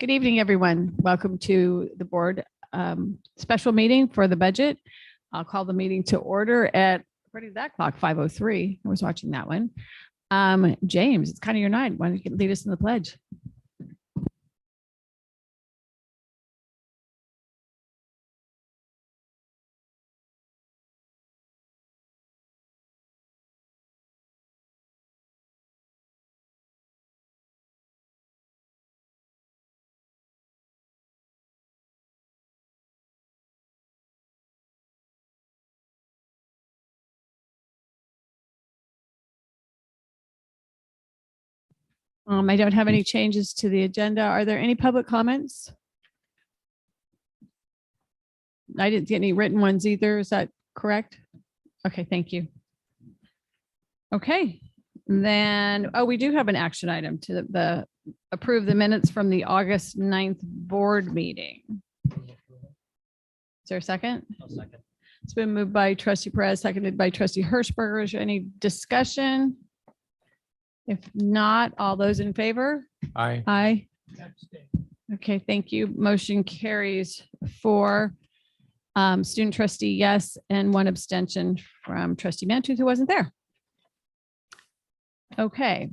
Good evening, everyone. Welcome to the board special meeting for the budget. I'll call the meeting to order at, where did that clock? 5:03. I was watching that one. James, it's kind of your night. Why don't you lead us in the pledge? I don't have any changes to the agenda. Are there any public comments? I didn't get any written ones either. Is that correct? Okay, thank you. Okay, then, we do have an action item to the approve the minutes from the August 9th board meeting. Is there a second? I'll second. It's been moved by trustee Perez, seconded by trustee Hirschberger. Is there any discussion? If not, all those in favor? Aye. Aye. Okay, thank you. Motion carries for student trustee, yes, and one abstention from trustee Mantooth, who wasn't there. Okay.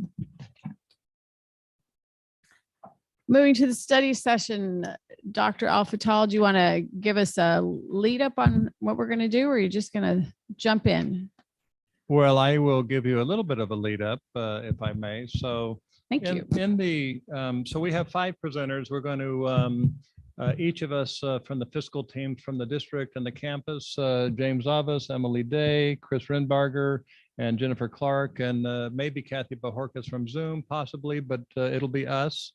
Moving to the study session, Dr. Al-Fattal, do you want to give us a lead up on what we're going to do, or are you just going to jump in? Well, I will give you a little bit of a lead up, if I may. So Thank you. So we have 5 presenters. We're going to, each of us from the fiscal team from the district and the campus, James Avas, Emily Day, Chris Rinbarger, and Jennifer Clark, and maybe Kathy Bajorquez from Zoom, possibly, but it'll be us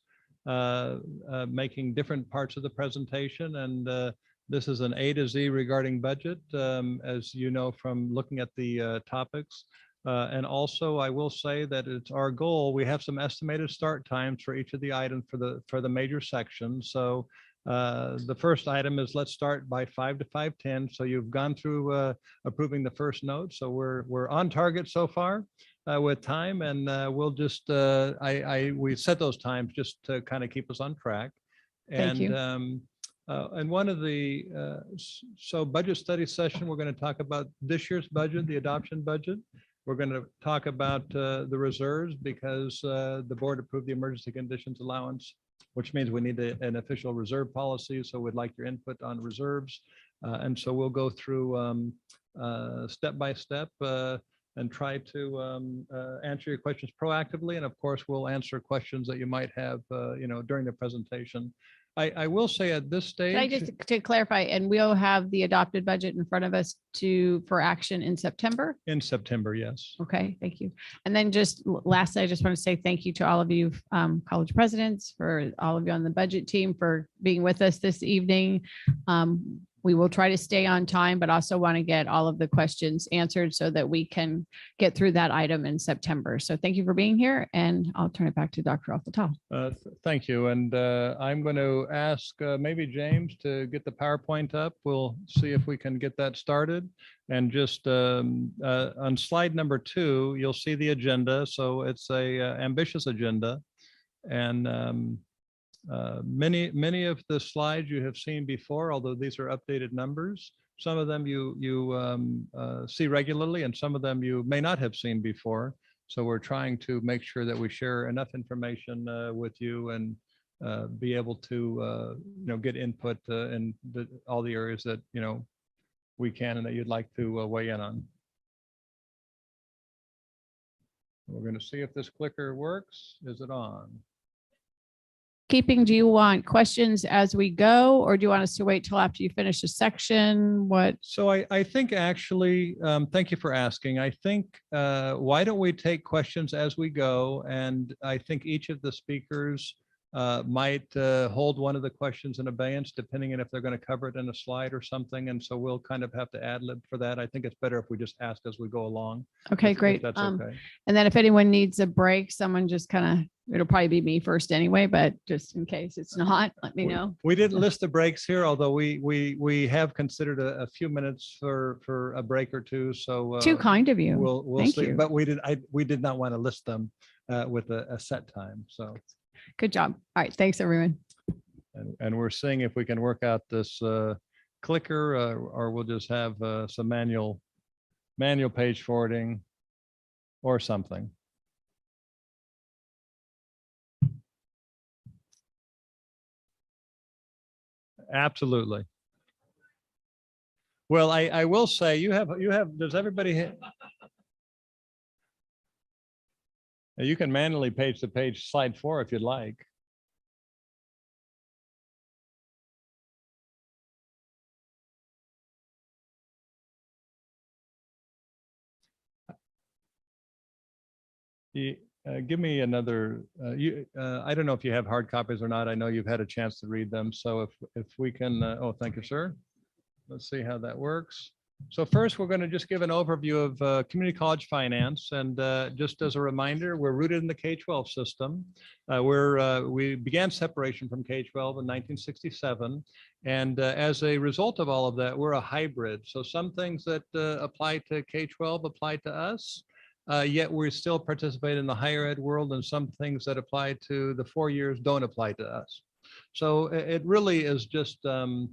making different parts of the presentation. And this is an A to Z regarding budget, as you know from looking at the topics. And also, I will say that it's our goal. We have some estimated start times for each of the items for the major sections. So the first item is let's start by 5 to 5:10. So you've gone through approving the first note. So we're on target so far with time, and we'll just we set those times just to kind of keep us on track. Thank you. And one of the, so budget study session, we're going to talk about this year's budget, the adoption budget. We're going to talk about the reserves because the board approved the emergency conditions allowance, which means we need an official reserve policy. So we'd like your input on reserves. And so we'll go through step by step and try to answer your questions proactively. And of course, we'll answer questions that you might have, during the presentation. I will say at this stage. Can I just to clarify, and we'll have the adopted budget in front of us for action in September? In September, yes. Okay, thank you. And then just lastly, I just want to say thank you to all of you college presidents, for all of you on the budget team for being with us this evening. We will try to stay on time, but also want to get all of the questions answered so that we can get through that item in September. So thank you for being here, and I'll turn it back to Dr. Al-Fattal. Thank you. And I'm going to ask maybe James to get the PowerPoint up. We'll see if we can get that started. And just on slide number 2, you'll see the agenda. So it's a ambitious agenda. And many of the slides you have seen before, although these are updated numbers. Some of them you see regularly, and some of them you may not have seen before. So we're trying to make sure that we share enough information with you and be able to get input in all the areas that we can and that you'd like to weigh in on. We're going to see if this clicker works. Is it on? Do you want questions as we go, or do you want us to wait till after you finish a section? What? So I think actually, thank you for asking. I think why don't we take questions as we go? And I think each of the speakers might hold one of the questions in abeyance, depending on if they're going to cover it in a slide or something. And so we'll kind of have to ad lib for that. I think it's better if we just ask as we go along. Okay, if great. That's okay. And then if anyone needs a break, someone just kind of, it'll probably be me first anyway, but just in case it's not, let me know. We didn't list the breaks here, although we have considered a few minutes for a break or two. So too kind of you. We'll Thank see. you. But we did not want to list them with a set time. So good job. All right. Thanks, everyone. and we're seeing if we can work out this clicker, or we'll just have some manual page forwarding or something. Absolutely. Well, I will say you have, does everybody? You can manually page to page slide 4 if you'd like. Give me another, I don't know if you have hard copies or not. I know you've had a chance to read them. So if we can, oh, thank you, sir. Let's see how that works. So first, we're going to just give an overview of community college finance. And just as a reminder, we're rooted in the K-12 system. We began separation from K-12 in 1967. And as a result of all of that, we're a hybrid. So some things that apply to K-12 apply to us. Yet we still participate in the higher ed world, and some things that apply to the 4 years don't apply to us. So it really is just a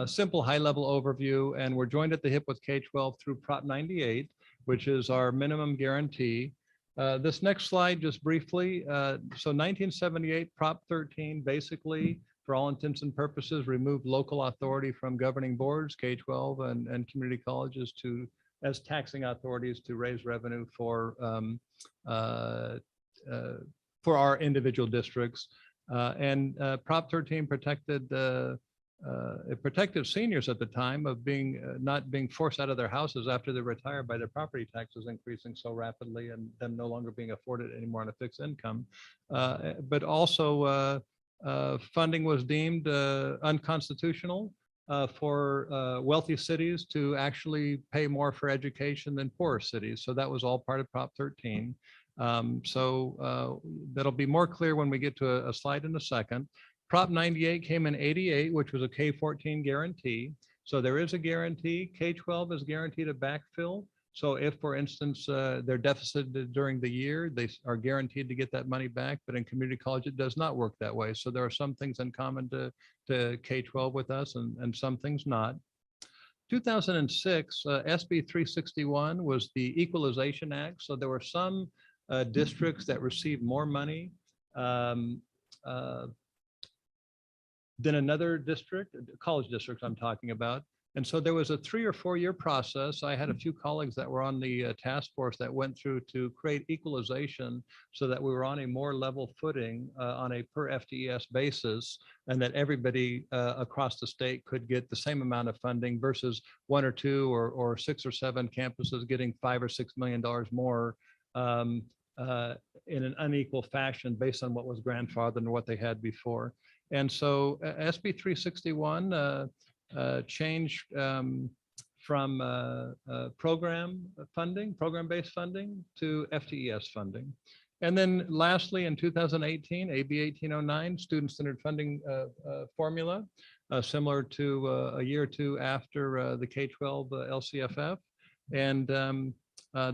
simple high-level overview, and we're joined at the hip with K-12 through Prop 98, which is our minimum guarantee. This next slide, just briefly. So 1978, Prop 13, basically, for all intents and purposes, removed local authority from governing boards, K-12 and community colleges as taxing authorities to raise revenue for our individual districts. And Prop 13 protected it protected seniors at the time of not being forced out of their houses after they retire by their property taxes increasing so rapidly and them no longer being afforded anymore on a fixed income. But also funding was deemed unconstitutional for wealthy cities to actually pay more for education than poorer cities. So that was all part of Prop 13. That'll be more clear when we get to a slide in a second. Prop 98 came in 88, which was a K-14 guarantee. So there is a guarantee. K-12 is guaranteed a backfill. So if, for instance, they're deficited during the year, they are guaranteed to get that money back. But in community college, it does not work that way. So there are some things in common to K-12 with us and some things not. 2006, SB 361 was the Equalization Act. So there were some districts that received more money than another district, college districts I'm talking about. And so there was a 3 or 4 year process. I had a few colleagues that were on the task force that went through to create equalization so that we were on a more level footing on a per FTES basis, and that everybody across the state could get the same amount of funding versus 1 or 2 or 6 or 7 campuses getting $5 or $6 million more in an unequal fashion based on what was grandfathered and what they had before. And so SB 361 changed from program-based funding to FTES funding. And then lastly, in 2018, AB 1809, student-centered funding formula, similar to a year or two after the K-12 LCFF. And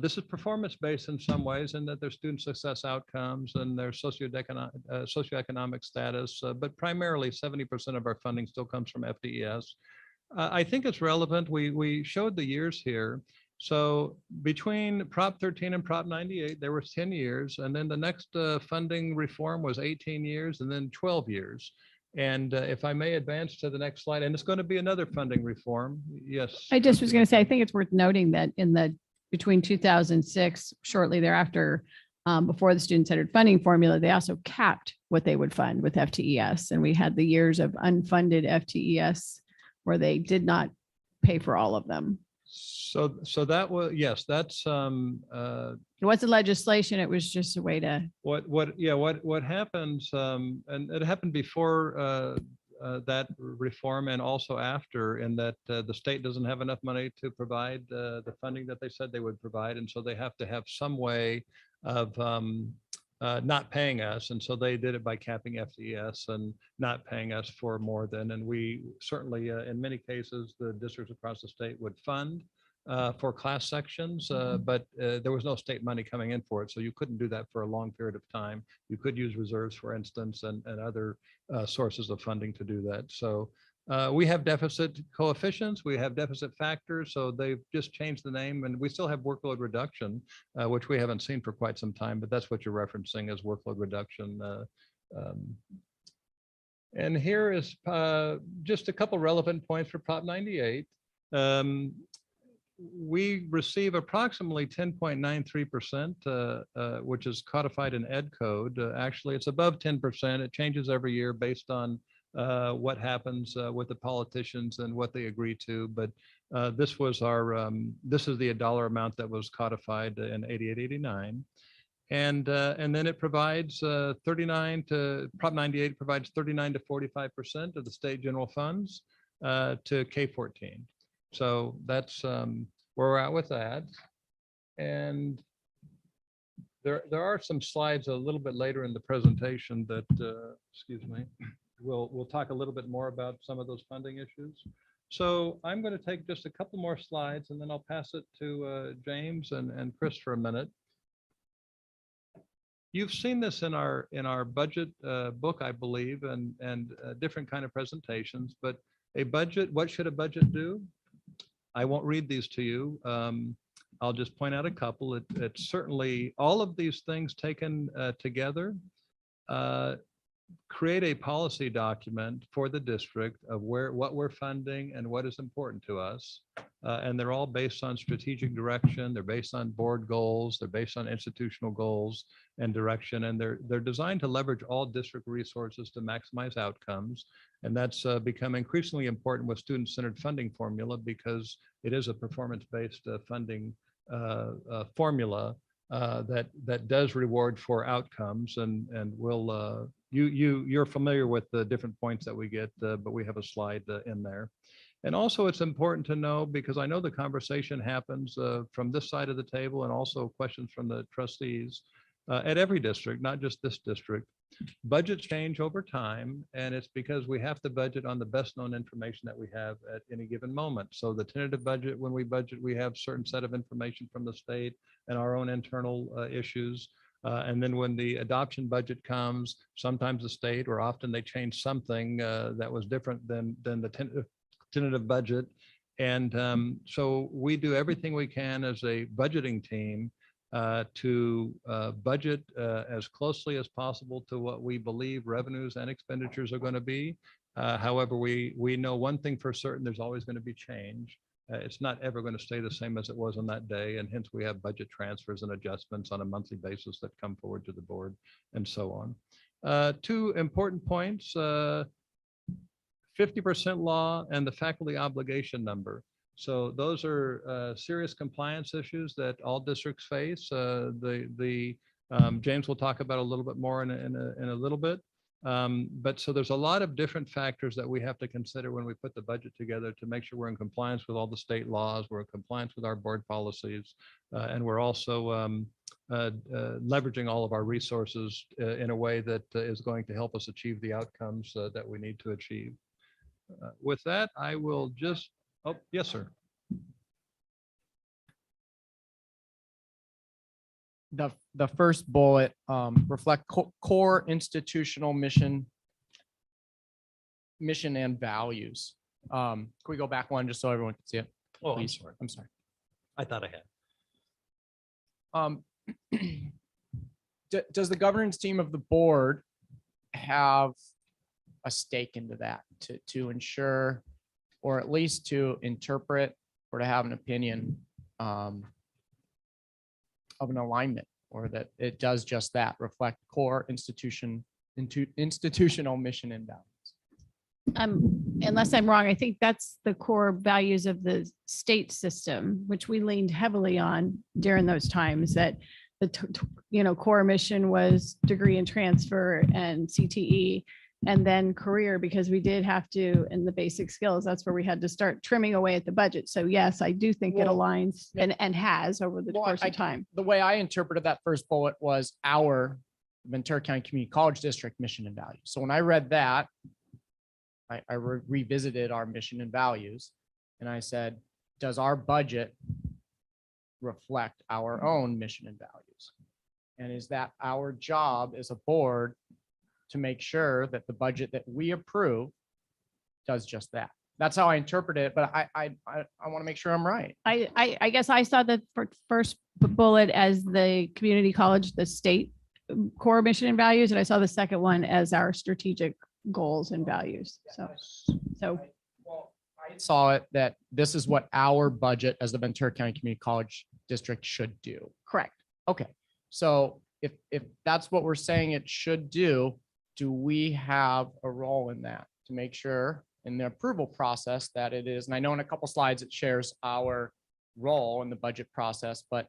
this is performance-based in some ways, in that their student success outcomes and their socioeconomic status, but primarily 70% of our funding still comes from FTES. I think it's relevant. We showed the years here. So between Prop 13 and Prop 98, there were 10 years. And then the next funding reform was 18 years and then 12 years. And if I may advance to the next slide, and it's going to be another funding reform. Yes. I just was going to say, I think it's worth noting that between 2006, shortly thereafter, before the student-centered funding formula, they also capped what they would fund with FTES. And we had the years of unfunded FTES where they did not pay for all of them. So that was, yes, that's it wasn't legislation. It was just a way to. What happens, and it happened before that reform and also after, in that the state doesn't have enough money to provide the funding that they said they would provide. And so they have to have some way of not paying us. And so they did it by capping FTES and not paying us for more than, and we certainly, in many cases, the districts across the state would fund for class sections, but there was no state money coming in for it. So you couldn't do that for a long period of time. You could use reserves, for instance, and other sources of funding to do that. So we have deficit coefficients, we have deficit factors, so they've just changed the name, and we still have workload reduction, which we haven't seen for quite some time, but that's what you're referencing as workload reduction. And here is just a couple relevant points for Prop 98. We receive approximately 10.93%, which is codified in Ed Code. Actually, it's above 10%. It changes every year based on what happens with the politicians and what they agree to. But this was our, this is the dollar amount that was codified in 8889. And then it provides 39 to, Prop 98 provides 39 to 45% of the state general funds to K-14. So that's where we're at with that. And there are some slides a little bit later in the presentation that, excuse me, we'll talk a little bit more about some of those funding issues. So I'm going to take just a couple more slides and then I'll pass it to James and Chris for a minute. You've seen this in our budget book, I believe, and different kind of presentations, but a budget, what should a budget do? I won't read these to you. I'll just point out a couple. It's certainly all of these things taken together create a policy document for the district of what we're funding and what is important to us. And they're all based on strategic direction. They're based on board goals. They're based on institutional goals and direction. And they're designed to leverage all district resources to maximize outcomes. And that's become increasingly important with student-centered funding formula because it is a performance-based funding formula that does reward for outcomes. And we'll you're familiar with the different points that we get, but we have a slide in there. And also it's important to know, because I know the conversation happens from this side of the table and also questions from the trustees at every district, not just this district. Budgets change over time, and it's because we have to budget on the best known information that we have at any given moment. So the tentative budget, when we budget, we have a certain set of information from the state and our own internal issues. And then when the adoption budget comes, sometimes the state, or often they change something that was different than the tentative budget. And so we do everything we can as a budgeting team to budget as closely as possible to what we believe revenues and expenditures are going to be. However, we know one thing for certain: there's always going to be change. It's not ever going to stay the same as it was on that day, and hence we have budget transfers and adjustments on a monthly basis that come forward to the board and so on. Two important points: 50% law and the faculty obligation number. So those are serious compliance issues that all districts face. James will talk about a little bit more in a little bit. But so there's a lot of different factors that we have to consider when we put the budget together to make sure we're in compliance with all the state laws, we're in compliance with our board policies, and we're also leveraging all of our resources in a way that is going to help us achieve the outcomes that we need to achieve. With that, I will just, oh, yes, sir. The first bullet reflect core institutional mission and values. Can we go back one just so everyone can see it? Oh, Please? I'm sorry. I thought I had. Does the governance team of the board have a stake into that to ensure, or at least to interpret or to have an opinion of an alignment, or that it does just that, reflect core institutional mission and values? Unless I'm wrong, I think that's the core values of the state system, which we leaned heavily on during those times, that the core mission was degree and transfer and CTE, and then career, because we did have to, in the basic skills, that's where we had to start trimming away at the budget. So yes, I do think it aligns and has over the course of time. The way I interpreted that first bullet was our Ventura County Community College District mission and values. So when I read that, I revisited our mission and values, and I said, does our budget reflect our own mission and values? And is that our job as a board to make sure that the budget that we approve does just that? That's how I interpret it, but I want to make sure I'm right. I guess I saw the first bullet as the community college, the state core mission and values, and I saw the second one as our strategic goals and values. So Well, I saw it that this is what our budget as the Ventura County Community College District should do. correct. Okay, so if that's what we're saying it should do we have a role in that to make sure in the approval process that it is? And I know in a couple slides it shares our role in the budget process, but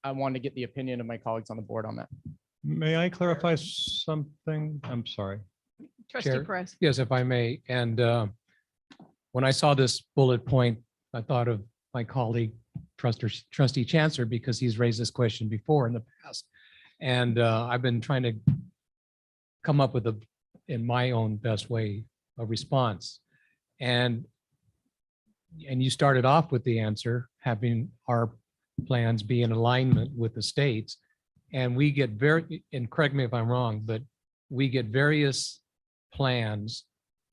I wanted to get the opinion of my colleagues on the board on that. May I clarify something? I'm sorry. Trustee Chair. Perez. Yes, if I may. And when I saw this bullet point, I thought of my colleague, Trustee Chancellor, because he's raised this question before in the past. And I've been trying to come up with in my own best way, a response. And you started off with the answer, having our plans be in alignment with the states. And we get and correct me if I'm wrong, but we get various plans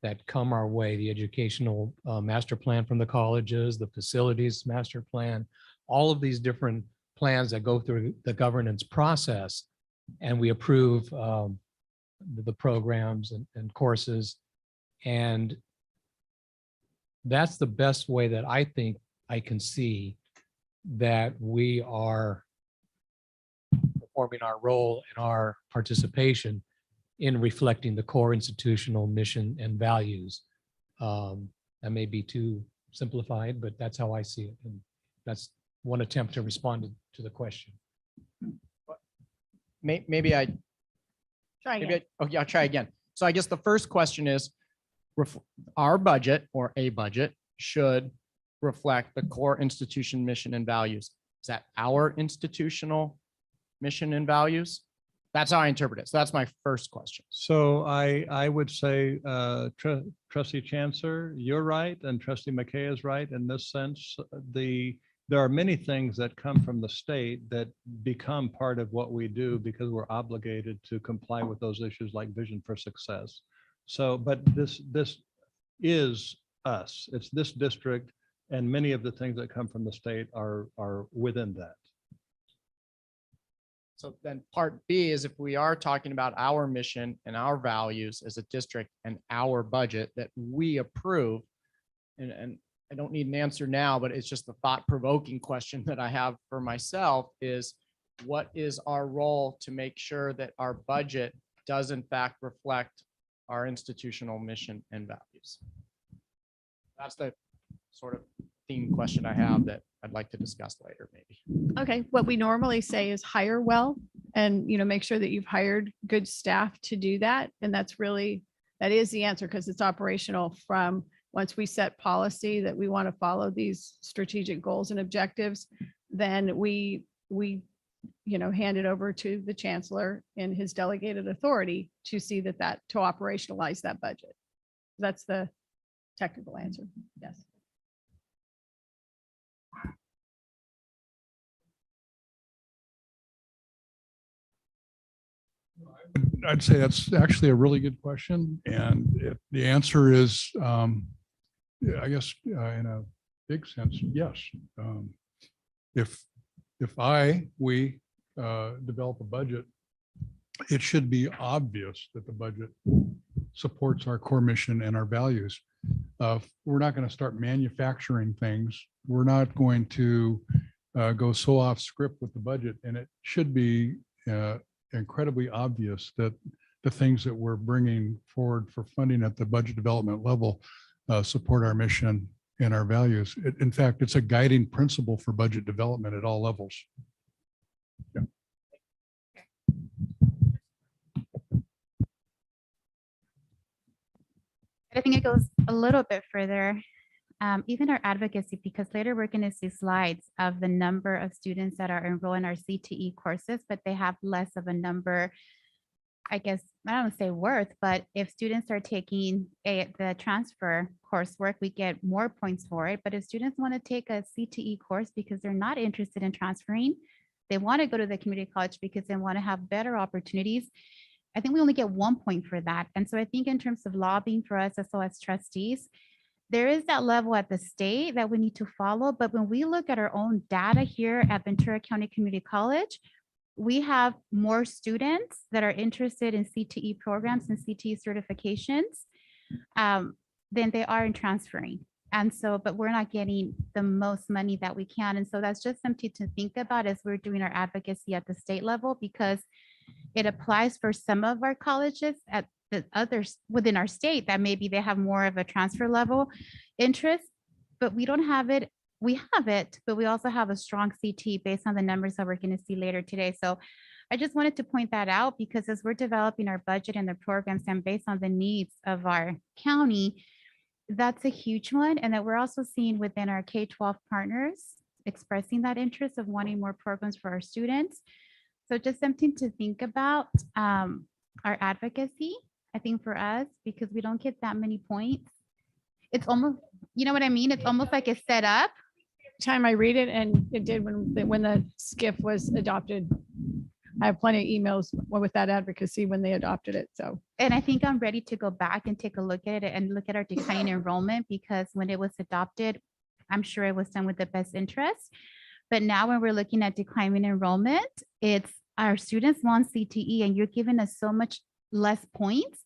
that come our way, the educational master plan from the colleges, the facilities master plan, all of these different plans that go through the governance process. And we approve the programs and courses. And that's the best way that I think I can see that we are performing our role and our participation in reflecting the core institutional mission and values. That may be too simplified, but that's how I see it. And that's one attempt to respond to the question. Maybe I Try again. okay, I'll try again. So I guess the first question is, our budget or a budget should reflect the core institution mission and values. Is that our institutional mission and values? That's how I interpret it. So that's my first question. So I would say, Trustee Chancellor, you're right, and Trustee McKay is right in this sense. There are many things that come from the state that become part of what we do because we're obligated to comply with those issues like Vision for Success. So, but this is us. It's this district, and many of the things that come from the state are within that. So then part B is if we are talking about our mission and our values as a district and our budget that we approve, and I don't need an answer now, but it's just the thought-provoking question that I have for myself is, what is our role to make sure that our budget does in fact reflect our institutional mission and values? That's the sort of theme question I have that I'd like to discuss later, maybe. Okay, what we normally say is hire well and, make sure that you've hired good staff to do that. And that is the answer, because it's operational from once we set policy that we want to follow these strategic goals and objectives, then we hand it over to the chancellor and his delegated authority to see to operationalize that budget. That's the technical answer. Yes. I'd say that's actually a really good question. And the answer is, I guess, in a big sense, yes. If we develop a budget, it should be obvious that the budget supports our core mission and our values. We're not going to start manufacturing things. We're not going to go so off script with the budget, and it should be incredibly obvious that the things that we're bringing forward for funding at the budget development level support our mission and our values. In fact, it's a guiding principle for budget development at all levels. Yeah. I think it goes a little bit further, even our advocacy, because later we're going to see slides of the number of students that are enrolled in our CTE courses, but they have less of a number. I guess, I don't say worth, but if students are taking the transfer coursework, we get more points for it. But if students want to take a CTE course because they're not interested in transferring, they want to go to the community college because they want to have better opportunities, I think we only get 1 point for that. And so I think in terms of lobbying for us as trustees, there is that level at the state that we need to follow. But when we look at our own data here at Ventura County Community College, we have more students that are interested in CTE programs and CTE certifications than they are in transferring. And so, but we're not getting the most money that we can. And so that's just something to think about as we're doing our advocacy at the state level, because it applies for some of our colleges at the others within our state that maybe they have more of a transfer level interest, but we don't have it. We have it, but we also have a strong CT based on the numbers that we're going to see later today. So I just wanted to point that out, because as we're developing our budget and the programs and based on the needs of our county, that's a huge one. And that we're also seeing within our K-12 partners expressing that interest of wanting more programs for our students. So just something to think about, our advocacy, I think for us, because we don't get that many points. It's almost, you know what I mean? It's almost like it's set up. Time I read it, and it did when the SCIF was adopted. I have plenty of emails with that advocacy when they adopted it. So, And I think I'm ready to go back and take a look at it and look at our declining enrollment, because when it was adopted, I'm sure it was done with the best interest. But now when we're looking at declining enrollment, it's our students want CTE and you're giving us so much less points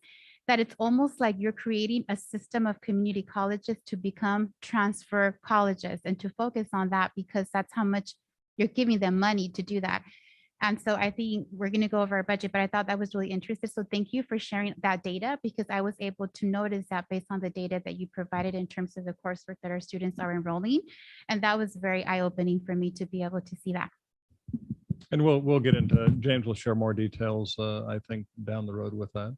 that it's almost like you're creating a system of community colleges to become transfer colleges and to focus on that, because that's how much you're giving them money to do that. And so I think we're going to go over our budget, but I thought that was really interesting. So thank you for sharing that data, because I was able to notice that based on the data that you provided in terms of the coursework that our students are enrolling. And that was very eye-opening for me to be able to see that. And we'll get into, James will share more details, I think, down the road with that.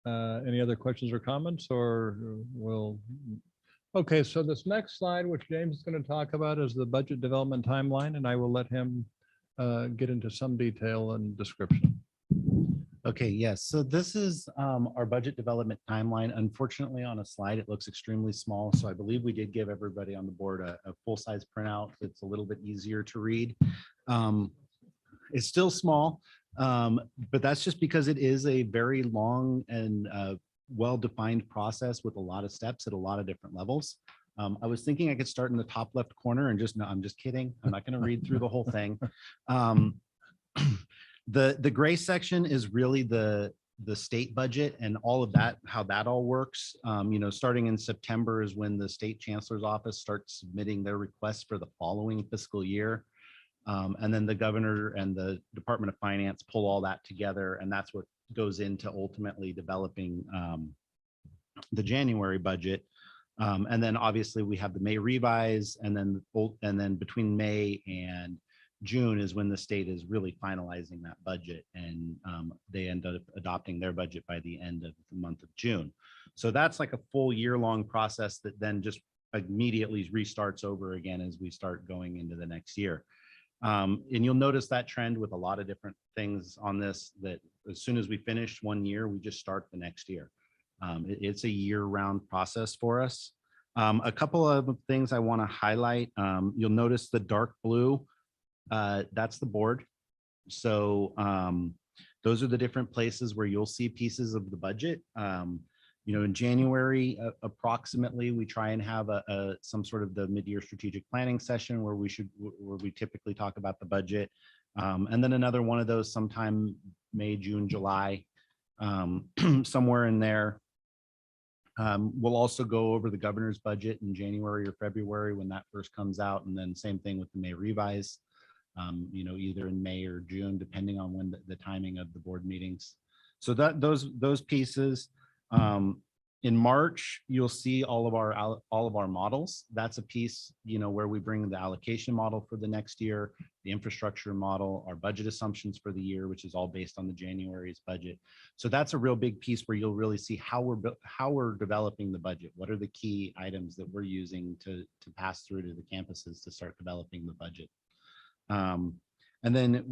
Any other questions or comments, or okay, so this next slide, which James is going to talk about, is the budget development timeline, and I will let him get into some detail and description. Okay, yes. So this is our budget development timeline. Unfortunately, on a slide, it looks extremely small. So I believe we did give everybody on the board a full-size printout. It's a little bit easier to read. It's still small, but that's just because it is a very long and well-defined process with a lot of steps at a lot of different levels. I was thinking I could start in the top left corner and just, no, I'm just kidding. I'm not going to read through the whole thing. The gray section is really the state budget and all of that, how that all works. You know, starting in September is when the state chancellor's office starts submitting their requests for the following fiscal year. And then the governor and the Department of Finance pull all that together. And that's what goes into ultimately developing the January budget. And then obviously we have the May revise, and then between May and June is when the state is really finalizing that budget, and they end up adopting their budget by the end of the month of June. So that's like a full year-long process that then just immediately restarts over again as we start going into the next year. And you'll notice that trend with a lot of different things on this, that as soon as we finish one year, we just start the next year. It's a year-round process for us. A couple of things I want to highlight. You'll notice the dark blue. That's the board. So those are the different places where you'll see pieces of the budget. You know, in January, approximately, we try and have some sort of the mid-year strategic planning session where we typically talk about the budget. And then another one of those sometime May, June, July, somewhere in there. We'll also go over the governor's budget in January or February when that first comes out. And then same thing with the May revise, you know, either in May or June, depending on when the timing of the board meetings. So those pieces. In March, you'll see all of our models. That's a piece, you know, where we bring the allocation model for the next year, the infrastructure model, our budget assumptions for the year, which is all based on the January's budget. So that's a real big piece where you'll really see how we're developing the budget. What are the key items that we're using to pass through to the campuses to start developing the budget? And then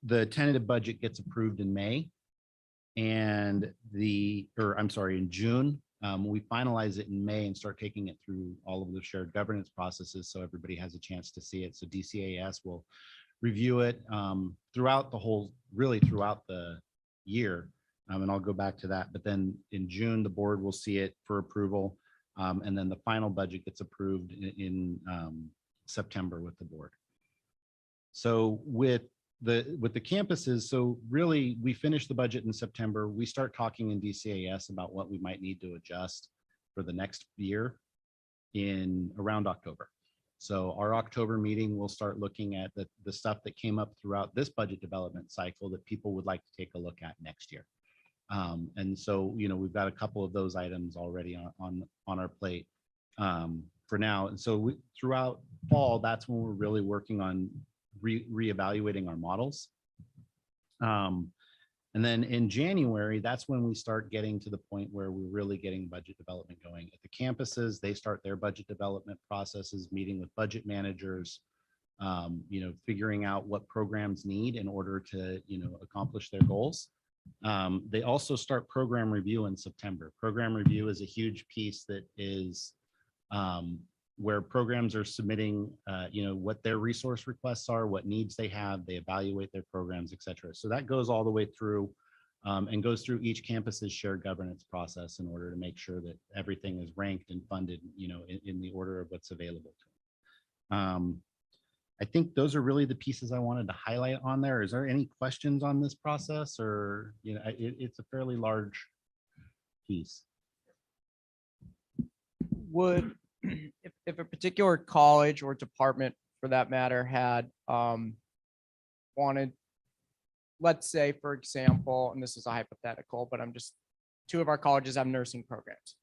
the tentative budget gets approved in May. And in June. We finalize it in May and start taking it through all of the shared governance processes so everybody has a chance to see it. So DCAS will review it throughout the year. And I'll go back to that. But then in June, the board will see it for approval. And then the final budget gets approved in September with the board. So with the campuses, so really we finish the budget in September. We start talking in DCAS about what we might need to adjust for the next year in around October. So our October meeting, we'll start looking at the stuff that came up throughout this budget development cycle that people would like to take a look at next year. And so, we've got a couple of those items already on our plate for now. And so throughout fall, that's when we're really working on reevaluating our models. And then in January, that's when we start getting to the point where we're really getting budget development going. At the campuses, they start their budget development processes, meeting with budget managers, figuring out what programs need in order to, accomplish their goals. They also start program review in September. Program review is a huge piece that is where programs are submitting, what their resource requests are, what needs they have, they evaluate their programs, et cetera. So that goes all the way through and goes through each campus's shared governance process in order to make sure that everything is ranked and funded, in the order of what's available to them. I think those are really the pieces I wanted to highlight on there. Is there any questions on this process, or, it's a fairly large piece. If a particular college or department for that matter had wanted, let's say, for example, and this is a hypothetical, but two of our colleges have nursing programs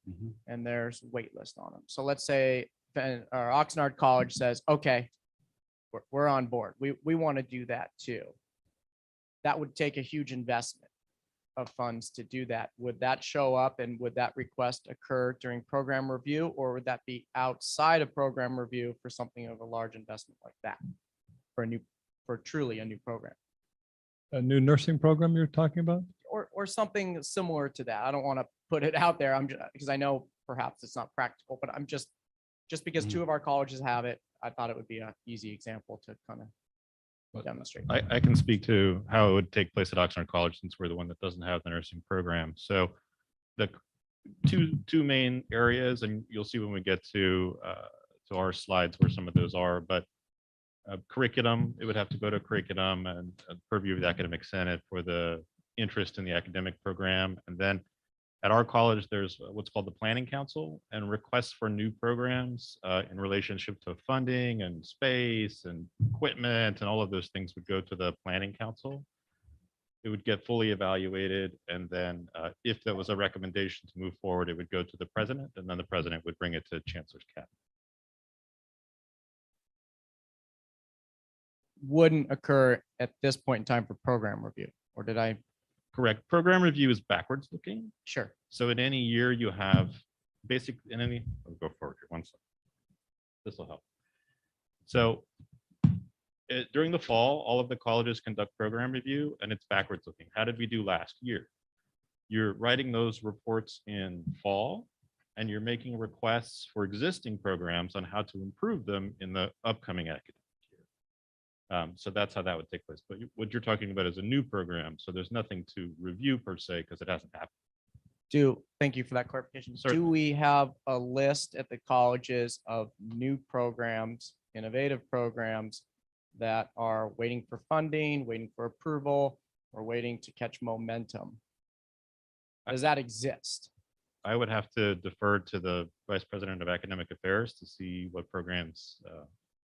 and there's wait list on them. So let's say Oxnard College says, okay, we're on board. We want to do that too. That would take a huge investment of funds to do that. Would that show up and would that request occur during program review, or would that be outside of program review for something of a large investment like that for truly a new program? A new nursing program you're talking about? Or something similar to that. I don't want to put it out there. Because I know perhaps it's not practical, but I'm just because two of our colleges have it, I thought it would be an easy example to kind of demonstrate. I can speak to how it would take place at Oxnard College, since we're the one that doesn't have the nursing program. So the two main areas, and you'll see when we get to our slides where some of those are, but curriculum, it would have to go to curriculum and purview of the academic senate for the interest in the academic program. And then at our college, there's what's called the planning council, and requests for new programs in relationship to funding and space and equipment and all of those things would go to the planning council. It would get fully evaluated. And then if there was a recommendation to move forward, it would go to the president, and then the president would bring it to chancellor's cabinet. Wouldn't occur at this point in time for program review, or did I? Correct. Program review is backwards looking. Sure. So in any year you have I'll go forward here one second. This will help. So during the fall, all of the colleges conduct program review, and it's backwards looking. How did we do last year? You're writing those reports in fall, and you're making requests for existing programs on how to improve them in the upcoming academic year. So that's how that would take place. But what you're talking about is a new program. So there's nothing to review per se because it hasn't happened. Thank you for that clarification. Certainly. Do we have a list at the colleges of new programs, innovative programs that are waiting for funding, waiting for approval, or waiting to catch momentum? Does that exist? I would have to defer to the Vice President of Academic Affairs to see what programs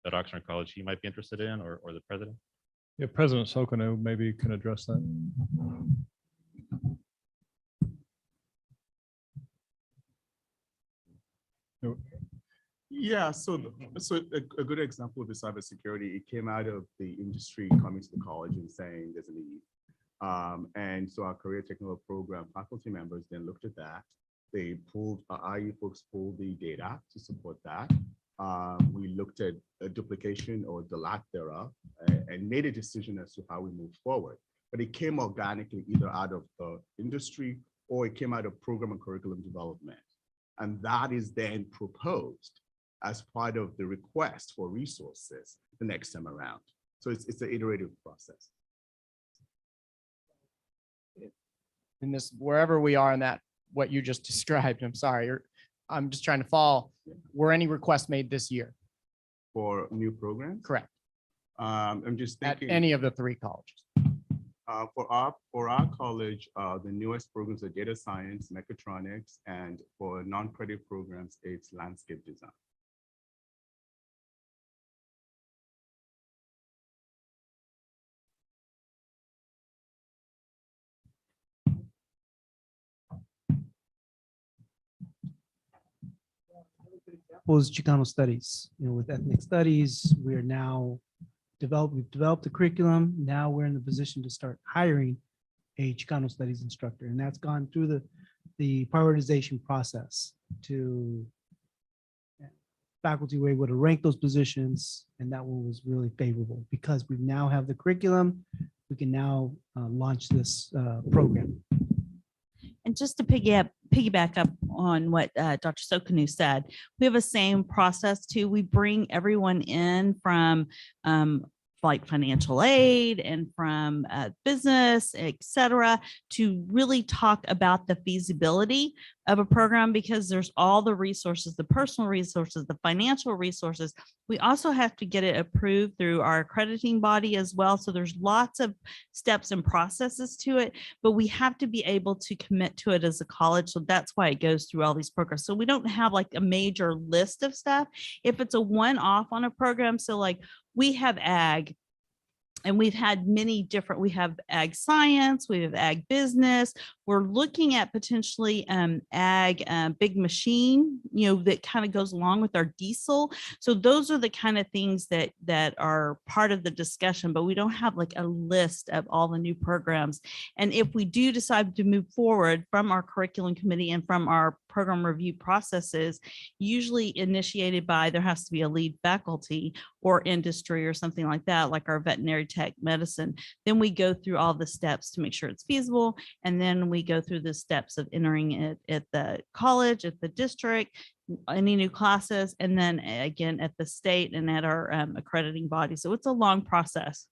that Oxnard College he might be interested in, or the president. Yeah, President Sokano maybe can address that. Yeah, so a good example of the cybersecurity, it came out of the industry coming to the college and saying there's a need. And so our career technical program faculty members then looked at that. They pulled, our IU folks pulled the data to support that. we looked at a duplication or the lack thereof and made a decision as to how we move forward. But it came organically either out of the industry or it came out of program and curriculum development. And that is then proposed as part of the request for resources the next time around. So it's an iterative process. In this, wherever we are in that, what you just described, I'm sorry, I'm just trying to follow. Were any requests made this year? For new programs? Correct. I'm just At thinking. any of the three colleges? For our college, the newest programs are data science, mechatronics, and for non-credit programs, it's landscape design. Was Chicano studies, with ethnic studies, we are now we've developed a curriculum. Now we're in the position to start hiring a Chicano studies instructor. And that's gone through the prioritization process to faculty were able to rank those positions. And that one was really favorable because we now have the curriculum. We can now launch this program. And just to piggyback up on what Dr. Sokanu said, we have a same process too. We bring everyone in from like financial aid and from business, et cetera, to really talk about the feasibility of a program because there's all the resources, the personal resources, the financial resources. We also have to get it approved through our accrediting body as well. So there's lots of steps and processes to it, but we have to be able to commit to it as a college. So that's why it goes through all these programs. So we don't have like a major list of stuff. If it's a one-off on a program, so like we have ag, and we've had many different, we have ag science, we have ag business. We're looking at potentially ag big machine, that kind of goes along with our diesel. So those are the kind of things that are part of the discussion, but we don't have like a list of all the new programs. And if we do decide to move forward from our curriculum committee and from our program review processes, usually initiated by, there has to be a lead faculty or industry or something like that, like our veterinary tech medicine. Then we go through all the steps to make sure it's feasible. And then we go through the steps of entering it at the college, at the district, any new classes, and then again at the state and at our accrediting body. So it's a long process.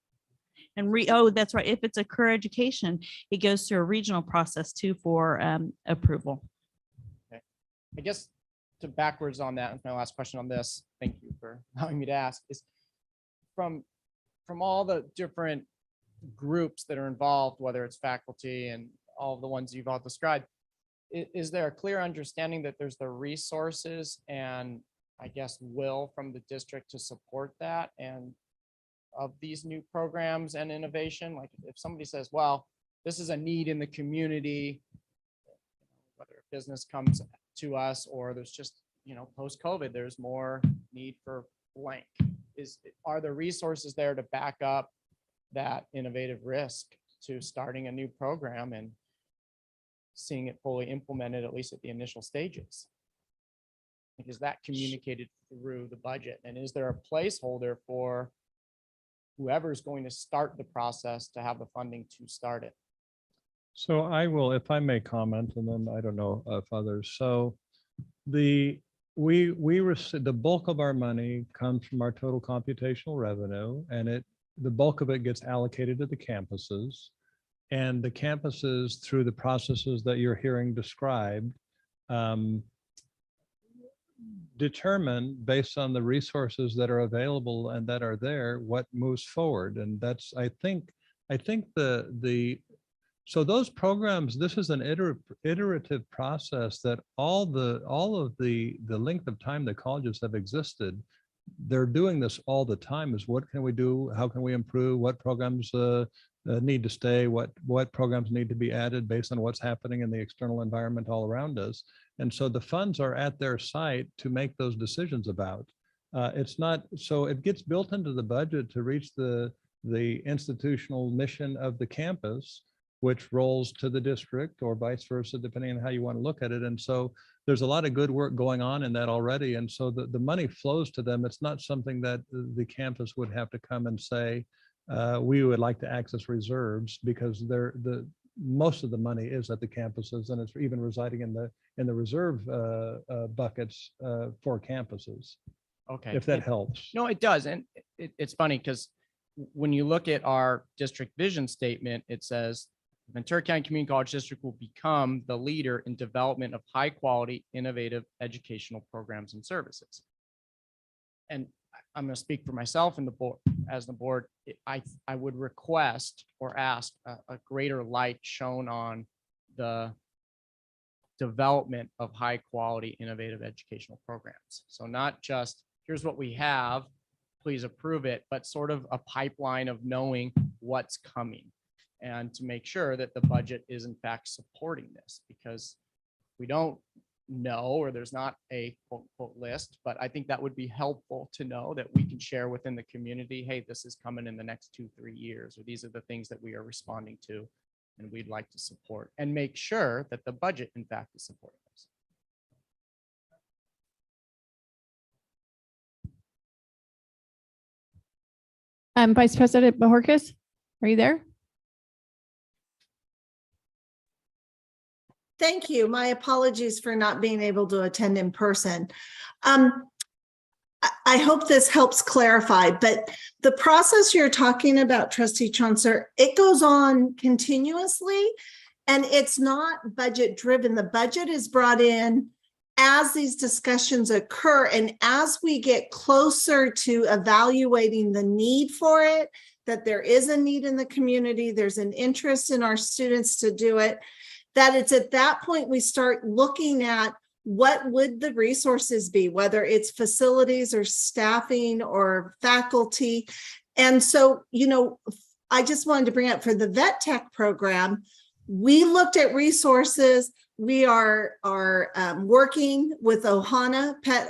And that's right. If it's a career education, it goes through a regional process too for approval. Okay. I guess to backwards on that, my last question on this, thank you for allowing me to ask, is from all the different groups that are involved, whether it's faculty and all of the ones you've all described, is there a clear understanding that there's the resources and I guess will from the district to support that and of these new programs and innovation? Like if somebody says, well, this is a need in the community, whether a business comes to us or there's just, post-COVID, there's more need for blank. Are the resources there to back up that innovative risk to starting a new program and seeing it fully implemented, at least at the initial stages? Is that communicated through the budget? And is there a placeholder for whoever's going to start the process to have the funding to start it? So I will, if I may comment, and then I don't know if others. So the bulk of our money comes from our total computational revenue, and the bulk of it gets allocated to the campuses. And the campuses, through the processes that you're hearing described, determine based on the resources that are available and that are there, what moves forward. And that's, I think so those programs, this is an iterative process that all of the length of time the colleges have existed, they're doing this all the time. Is what can we do? How can we improve? What programs need to stay? What programs need to be added based on what's happening in the external environment all around us? And so the funds are at their site to make those decisions about. It's not, so it gets built into the budget to reach the institutional mission of the campus. which rolls to the district or vice versa, depending on how you want to look at it. And so there's a lot of good work going on in that already. And so the money flows to them. It's not something that the campus would have to come and say, we would like to access reserves, because most of the money is at the campuses, and it's even residing in the reserve buckets for campuses, Okay. if that helps. No, it does. And it's funny because when you look at our district vision statement, it says Ventura County Community College District will become the leader in development of high quality, innovative educational programs and services. And I'm going to speak for myself and the board. As the board, I would request or ask a greater light shown on the development of high quality, innovative educational programs. So not just here's what we have, please approve it, but sort of a pipeline of knowing what's coming, and to make sure that the budget is in fact supporting this, because we don't know, or there's not a quote unquote list, but I think that would be helpful to know, that we can share within the community, hey, this is coming in the next 2-3 years, or these are the things that we are responding to and we'd like to support, and make sure that the budget in fact is supporting this. Vice President Bojorquez, are you there? Thank you. My apologies for not being able to attend in person. I hope this helps clarify, but the process you're talking about, Trustee Chauncey, it goes on continuously, and it's not budget driven. The budget is brought in as these discussions occur, and as we get closer to evaluating the need for it, that there is a need in the community, there's an interest in our students to do it, that it's at that point we start looking at what would the resources be, whether it's facilities or staffing or faculty. And so, you know, I just wanted to bring up for the vet tech program, we looked at resources. We are working with Ohana Pet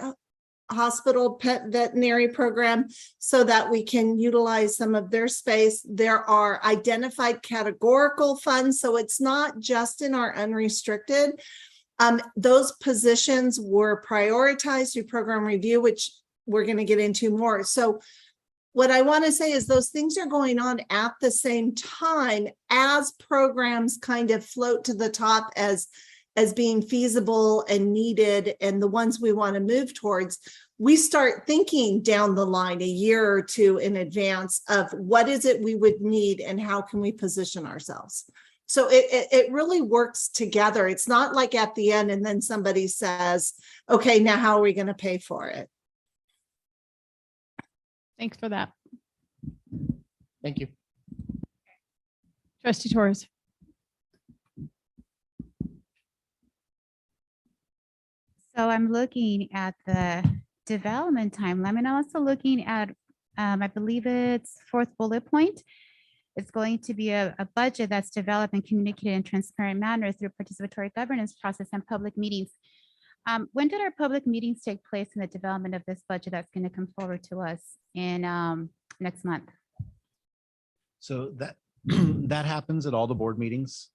Hospital Pet Veterinary Program so that we can utilize some of their space. There are identified categorical funds, so it's not just in our unrestricted. Those positions were prioritized through program review, which we're going to get into more. So what I want to say is those things are going on at the same time as programs kind of float to the top as being feasible and needed, and the ones we want to move towards. We start thinking down the line a year or two in advance of what is it we would need and how can we position ourselves. So it really works together. It's not like at the end and then somebody says, okay, now how are we going to pay for it? Thanks for that. Thank you. Trustee Torres. So I'm looking at the development timeline. I'm also looking at, I believe it's fourth bullet point. It's going to be a budget that's developed and communicated in transparent manner through participatory governance process and public meetings. When did our public meetings take place in the development of this budget that's going to come forward to us in next month? So that that happens at all the board meetings.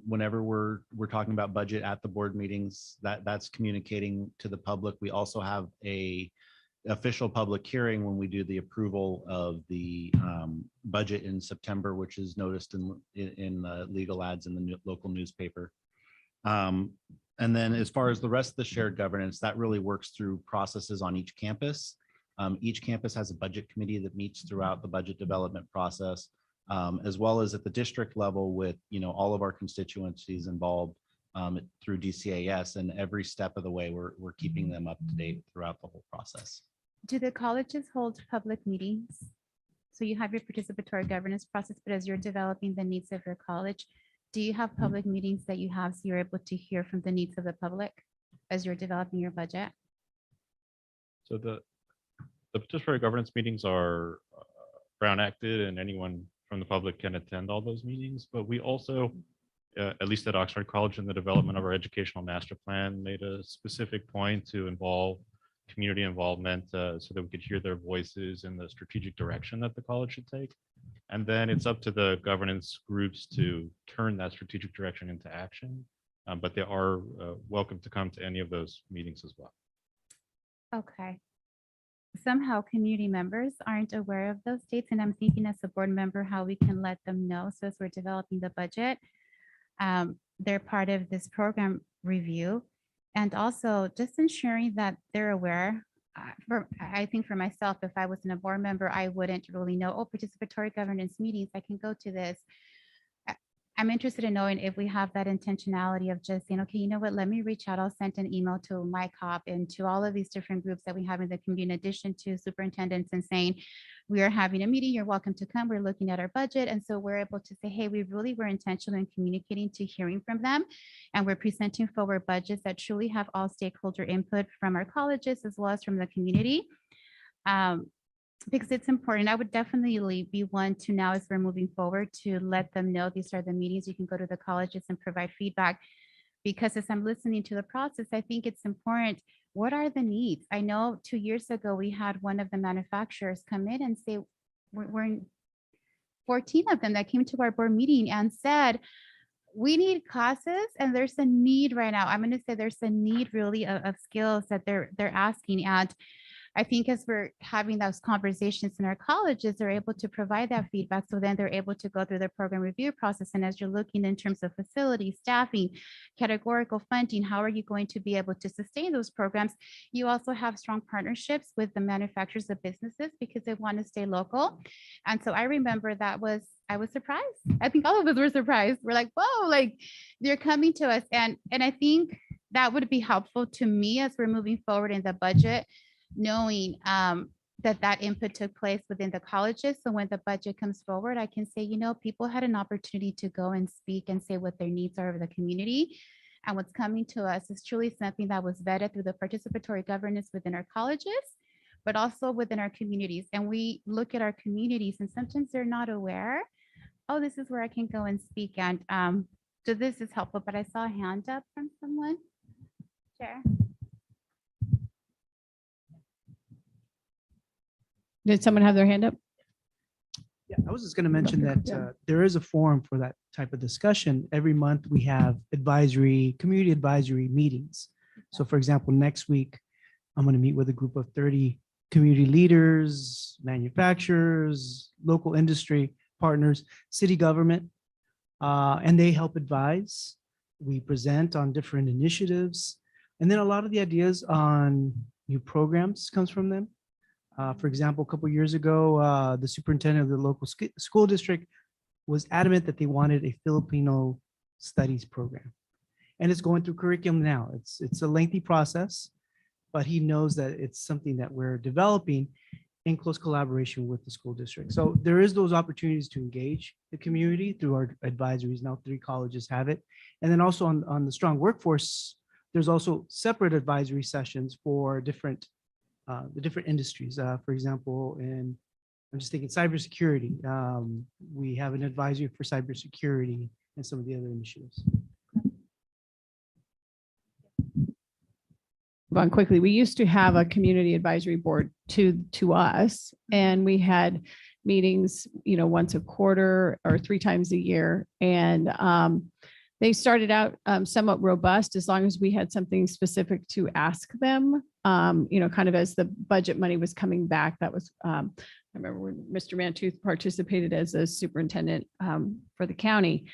Whenever we're talking about budget at the board meetings, that's communicating to the public. We also have a official public hearing when we do the approval of the budget in September, which is noticed in legal ads in the local newspaper. And then as far as the rest of the shared governance, that really works through processes on each campus. Each campus has a budget committee that meets throughout the budget development process, as well as at the district level with, you know, all of our constituencies involved through DCAS, and every step of the way we're keeping them up to date throughout the whole process. Do the colleges hold public meetings? So you have your participatory governance process, but as you're developing the needs of your college, do you have public meetings that you have so you're able to hear from the needs of the public as you're developing your budget? So the participatory governance meetings are Brown acted, and anyone from the public can attend all those meetings. But we also, at least at Oxnard College, in the development of our educational master plan, made a specific point to involve community involvement so that we could hear their voices in the strategic direction that the college should take. And then it's up to the governance groups to turn that strategic direction into action. But they are welcome to come to any of those meetings as well. Okay. Somehow community members aren't aware of those dates, and I'm thinking as a board member how we can let them know. So as we're developing the budget, they're part of this program review, and also just ensuring that they're aware. I think for myself, if I wasn't a board member, I wouldn't really know, oh, participatory governance meetings, I can go to this. I'm interested in knowing if we have that intentionality of just saying, okay, you know what, let me reach out. I'll send an email to my COP and to all of these different groups that we have in the community, in addition to superintendents, and saying, we are having a meeting, you're welcome to come. We're looking at our budget. And so we're able to say, hey, we really were intentional in communicating to hearing from them. And we're presenting forward budgets that truly have all stakeholder input from our colleges as well as from the community. Because it's important. I would definitely be one to now, as we're moving forward, to let them know these are the meetings. You can go to the colleges and provide feedback. Because as I'm listening to the process, I think it's important. What are the needs? I know 2 years ago, we had one of the manufacturers come in and say, we're 14 of them that came to our board meeting and said, we need classes and there's a need right now. I'm going to say there's a need really of skills that they're asking. And I think as we're having those conversations in our colleges, they're able to provide that feedback. So then they're able to go through the program review process. And as you're looking in terms of facilities, staffing, categorical funding, how are you going to be able to sustain those programs? You also have strong partnerships with the manufacturers of businesses because they want to stay local. And so I remember I was surprised. I think all of us were surprised. We're like, whoa, like they're coming to us. And I think that would be helpful to me as we're moving forward in the budget, knowing that input took place within the colleges. So when the budget comes forward, I can say, you know, people had an opportunity to go and speak and say what their needs are of the community. And what's coming to us is truly something that was vetted through the participatory governance within our colleges, but also within our communities. And we look at our communities and sometimes they're not aware, oh, this is where I can go and speak. And so this is helpful, but I saw a hand up from someone. Chair. Did someone have their hand up? Yeah, I was just going to mention that there is a forum for that type of discussion. Every month we have community advisory meetings. So for example, next week, I'm going to meet with a group of 30 community leaders, manufacturers, local industry partners, city government, and they help advise. We present on different initiatives. And then a lot of the ideas on new programs comes from them. For example, a couple of years ago, the superintendent of the local school district was adamant that they wanted a Filipino studies program. And it's going through curriculum now. It's a lengthy process, but he knows that it's something that we're developing in close collaboration with the school district. So there is those opportunities to engage the community through our advisories. Now 3 colleges have it. And then also on the strong workforce, there's also separate advisory sessions for the different industries. For example, I'm just thinking cybersecurity. We have an advisory for cybersecurity and some of the other initiatives. On quickly, we used to have a community advisory board to us, and we had meetings, once a quarter or 3 times a year. And they started out somewhat robust as long as we had something specific to ask them, kind of as the budget money was coming back. That was, I remember when Mr. Mantooth participated as a superintendent for the county.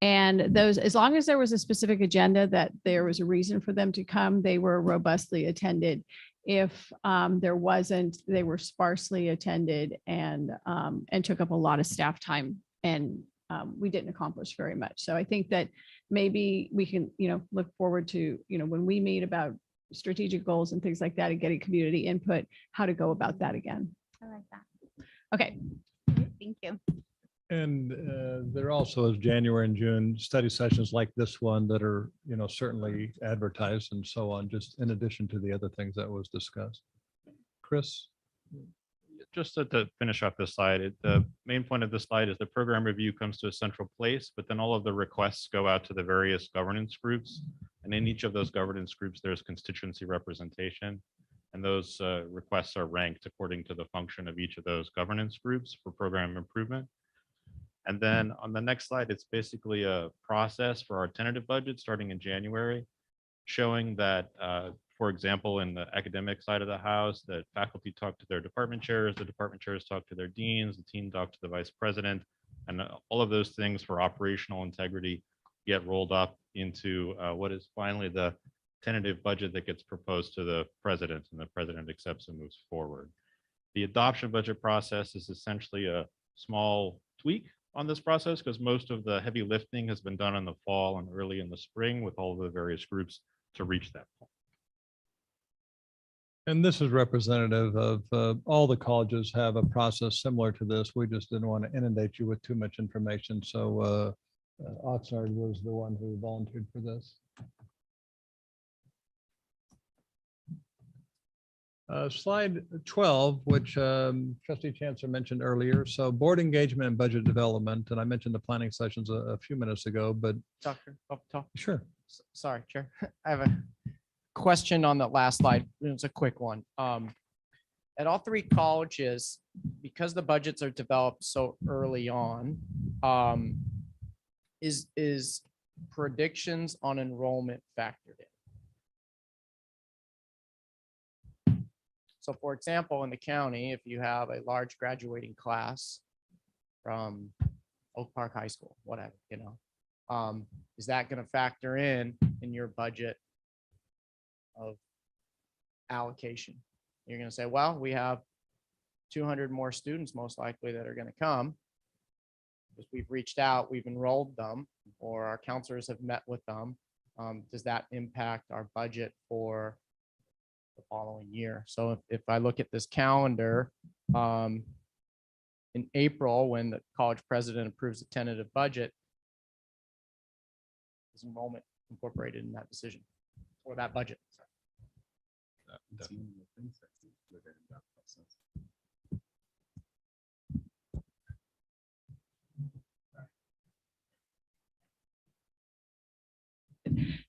And those, as long as there was a specific agenda that there was a reason for them to come, they were robustly attended. If there wasn't, they were sparsely attended and took up a lot of staff time, and we didn't accomplish very much. So I think that maybe we can, look forward to, when we meet about strategic goals and things like that and getting community input, how to go about that again. I like that. Okay. Thank you. And there also is January and June study sessions like this one that are, certainly advertised and so on, just in addition to the other things that was discussed. Chris? Just to finish off this slide, the main point of this slide is the program review comes to a central place, but then all of the requests go out to the various governance groups. And in each of those governance groups, there's constituency representation. And those requests are ranked according to the function of each of those governance groups for program improvement. And then on the next slide, it's basically a process for our tentative budget starting in January, showing that, for example, in the academic side of the house, that faculty talk to their department chairs, the department chairs talk to their deans, the dean talk to the vice president, and all of those things for operational integrity get rolled up into what is finally the tentative budget that gets proposed to the president, and the president accepts and moves forward. The adoption budget process is essentially a small tweak on this process because most of the heavy lifting has been done in the fall and early in the spring with all of the various groups to reach that point. And this is representative of all the colleges have a process similar to this. We just didn't want to inundate you with too much information. So Oxnard was the one who volunteered for this. Slide 12, which Trustee Chancellor mentioned earlier. So board engagement and budget development, and I mentioned the planning sessions a few minutes ago, but Dr. Uptal. sure. Sorry, Chair. I have a question on the last slide. It's a quick one. At all three colleges, because the budgets are developed so early on, is predictions on enrollment factored in? So for example, in the county, if you have a large graduating class from Oak Park High School, whatever, is that going to factor in your budget of allocation? You're going to say, well, we have 200 more students most likely that are going to come because we've reached out, we've enrolled them, or our counselors have met with them. Does that impact our budget for the following year? So if I look at this calendar, in April, when the college president approves the tentative budget, is enrollment incorporated in that decision or that budget?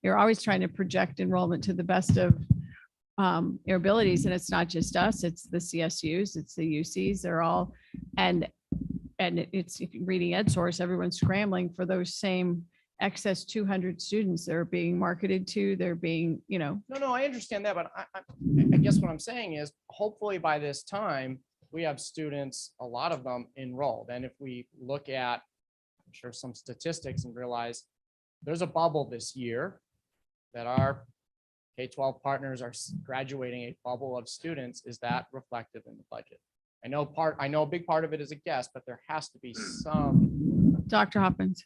You're always trying to project enrollment to the best of your abilities. And it's not just us, it's the CSUs, it's the UCs, they're all, and it's, if you're reading EdSource, everyone's scrambling for those same excess 200 students that are being marketed to, they're being, No, I understand that, but I guess what I'm saying is hopefully by this time, we have students, a lot of them enrolled. And if we look at, I'm sure, some statistics and realize there's a bubble this year that our K-12 partners are graduating a bubble of students, is that reflective in the budget? I know a big part of it is a guess, but there has to be some. Dr. Hopkins.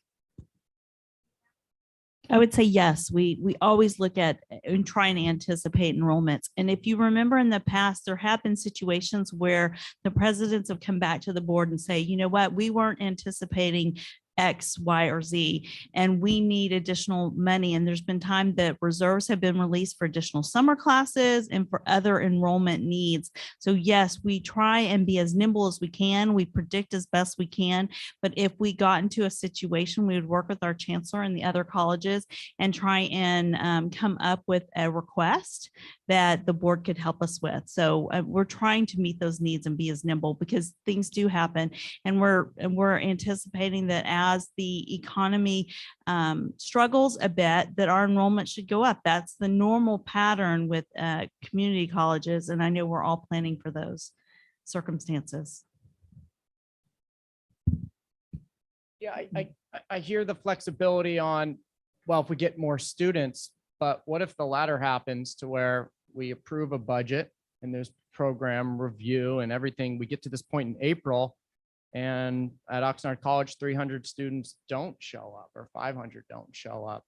I would say yes. We always look at and try and anticipate enrollments. And if you remember in the past, there have been situations where the presidents have come back to the board and say, you know what, we weren't anticipating X, Y, or Z, and we need additional money. And there's been time that reserves have been released for additional summer classes and for other enrollment needs. So yes, we try and be as nimble as we can. We predict as best we can. But if we got into a situation, we would work with our chancellor and the other colleges and try and come up with a request that the board could help us with. So we're trying to meet those needs and be as nimble because things do happen. And we're anticipating that as the economy struggles a bit, that our enrollment should go up. That's the normal pattern with community colleges. And I know we're all planning for those circumstances. Yeah, I hear the flexibility on, well, if we get more students, but what if the latter happens to where we approve a budget and there's program review and everything, we get to this point in April and at Oxnard College, 300 students don't show up or 500 don't show up.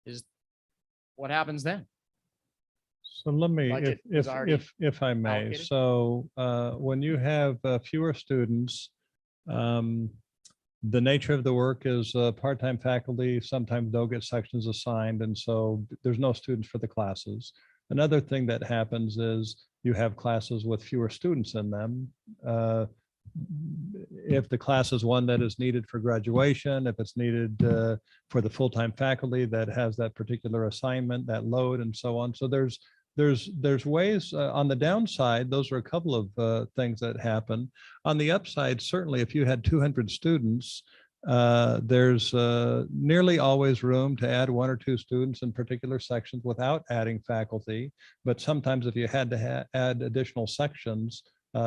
Is what happens then? So let me, Budget is already if I may, allocated? so when you have fewer students, the nature of the work is part-time faculty sometimes don't get sections assigned, and so there's no students for the classes. Another thing that happens is you have classes with fewer students in them. If the class is one that is needed for graduation, if it's needed for the full-time faculty that has that particular assignment, that load, and so on. So there's there's ways on the downside. Those are a couple of things that happen. On the upside, certainly, if you had 200 students, there's nearly always room to add 1 or 2 students in particular sections without adding faculty. But sometimes if you had to add additional sections,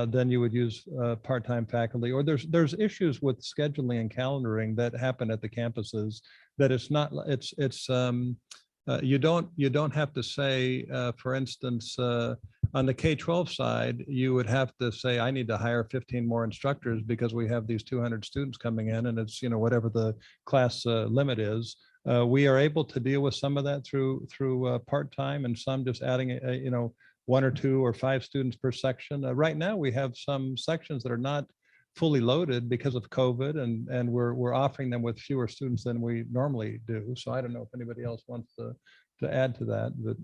then you would use part-time faculty. Or there's issues with scheduling and calendaring that happen at the campuses that you don't have to say, for instance, on the K-12 side, you would have to say, I need to hire 15 more instructors because we have these 200 students coming in, and it's, whatever the class limit is. We are able to deal with some of that through part-time, and some just adding 1 or 2 or 5 students per section. Right now, we have some sections that are not fully loaded because of COVID, and we're offering them with fewer students than we normally do. So I don't know if anybody else wants to add to that, but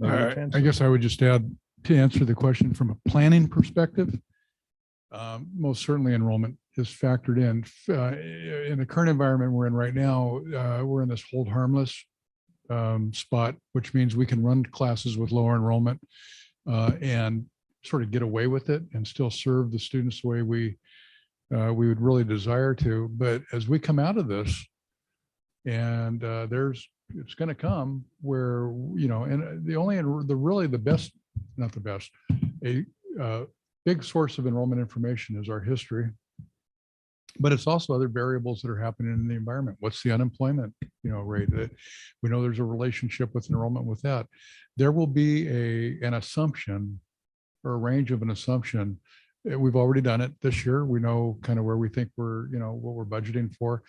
I guess I would just add, to answer the question from a planning perspective, most certainly enrollment is factored in. In the current environment we're in right now, we're in this hold harmless spot, which means we can run classes with lower enrollment and sort of get away with it and still serve the students the way we would really desire to. But as we come out of this, and it's going to come where, and the best, not the best, a big source of enrollment information is our history, but it's also other variables that are happening in the environment. What's the unemployment, rate? We know there's a relationship with enrollment with that. There will be an assumption, or a range of an assumption. We've already done it this year. We know kind of where we think we're, what we're budgeting for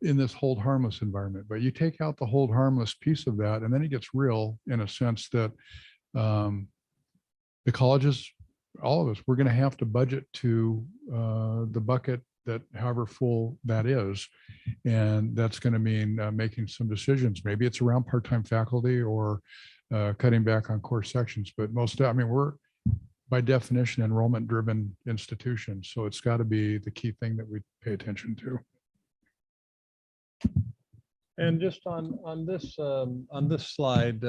in this hold harmless environment. But you take out the hold harmless piece of that, and then it gets real in a sense that the colleges, all of us, we're going to have to budget to the bucket that however full that is. And that's going to mean making some decisions. Maybe it's around part-time faculty or cutting back on core sections, but we're by definition enrollment driven institution. So it's got to be the key thing that we pay attention to. And just on this slide,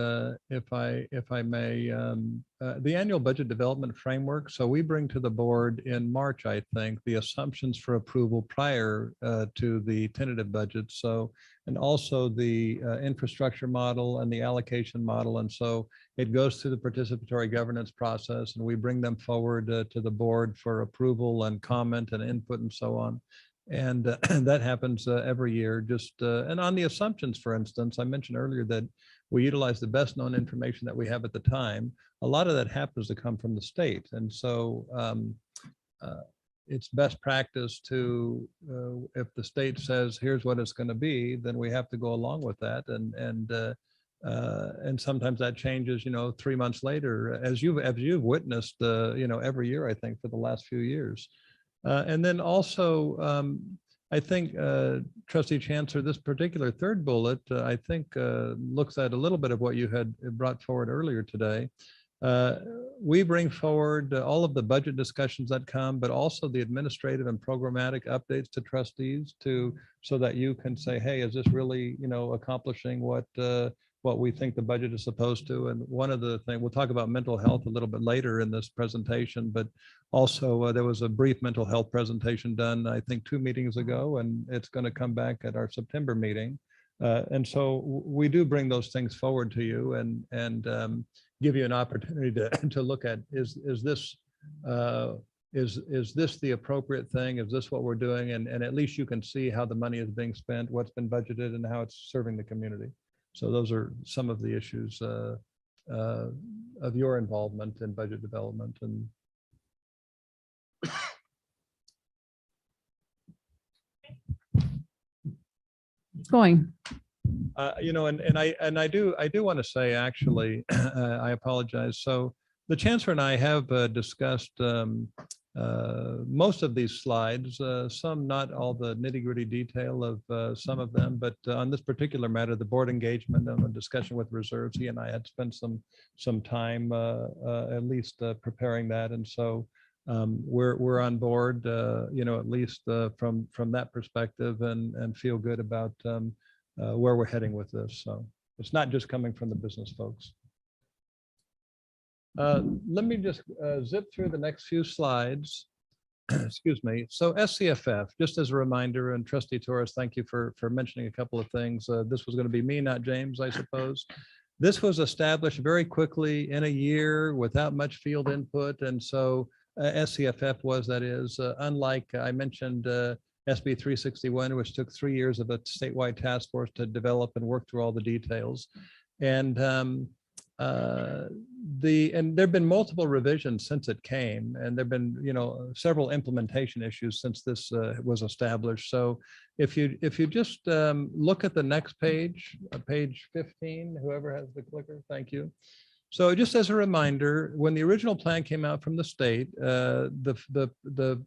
if I may, the annual budget development framework. So we bring to the board in March, I think, the assumptions for approval prior to the tentative budget. So, and also the infrastructure model and the allocation model. And so it goes through the participatory governance process, and we bring them forward to the board for approval and comment and input and so on. And that happens every year. And on the assumptions, for instance, I mentioned earlier that we utilize the best known information that we have at the time. A lot of that happens to come from the state. And so it's best practice to, if the state says, here's what it's going to be, then we have to go along with that. And sometimes that changes, 3 months later, as you've witnessed, every year, I think, for the last few years. And then also, I think, Trustee Chancellor, this particular third bullet, I think, looks at a little bit of what you had brought forward earlier today. We bring forward all of the budget discussions that come, but also the administrative and programmatic updates to trustees so that you can say, hey, is this really, accomplishing what we think the budget is supposed to? And one of the things, we'll talk about mental health a little bit later in this presentation, but also there was a brief mental health presentation done, I think 2 meetings ago, and it's going to come back at our September meeting. And so we do bring those things forward to you and give you an opportunity to look at, is this the appropriate thing? Is this what we're doing? And at least you can see how the money is being spent, what's been budgeted, and how it's serving the community. So those are some of the issues of your involvement in budget development. And going. And I do want to say, actually, I apologize. So the Chancellor and I have discussed most of these slides, some, not all the nitty-gritty detail of some of them, but on this particular matter, the board engagement and the discussion with reserves, he and I had spent some time at least preparing that. And so we're on board, at least from that perspective, and feel good about where we're heading with this. So it's not just coming from the business folks. Let me just zip through the next few slides. Excuse me. So SCFF, just as a reminder, and Trustee Torres, thank you for mentioning a couple of things. This was going to be me, not James, I suppose. This was established very quickly in a year without much field input. And so SCFF was, that is, unlike I mentioned SB 361, which took 3 years of a statewide task force to develop and work through all the details. And there've been multiple revisions since it came, and there've been, you know, several implementation issues since this was established. So if you just look at the next page, page 15, whoever has the clicker, thank you. So just as a reminder, when the original plan came out from the state, the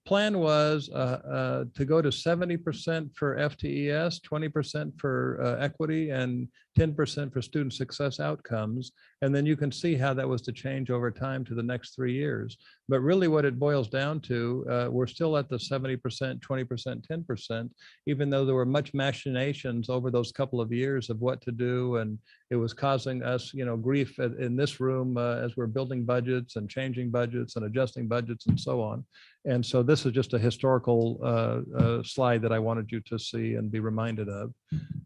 plan was to go to 70% for FTES, 20% for equity, and 10% for student success outcomes. And then you can see how that was to change over time to the next 3 years. But really what it boils down to, we're still at the 70%, 20%, 10%, even though there were much machinations over those couple of years of what to do. And it was causing us, you know, grief in this room as we're building budgets and changing budgets and adjusting budgets and so on. And so this is just a historical slide that I wanted you to see and be reminded of.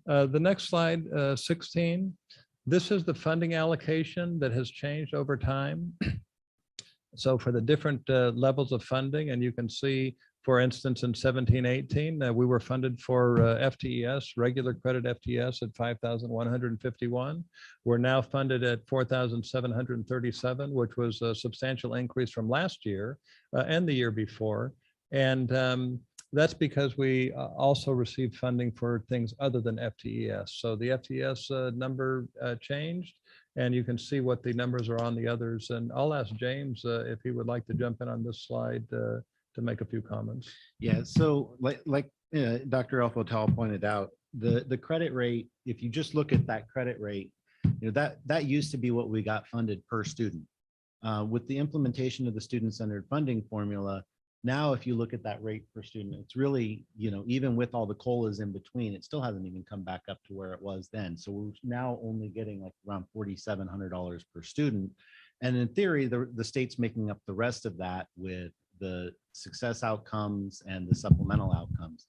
The next slide, 16. This is the funding allocation that has changed over time. So for the different levels of funding, and you can see, for instance, in 17-18, we were funded for FTES, regular credit FTES at 5,151. We're now funded at 4,737, which was a substantial increase from last year and the year before. And that's because we also received funding for things other than FTES. So the FTES number changed, and you can see what the numbers are on the others. And I'll ask James if he would like to jump in on this slide to make a few comments. Yeah, so like Dr. Elfotel pointed out, the credit rate, if you just look at that credit rate, you know, that used to be what we got funded per student. With the implementation of the student-centered funding formula, now if you look at that rate per student, it's really, you know, even with all the COLAs in between, it still hasn't even come back up to where it was then. So we're now only getting like around $4,700 per student. And in theory, the state's making up the rest of that with the success outcomes and the supplemental outcomes.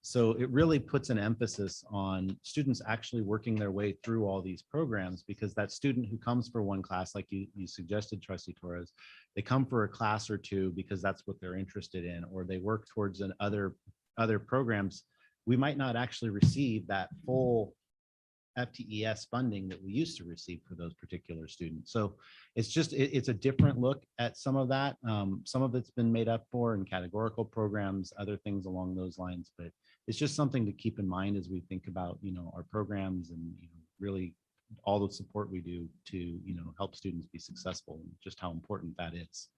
So it really puts an emphasis on students actually working their way through all these programs, because that student who comes for one class, like you suggested, Trustee Torres, they come for a class or two because that's what they're interested in, or they work towards other programs. We might not actually receive that full FTES funding that we used to receive for those particular students. So it's just, it's a different look at some of that. Some of it's been made up for in categorical programs, other things along those lines, but it's just something to keep in mind as we think about, you know, our programs and, you know, really all the support we do to, you know, help students be successful, and just how important that is.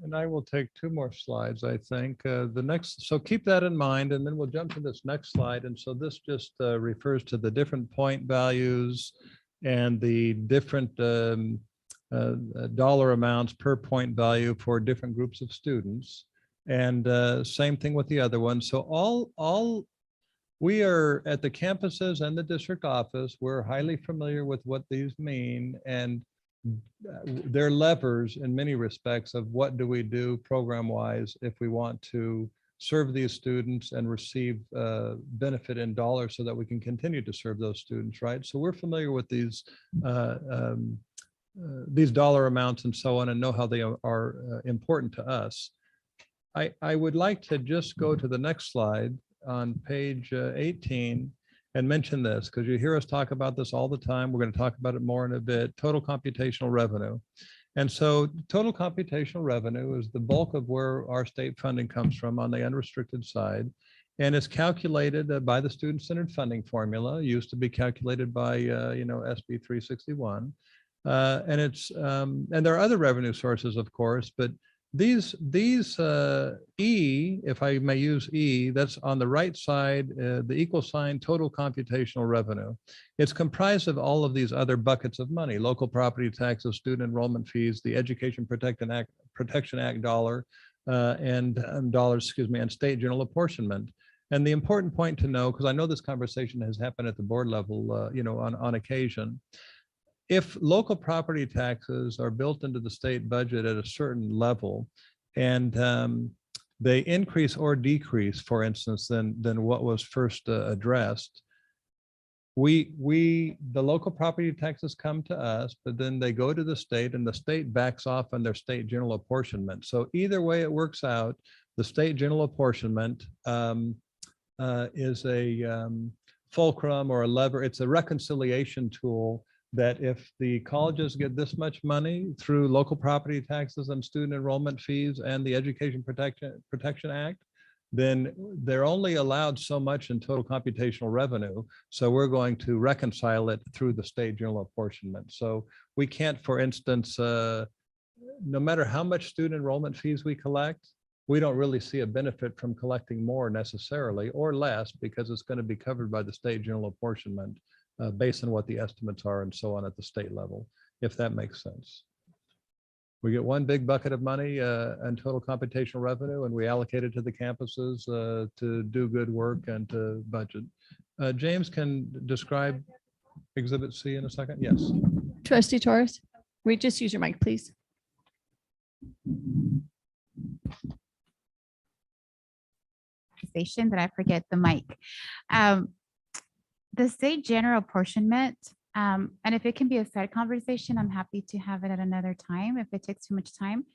And I will take 2 more slides, I think. The next, so keep that in mind, and then we'll jump to this next slide. And so this just refers to the different point values and the different dollar amounts per point value for different groups of students. And same thing with the other one. So all we are at the campuses and the district office, we're highly familiar with what these mean, and they're levers in many respects of what do we do program wise if we want to serve these students and receive benefit in dollars so that we can continue to serve those students, right? So we're familiar with these dollar amounts and so on, and know how they are important to us. I would like to just go to the next slide on page 18 and mention this, because you hear us talk about this all the time. We're going to talk about it more in a bit. Total computational revenue. And so total computational revenue is the bulk of where our state funding comes from on the unrestricted side. And it's calculated by the student-centered funding formula, used to be calculated by, you know, SB 361. And it's, and there are other revenue sources, of course, but these E, if I may use E, that's on the right side, the equal sign total computational revenue. It's comprised of all of these other buckets of money: local property taxes, student enrollment fees, the Education Protection Act dollar, and dollars, excuse me, and state general apportionment. And the important point to know, because I know this conversation has happened at the board level, you know, on occasion, if local property taxes are built into the state budget at a certain level and they increase or decrease, for instance, than what was first addressed, the local property taxes come to us, but then they go to the state and the state backs off on their state general apportionment. So either way it works out, the state general apportionment is a fulcrum or a lever. It's a reconciliation tool that if the colleges get this much money through local property taxes and student enrollment fees and the Education Protection Act, then they're only allowed so much in total computational revenue. So we're going to reconcile it through the state general apportionment. So we can't, for instance, no matter how much student enrollment fees we collect, we don't really see a benefit from collecting more necessarily or less, because it's going to be covered by the state general apportionment based on what the estimates are and so on at the state level, if that makes sense. We get one big bucket of money and total computational revenue, and we allocate it to the campuses to do good work and to budget. James can describe Exhibit C in a second. Yes. Trustee Torres, we just use your mic, please. That I forget the mic. The state general apportionment, and if it can be a side conversation, I'm happy to have it at another time if it takes too much time.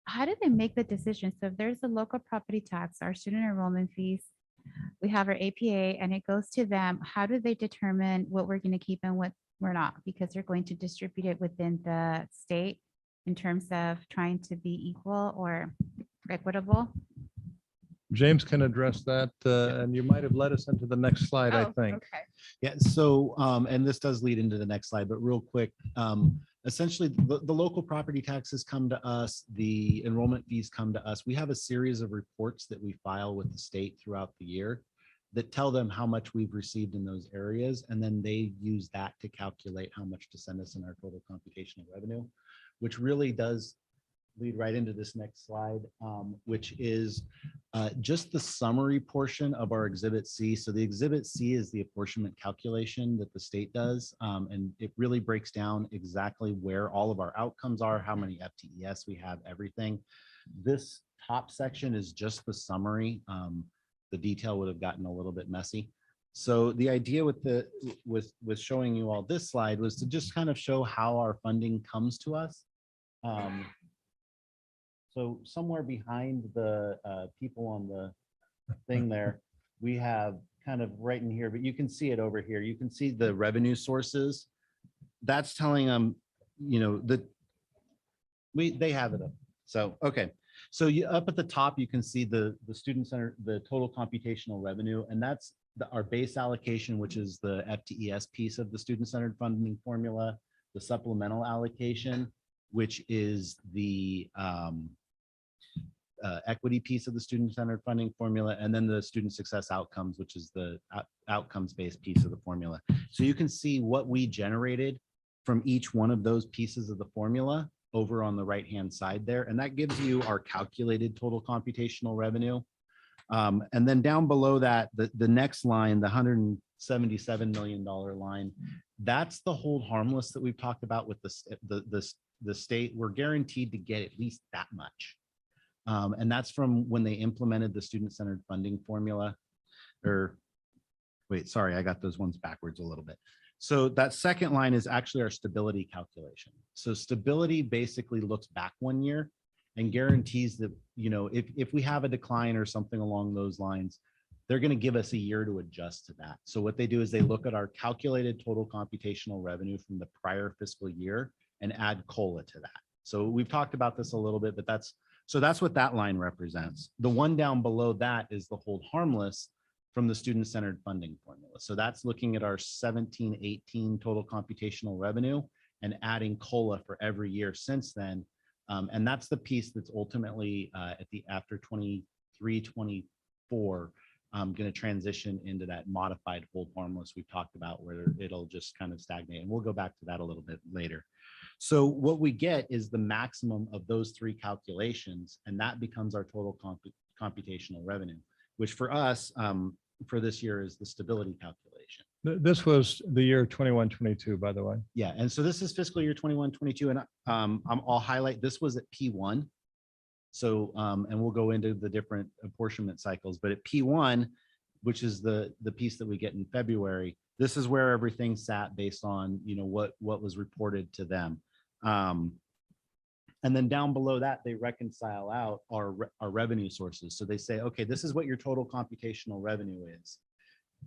How do they make the decision? So if there's a local property tax, our student enrollment fees, we have our APA and it goes to them. How do they determine what we're going to keep and what we're not? Because they're going to distribute it within the state in terms of trying to be equal or equitable. James can address that, and you might have led us into the next slide, I think. Okay. Yeah, so, and this does lead into the next slide, but real quick, essentially the local property taxes come to us, the enrollment fees come to us. We have a series of reports that we file with the state throughout the year that tell them how much we've received in those areas. And then they use that to calculate how much to send us in our total computational revenue, which really does lead right into this next slide, which is just the summary portion of our Exhibit C. So the Exhibit C is the apportionment calculation that the state does, and it really breaks down exactly where all of our outcomes are, how many FTES we have, everything. This top section is just the summary. The detail would have gotten a little bit messy. So the idea with showing you all this slide was to just kind of show how our funding comes to us. So somewhere behind the people on the thing there, we have kind of right in here, but you can see it over here. You can see the revenue sources. That's telling them, you know, that they have it up. So, okay. So you up at the top, you can see the student center, the total computational revenue, and that's our base allocation, which is the FTES piece of the student-centered funding formula, the supplemental allocation, which is the equity piece of the student-centered funding formula, and then the student success outcomes, which is the outcomes-based piece of the formula. So you can see what we generated from each one of those pieces of the formula over on the right-hand side there, and that gives you our calculated total computational revenue. And then down below that, the next line, the $177 million line, that's the hold harmless that we've talked about with the state. We're guaranteed to get at least that much. And that's from when they implemented the student-centered funding formula. Or wait, sorry, I got those ones backwards a little bit. So that second line is actually our stability calculation. So stability basically looks back 1 year and guarantees that, you know, if we have a decline or something along those lines, they're going to give us a year to adjust to that. So what they do is they look at our calculated total computational revenue from the prior fiscal year and add COLA to that. So we've talked about this a little bit, but that's what that line represents. The one down below that is the hold harmless from the student-centered funding formula. So that's looking at our 17-18 total computational revenue and adding COLA for every year since then. And that's the piece that's ultimately after 23-24 going to transition into that modified hold harmless we've talked about, where it'll just kind of stagnate. And we'll go back to that a little bit later. So what we get is the maximum of those three calculations, and that becomes our total computational revenue, which for us, for this year is the stability calculation. This was the year 21-22, by the way. Yeah, and so this is fiscal year 21-22, and I'll highlight, this was at P1. So, and we'll go into the different apportionment cycles, but at P1, which is the piece that we get in February, this is where everything sat based on, you know, what was reported to them. And then down below that, they reconcile out our revenue sources. So they say, okay, this is what your total computational revenue is.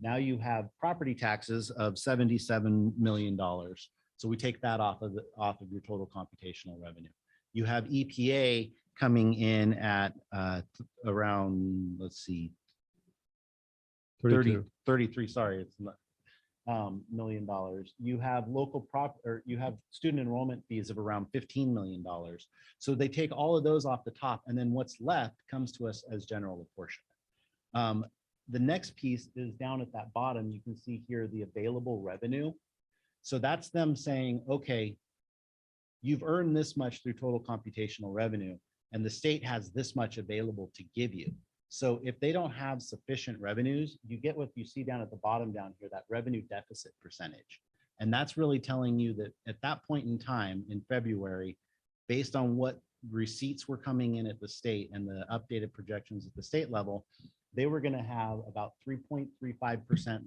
Now you have property taxes of $77 million. So we take that off of your total computational revenue. You have EPA coming in at around, let's see, 33, sorry, it's not $1 million. You have you have student enrollment fees of around $15 million. So they take all of those off the top, and then what's left comes to us as general apportionment. The next piece is down at that bottom. You can see here the available revenue. So that's them saying, okay, you've earned this much through total computational revenue, and the state has this much available to give you. So if they don't have sufficient revenues, you get what you see down at the bottom down here, that revenue deficit percentage. And that's really telling you that at that point in time in February, based on what receipts were coming in at the state and the updated projections at the state level, they were going to have about 3.35%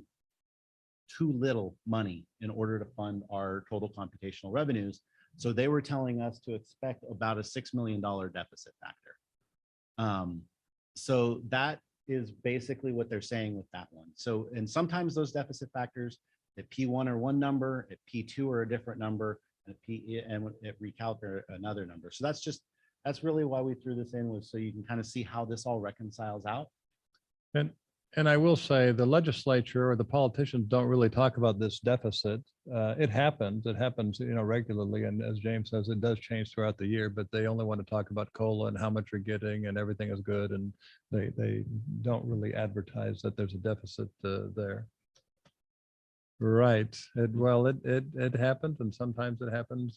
too little money in order to fund our total computational revenues. So they were telling us to expect about a $6 million deficit factor. So that is basically what they're saying with that one. So, and sometimes those deficit factors at P1 are one number, at P2 are a different number, and at recalc are another number. So that's really why we threw this in, was so you can kind of see how this all reconciles out. And I will say the legislature or the politicians don't really talk about this deficit. It happens, you know, regularly. And as James says, it does change throughout the year, but they only want to talk about COLA and how much you're getting and everything is good. And they don't really advertise that there's a deficit there. Right. It happens, and sometimes it happens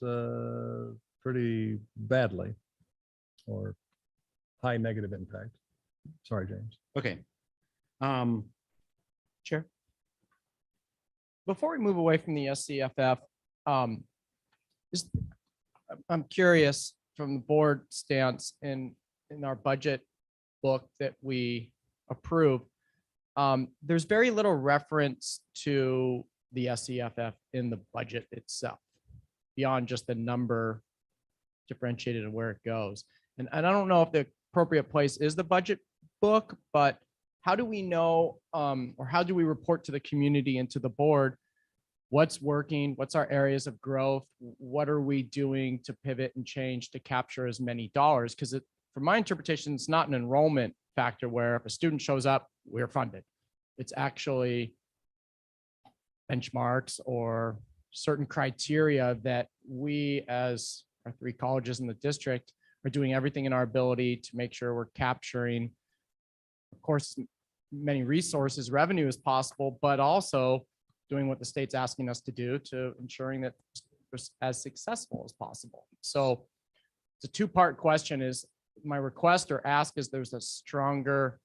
pretty badly or high negative impact. Sorry, James. Okay. Chair. Before we move away from the SCFF, I'm curious from the board stance in our budget book that we approve. There's very little reference to the SCFF in the budget itself, beyond just the number differentiated and where it goes. And I don't know if the appropriate place is the budget book, but how do we know, or how do we report to the community and to the board what's working, what's our areas of growth, what are we doing to pivot and change to capture as many dollars? Because from my interpretation, it's not an enrollment factor where if a student shows up, we're funded. It's actually benchmarks or certain criteria that we, as our 3 colleges in the district, are doing everything in our ability to make sure we're capturing, of course, many resources, revenue as possible, but also doing what the state's asking us to do to ensuring that it's as successful as possible. So it's a 2-part question. Is my request or ask is there's a stronger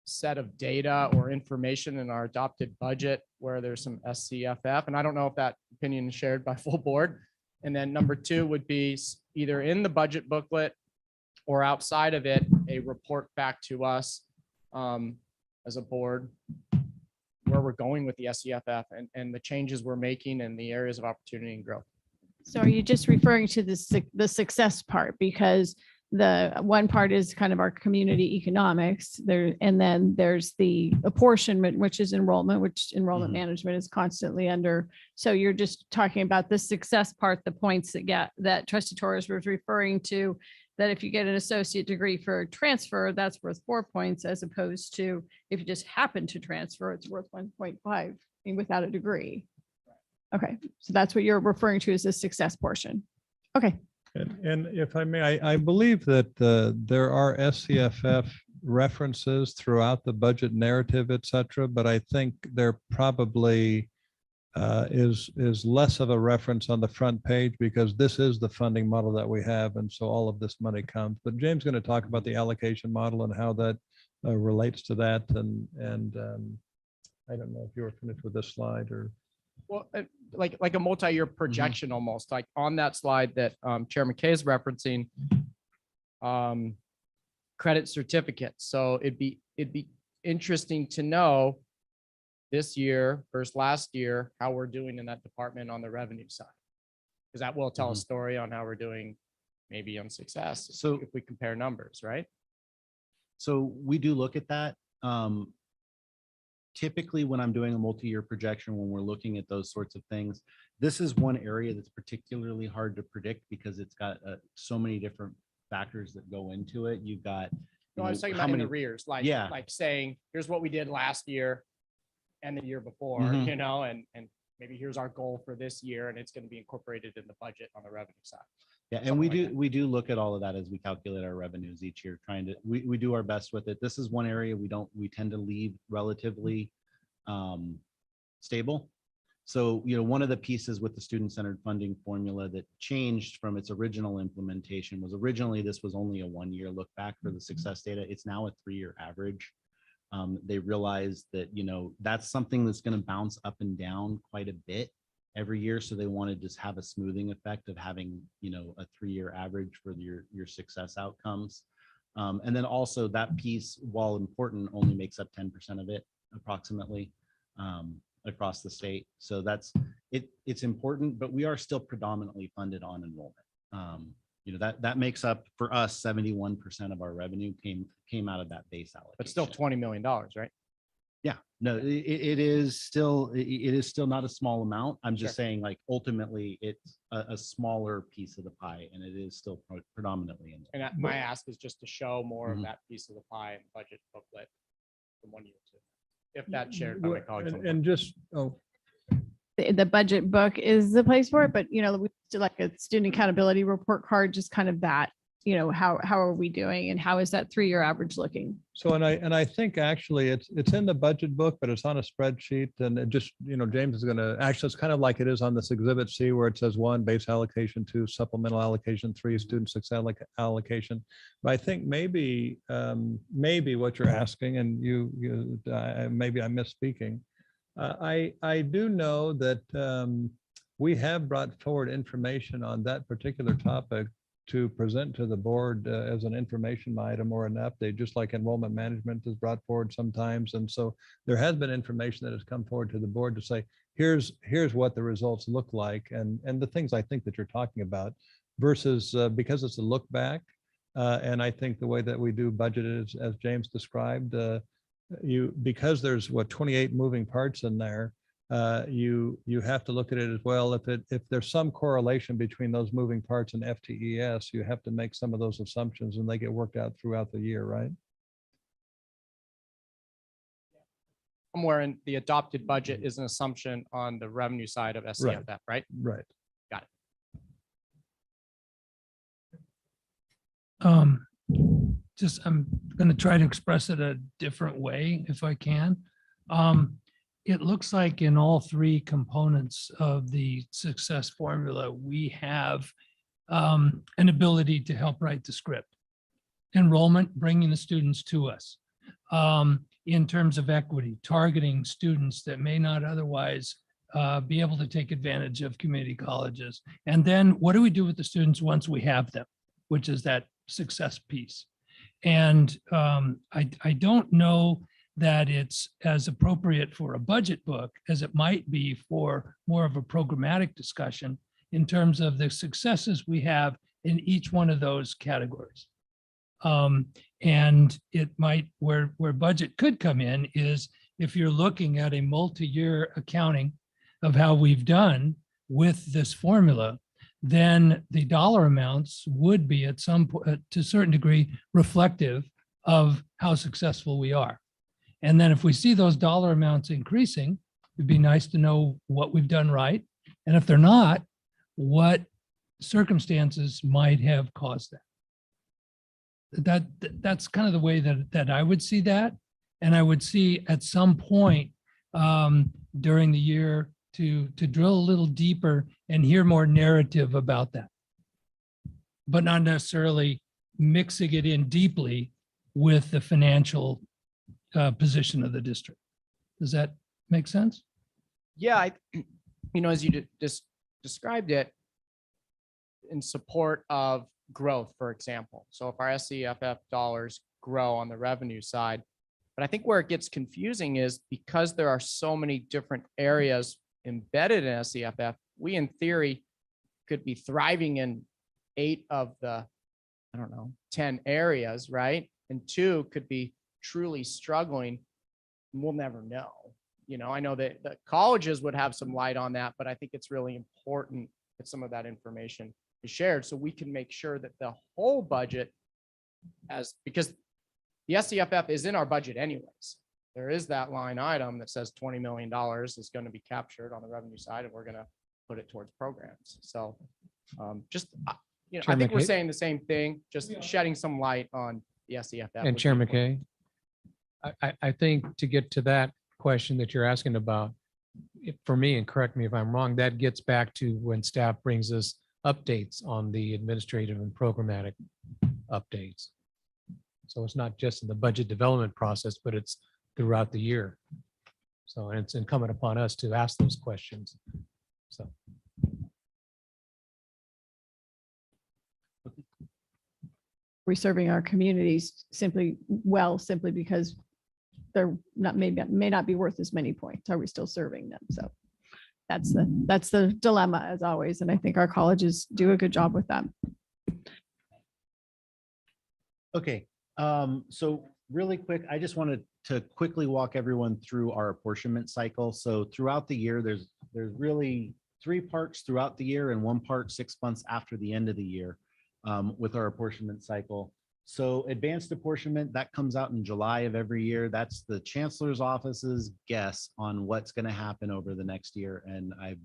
set of data or information in our adopted budget where there's some SCFF, and I don't know if that opinion is shared by full board. And then number 2 would be either in the budget booklet or outside of it, a report back to us as a board where we're going with the SCFF and the changes we're making and the areas of opportunity and growth. So are you just referring to the success part? Because the one part is kind of our community economics there, and then there's the apportionment, which is enrollment, which enrollment management is constantly under. So you're just talking about the success part, the points that Trustee Torres was referring to, that if you get an associate degree for transfer, that's worth 4 points, as opposed to if you just happen to transfer, it's worth 1.5 without a degree. Okay, so that's what you're referring to as the success portion. Okay. And if I may, I believe that there are SCFF references throughout the budget narrative, et cetera, but I think there probably is less of a reference on the front page because this is the funding model that we have. And so all of this money comes. But James is going to talk about the allocation model and how that relates to that. And I don't know if you were finished with this slide or. Well, like a multi-year projection almost, like on that slide that Chair McKay is referencing, credit certificates. So it'd be interesting to know this year versus last year, how we're doing in that department on the revenue side. Because that will tell a story on how we're doing maybe on success. So if we compare numbers, right? So we do look at that. Typically, when I'm doing a multi-year projection, when we're looking at those sorts of things, this is one area that's particularly hard to predict because it's got so many different factors that go into it. You've got, No, I was talking how about in many, arrears, like, Yeah. like saying, here's what we did last year and the year before, Mhm. you know, and maybe here's our goal for this year, and it's going to be incorporated in the budget on the revenue side. yeah, and something like we do look at all of that as we calculate our revenues each year, we do our best with it. This is one area we tend to leave relatively stable. So, one of the pieces with the student-centered funding formula that changed from its original implementation was originally this was only a 1-year look back for the success data. It's now a 3-year average. They realized that, that's something that's going to bounce up and down quite a bit every year. So they wanted to just have a smoothing effect of having, a 3-year average for your success outcomes. And then also that piece, while important, only makes up 10% of it approximately across the state. So it's important, but we are still predominantly funded on enrollment. That makes up for us 71% of our revenue came out of that base allocation. But still $20 million, right? Yeah, no, it is still not a small amount. I'm just Sure. saying, like, ultimately it's a smaller piece of the pie, and it is still predominantly in there. And my ask is just to show more of Mhm. that piece of the pie in the budget booklet from 1 year to, if that's shared by my colleagues. on the And board. just, oh, The budget book is the place for it, but we do like a student accountability report card, just kind of that, how are we doing and how is that 3-year average looking? so, and I think actually it's in the budget book, but it's on a spreadsheet and it just, James is going to, actually, it's kind of like it is on this exhibit C where it says 1 base allocation, 2 supplemental allocation, 3 student success allocation. But I think maybe what you're asking, and maybe I'm misspeaking. I do know that we have brought forward information on that particular topic to present to the board as an information item or an update, just like enrollment management is brought forward sometimes. And so there has been information that has come forward to the board to say, here's what the results look like and the things I think that you're talking about versus because it's a look back. And I think the way that we do budget is, as James described, because there's 28 moving parts in there, you have to look at it as well. If there's some correlation between those moving parts and FTES, you have to make some of those assumptions and they get worked out throughout the year, right? Somewhere in the adopted budget is an assumption on the revenue side of SCFF, right? Right. Got it. I'm going to try to express it a different way if I can. It looks like in all 3 components of the success formula, we have an ability to help write the script. Enrollment, bringing the students to us. In terms of equity, targeting students that may not otherwise be able to take advantage of community colleges. And then what do we do with the students once we have them, which is that success piece. And I don't know that it's as appropriate for a budget book as it might be for more of a programmatic discussion in terms of the successes we have in each one of those categories. And it might, where budget could come in is if you're looking at a multi-year accounting of how we've done with this formula, then the dollar amounts would be at some point, to a certain degree, reflective of how successful we are. And then if we see those dollar amounts increasing, it'd be nice to know what we've done right. And if they're not, what circumstances might have caused that. That's kind of the way that I would see that. And I would see at some point during the year to drill a little deeper and hear more narrative about that, but not necessarily mixing it in deeply with the financial position of the district. Does that Make sense? Yeah, as you just described it, in support of growth, for example. So if our SCFF dollars grow on the revenue side, but I think where it gets confusing is because there are so many different areas embedded in SCFF, we in theory could be thriving in 8 of the, 10 areas, right? And 2 could be truly struggling. We'll never know. I know that the colleges would have some light on that, but I think it's really important that some of that information is shared so we can make sure that the whole budget because the SCFF is in our budget anyways. There is that line item that says $20 million is going to be captured on the revenue side, and we're going to put it towards programs. So I think we're saying the same thing, just shedding some light on the SCFF. And Chair McKay, I think to get to that question that you're asking about, for me, and correct me if I'm wrong, that gets back to when staff brings us updates on the administrative and programmatic updates. So it's not just in the budget development process, but it's throughout the year. So it's incumbent upon us to ask those questions. So. We're serving our communities simply because they're not, may not be worth as many points. Are we still serving them? So that's the dilemma as always. And I think our colleges do a good job with that. Okay, so really quick, I just wanted to quickly walk everyone through our apportionment cycle. So throughout the year, there's really 3 parts throughout the year and 1 part 6 months after the end of the year with our apportionment cycle. So advanced apportionment, that comes out in July of every year. That's the chancellor's office's guess on what's going to happen over the next year. And I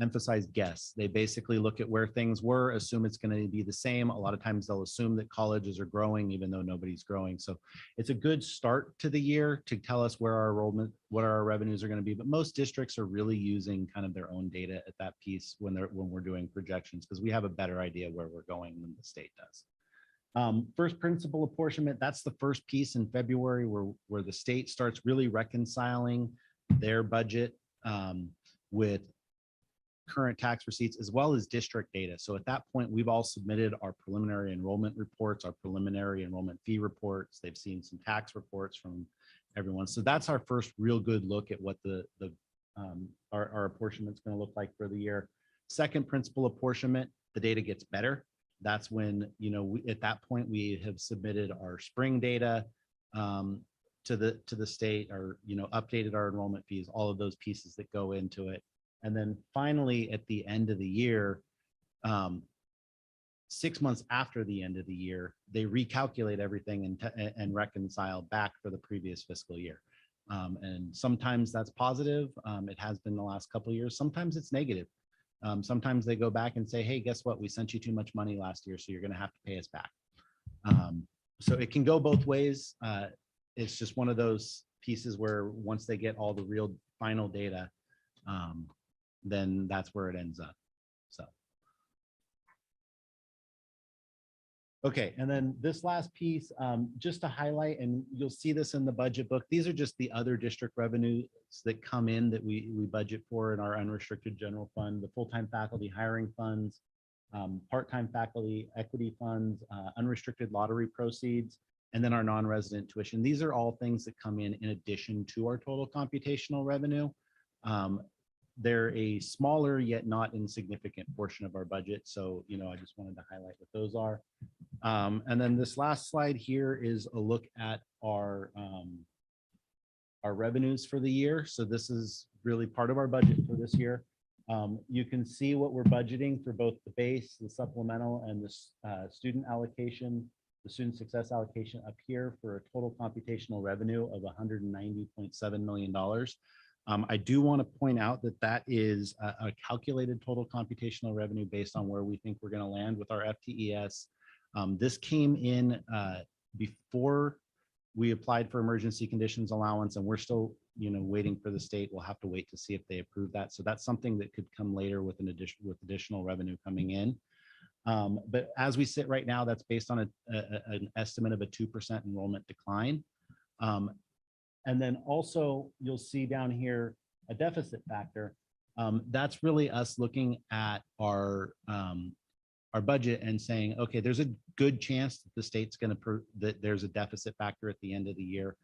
emphasize guess. They basically look at where things were, assume it's going to be the same. A lot of times they'll assume that colleges are growing, even though nobody's growing. So it's a good start to the year to tell us where our enrollment, what our revenues are going to be. But most districts are really using kind of their own data at that piece when we're doing projections, because we have a better idea where we're going than the state does. First principle apportionment, that's the first piece in February where the state starts really reconciling their budget with current tax receipts as well as district data. So at that point, we've all submitted our preliminary enrollment reports, our preliminary enrollment fee reports. They've seen some tax reports from everyone. So that's our first real good look at what our apportionment is going to look like for the year. Second principle apportionment, the data gets better. That's when, at that point we have submitted our spring data to the state, or, updated our enrollment fees, all of those pieces that go into it. And then finally, at the end of the year, 6 months after the end of the year, they recalculate everything and reconcile back for the previous fiscal year. And sometimes that's positive. It has been the last couple of years. Sometimes it's negative. Sometimes they go back and say, hey, guess what? We sent you too much money last year, so you're going to have to pay us back. So it can go both ways. It's just one of those pieces where once they get all the real final data, then that's where it ends up. So. Okay, and then this last piece, just to highlight, and you'll see this in the budget book, these are just the other district revenues that come in that we budget for in our unrestricted general fund, the full-time faculty hiring funds, part-time faculty equity funds, unrestricted lottery proceeds, and then our non-resident tuition. These are all things that come in addition to our total computational revenue. They're a smaller yet not insignificant portion of our budget. So, I just wanted to highlight what those are. And then this last slide here is a look at our revenues for the year. So this is really part of our budget for this year. You can see what we're budgeting for both the base, the supplemental, and the student allocation, the student success allocation up here for a total computational revenue of $190.7 million. I do want to point out that that is a calculated total computational revenue based on where we think we're going to land with our FTES. This came in before we applied for emergency conditions allowance, and we're still, waiting for the state. We'll have to wait to see if they approve that. So that's something that could come later with additional revenue coming in. But as we sit right now, that's based on an estimate of a 2% enrollment decline. And then also you'll see down here a deficit factor. That's really us looking at our budget and saying, okay, there's a good chance that the state's going to that there's a deficit factor at the end of the year.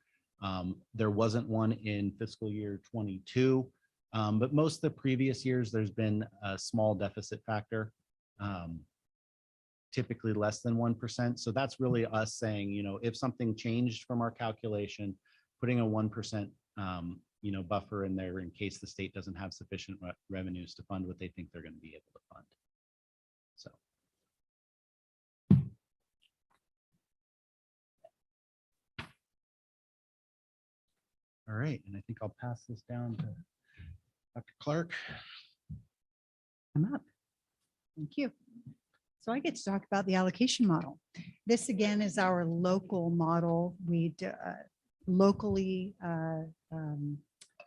There wasn't one in fiscal year 22, but most of the previous years there's been a small deficit factor, typically less than 1%. So that's really us saying, you know, if something changed from our calculation, putting a 1% you know, buffer in there in case the state doesn't have sufficient revenues to fund what they think they're going to be able to fund. So. All right, and I think I'll pass this down to Dr. Clark. I'm up. Thank you. So I get to talk about the allocation model. This again is our local model. We locally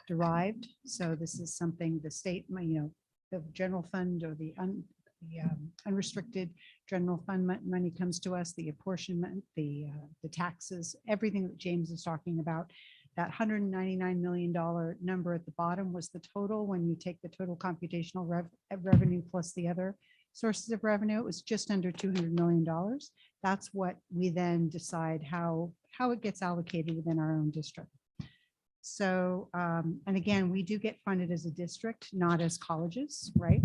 derived. So this is something the state, you know, the general fund or the unrestricted general fund money comes to us, the apportionment, the taxes, everything that James is talking about. That $199 million number at the bottom was the total when you take the total computational revenue plus the other sources of revenue. It was just under $200 million. That's what we then decide how it gets allocated within our own district. So, and again, we do get funded as a district, not as colleges, right?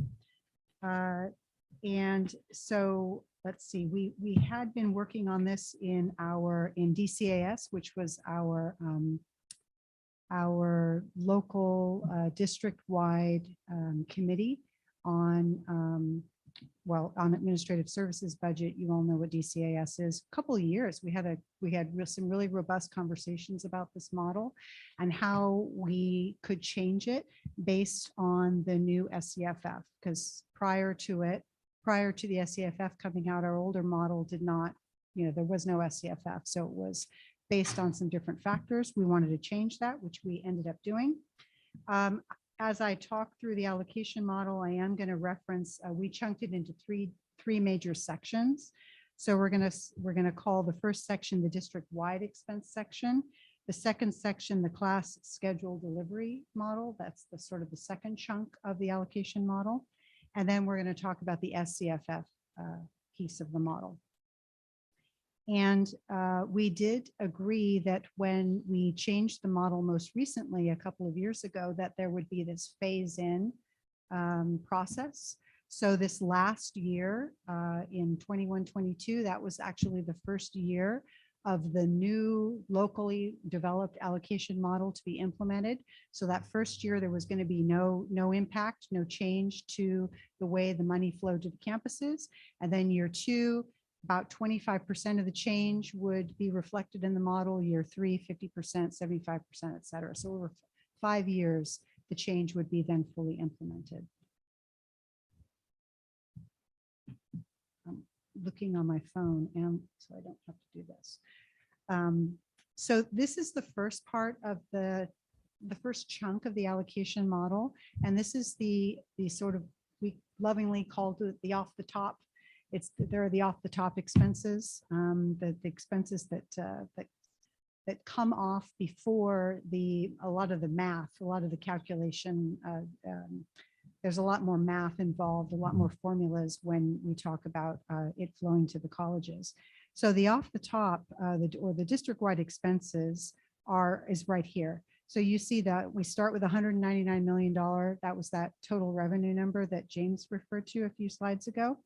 And so let's see, we had been working on this in DCAS, which was our local district-wide committee on on administrative services budget. You all know what DCAS is. A couple of years we had some really robust conversations about this model and how we could change it based on the new SCFF, because prior to the SCFF coming out, our older model did not, you know, there was no SCFF, so it was based on some different factors. We wanted to change that, which we ended up doing. As I talk through the allocation model, I am going to reference, we chunked it into three major sections. So we're going to call the first section the district-wide expense section. The second section, the class schedule delivery model. That's the sort of the second chunk of the allocation model. And then we're going to talk about the SCFF piece of the model. And we did agree that when we changed the model most recently, a couple of years ago, that there would be this phase-in process. So this last year in 21-22, that was actually the first year of the new locally developed allocation model to be implemented. So that first year, there was going to be no impact, no change to the way the money flowed to the campuses. And then year two, about 25% of the change would be reflected in the model. Year three, 50%, 75%, et cetera. So over 5 years, the change would be then fully implemented. I'm looking on my phone, and so I don't have to do this. So this is the first part of the first chunk of the allocation model. And this is the sort of, we lovingly called it the off the top. There are the off the top expenses, the expenses that come off before a lot of the math, a lot of the calculation. There's a lot more math involved, a lot more formulas when we talk about it flowing to the colleges. So the off the top or the district-wide expenses is right here. So you see that we start with $199 million. That was that total revenue number that James referred to a few slides ago.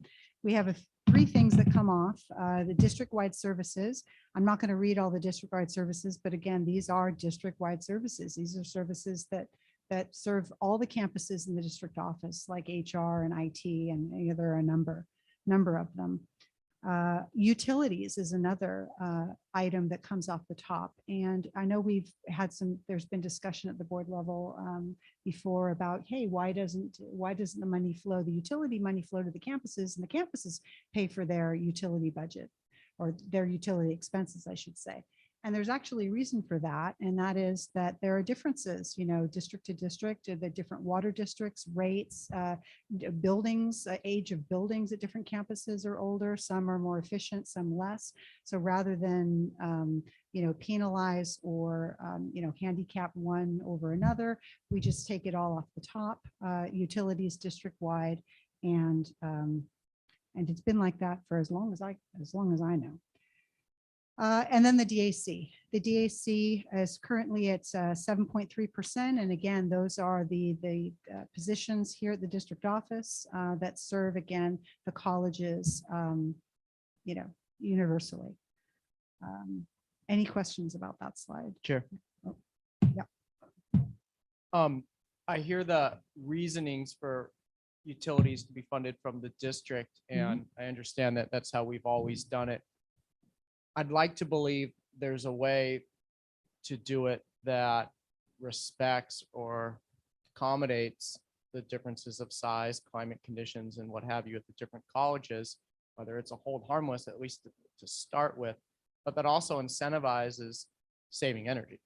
We have three things that come off. The district-wide services. I'm not going to read all the district-wide services, but again, these are district-wide services. These are services that serve all the campuses in the district office, like HR and IT, and there are a number of them. Utilities is another item that comes off the top. And I know there's been discussion at the board level before about, hey, why doesn't the money flow, the utility money flow to the campuses, and the campuses pay for their utility budget or their utility expenses, I should say. And there's actually a reason for that. And that is that there are differences, district to district, the different water districts, rates, buildings, age of buildings at different campuses are older. Some are more efficient, some less. So rather than, penalize or, handicap one over another, we just take it all off the top, utilities district-wide. And it's been like that for as long as I know. And then the DAC. The DAC is currently at 7.3%. And again, those are the positions here at the district office that serve, again, the colleges, universally. Any questions about that slide? Chair. Oh, yeah. I hear the reasonings for utilities to be funded from the district, and I understand that that's how we've always done it. I'd like to believe there's a way to do it that respects or accommodates the differences of size, climate conditions, and what have you at the different colleges, whether it's a hold harmless, at least to start with, but that also incentivizes saving energy,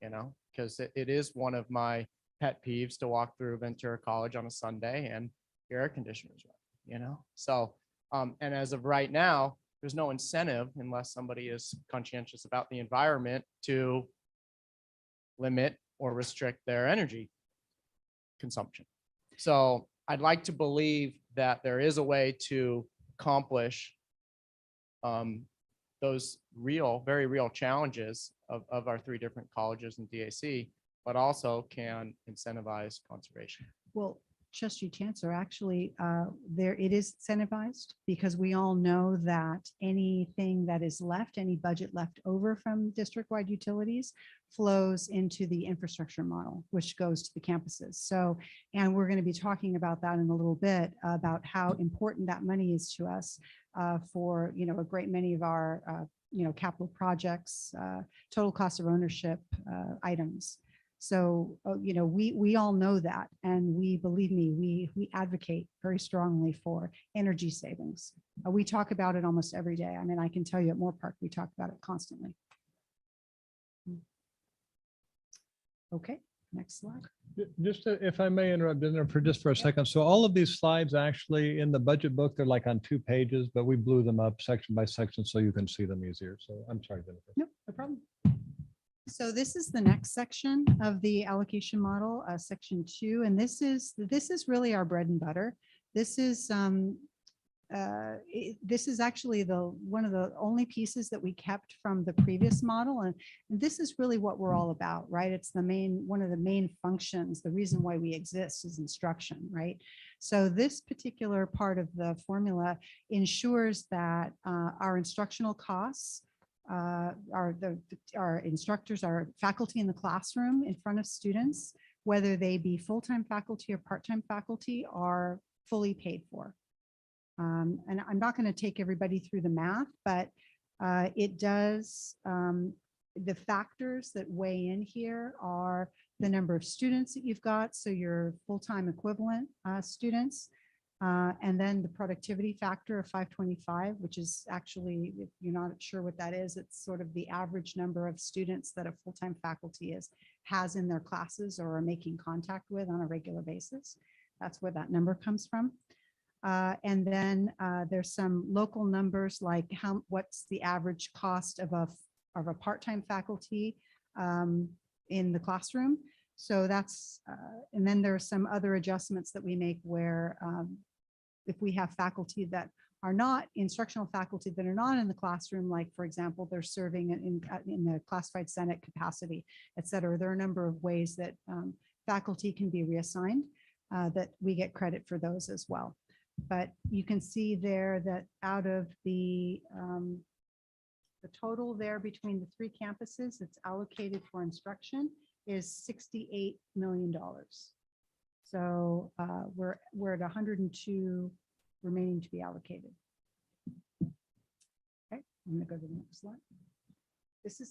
because it is one of my pet peeves to walk through Ventura College on a Sunday and your air conditioners run, So, and as of right now, there's no incentive unless somebody is conscientious about the environment to limit or restrict their energy consumption. So I'd like to believe that there is a way to accomplish those very real challenges of our three different colleges in DAC, but also can incentivize conservation. Well, Trustee Chancellor, actually, it is incentivized because we all know that anything that is left, any budget left over from district-wide utilities flows into the infrastructure model, which goes to the campuses. So, and we're going to be talking about that in a little bit about how important that money is to us for, a great many of our, capital projects, total cost of ownership items. So, we all know that, and believe me, we advocate very strongly for energy savings. We talk about it almost every day. I mean, I can tell you at Moorpark, we talk about it constantly. Okay, next slide. Just if I may interrupt for a second. So all of these slides actually in the budget book, they're like on 2 pages, but we blew them up section by section so you can see them easier. So I'm sorry, Jennifer. No, no problem. So this is the next section of the allocation model, section 2, and this is really our bread and butter. This is actually one of the only pieces that we kept from the previous model, and this is really what we're all about, right? It's one of the main functions. The reason why we exist is instruction, right? So this particular part of the formula ensures that our instructional costs, our instructors, our faculty in the classroom in front of students, whether they be full-time faculty or part-time faculty, are fully paid for. And I'm not going to take everybody through the math, but it does, the factors that weigh in here are the number of students that you've got, so your full-time equivalent students, and then the productivity factor of 525, which is actually, if you're not sure what that is, it's sort of the average number of students that a full-time faculty has in their classes or are making contact with on a regular basis. That's where that number comes from. And then there's some local numbers like what's the average cost of a part-time faculty in the classroom. So that's, and then there are some other adjustments that we make where if we have faculty that are not instructional faculty that are not in the classroom, like for example, they're serving in the classified Senate capacity, et cetera. There are a number of ways that faculty can be reassigned that we get credit for those as well. But you can see there that out of the total there between the 3 campuses that's allocated for instruction is $68 million. So we're at 102 remaining to be allocated. Okay, I'm gonna go to the next slide. This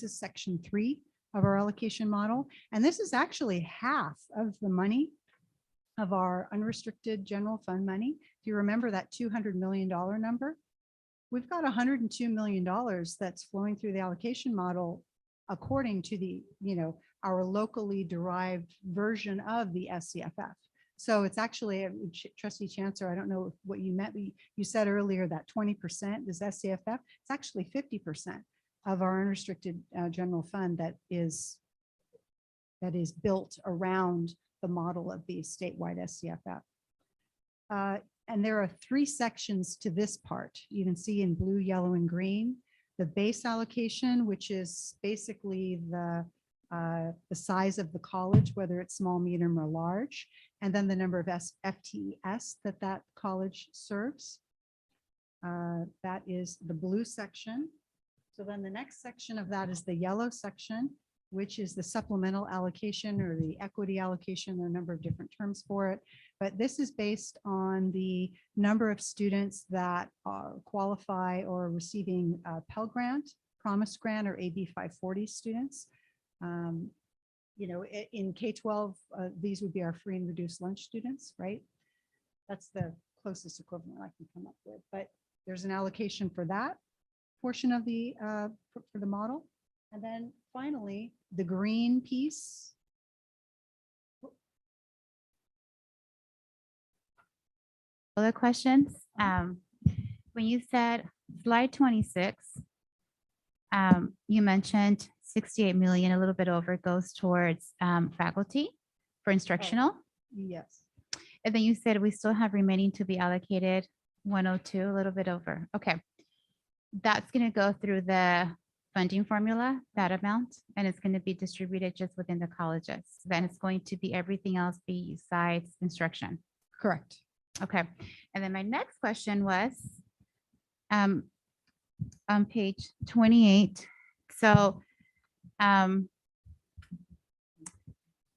is section 3 of our allocation model. And this is actually half of the money of our unrestricted general fund money. If you remember that $200 million number, we've got $102 million that's flowing through the allocation model according to the, our locally derived version of the SCFF. So it's actually, Trustee Chancellor, I don't know what you meant. You said earlier that 20% is SCFF. It's actually 50% of our unrestricted general fund that is built around the model of the statewide SCFF. And there are 3 sections to this part. You can see in blue, yellow, and green, the base allocation, which is basically the size of the college, whether it's small, medium, or large, and then the number of FTEs that college serves. That is the blue section. So then the next section of that is the yellow section, which is the supplemental allocation or the equity allocation. There are a number of different terms for it, but this is based on the number of students that qualify or are receiving a Pell Grant, Promise Grant, or AB 540 students. In K-12, these would be our free and reduced lunch students, right? That's the closest equivalent I can come up with, but there's an allocation for that portion of the for the model. And then finally, the green piece. Other questions? When you said slide 26, you mentioned 68 million, a little bit over, goes towards faculty for instructional. Yes. And then you said we still have remaining to be allocated 102, a little bit over. Okay. That's going to go through the funding formula, that amount, and it's going to be distributed just within the colleges. Then it's going to be everything else besides instruction. Correct. Okay. And then my next question was on page 28. So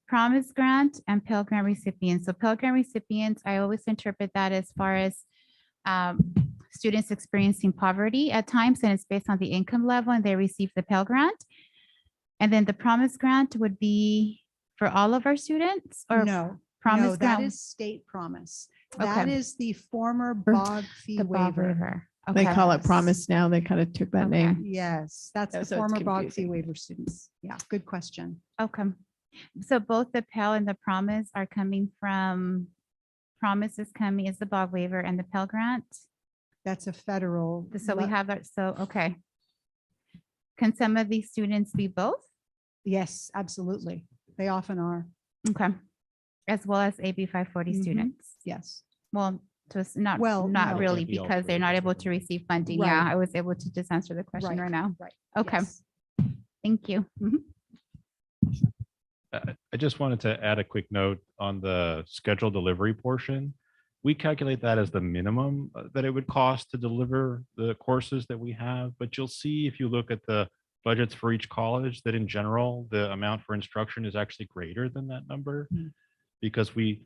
Promise Grant and Pell Grant recipients. So Pell Grant recipients, I always interpret that as far as students experiencing poverty at times, and it's based on the income level, and they receive the Pell Grant. And then the Promise Grant would be for all of our students, or No, Promise that Grant? is state promise. That Okay. is the former bog fee The Bob waiver. River. They Okay. call it Promise now. They kind of took that Okay. name. Yes, that's Yeah, the so it's former bog fee confusing. waiver students. Yeah, good question. Okay. So both the Pell and the Promise are coming from, Promise is coming, is the Bob waiver, and the Pell Grant. That's a federal. So we have that. So, okay. Can some of these students be both? Yes, absolutely. They often are. Okay. As well as AB 540 Mhm. students? Yes. Well, so it's not, Well, not no. really, Can't be all because they're three, not just able one. to receive funding. Yeah, Right. I was able to just answer the question right now. Right. Okay. Yes. Thank you. I just wanted to add a quick note on the scheduled delivery portion. We calculate that as the minimum that it would cost to deliver the courses that we have. But you'll see if you look at the budgets for each college that in general, the amount for instruction is actually greater than that number, because we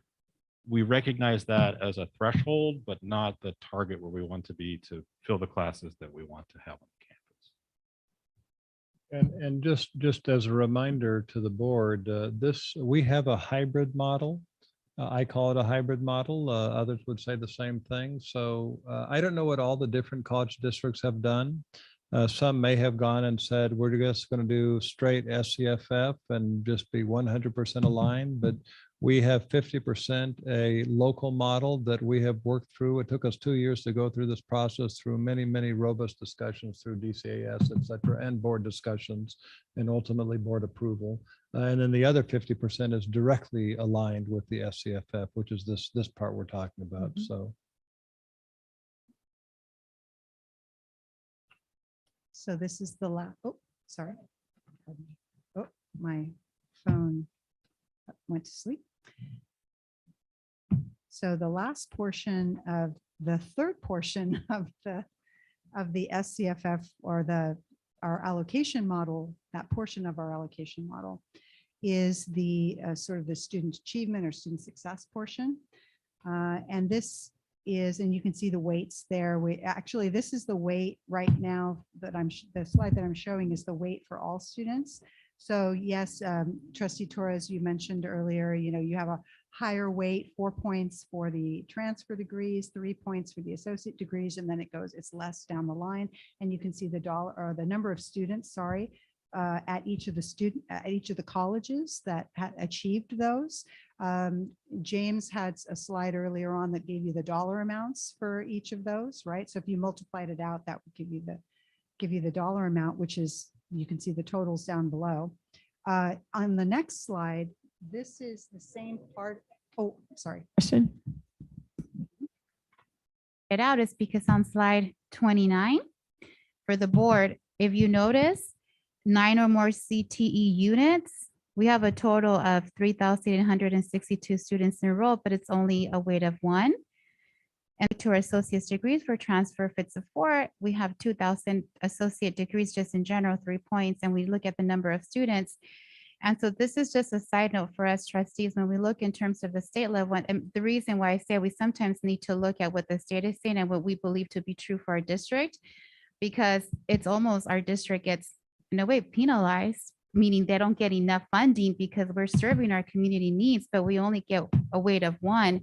recognize that as a threshold, but not the target where we want to be to fill the classes that we want to have on campus. And just as a reminder to the board, we have a hybrid model. I call it a hybrid model. Others would say the same thing. So I don't know what all the different college districts have done. Some may have gone and said, we're just going to do straight SCFF and just be 100% aligned. But we have 50% a local model that we have worked through. It took us 2 years to go through this process, through many, many robust discussions through DCAS, et cetera, and board discussions, and ultimately board approval. And then the other 50% is directly aligned with the SCFF, which is this part we're talking about. So. So this is the last, oh, sorry. Pardon me. Oh, my phone went to sleep. So the last portion of the third portion of the SCFF, or our allocation model, that portion of our allocation model is the sort of the student achievement or student success portion. And this is, and you can see the weights there. Actually, this is the weight right now that the slide that I'm showing is the weight for all students. So yes, Trustee Torres, you mentioned earlier, you have higher weight, 4 points for the transfer degrees, 3 points for the associate degrees, and then it goes, it's less down the line. And you can see the dollar or the number of students, sorry, at each of the colleges that had achieved those. James had a slide earlier on that gave you the dollar amounts for each of those, right? So if you multiplied it out, that would give you the dollar amount, which is, you can see the totals down below. On the next slide, this is the same part. Oh, sorry. Question. It out is because on slide 29 for the board, if you notice 9 or more CTE units, we have a total of 3,862 students enrolled, but it's only a weight of 1. And to our associate's degrees for transfer fits of 4, we have 2,000 associate degrees just in general, 3 points, and we look at the number of students. And so this is just a side note for us trustees when we look in terms of the state level. And the reason why I say we sometimes need to look at what the state is saying and what we believe to be true for our district, because it's almost our district gets in a way penalized, meaning they don't get enough funding because we're serving our community needs, but we only get a weight of 1.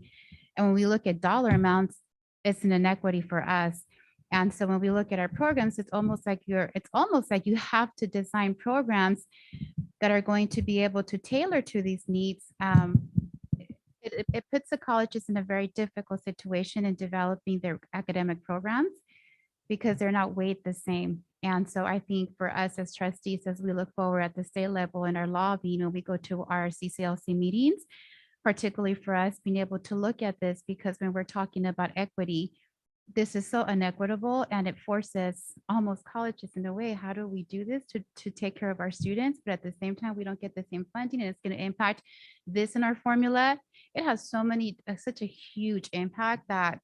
And when we look at dollar amounts, it's an inequity for us. And so when we look at our programs, it's almost like you have to design programs that are going to be able to tailor to these needs. It puts the colleges in a very difficult situation in developing their academic programs because they're not weighed the same. And so I think for us as trustees, as we look forward at the state level in our lobby, when we go to our CCLC meetings, particularly for us being able to look at this, because when we're talking about equity, this is so inequitable and it forces almost colleges in a way, how do we do this to take care of our students? But at the same time, we don't get the same funding and it's going to impact this in our formula. It has such a huge impact that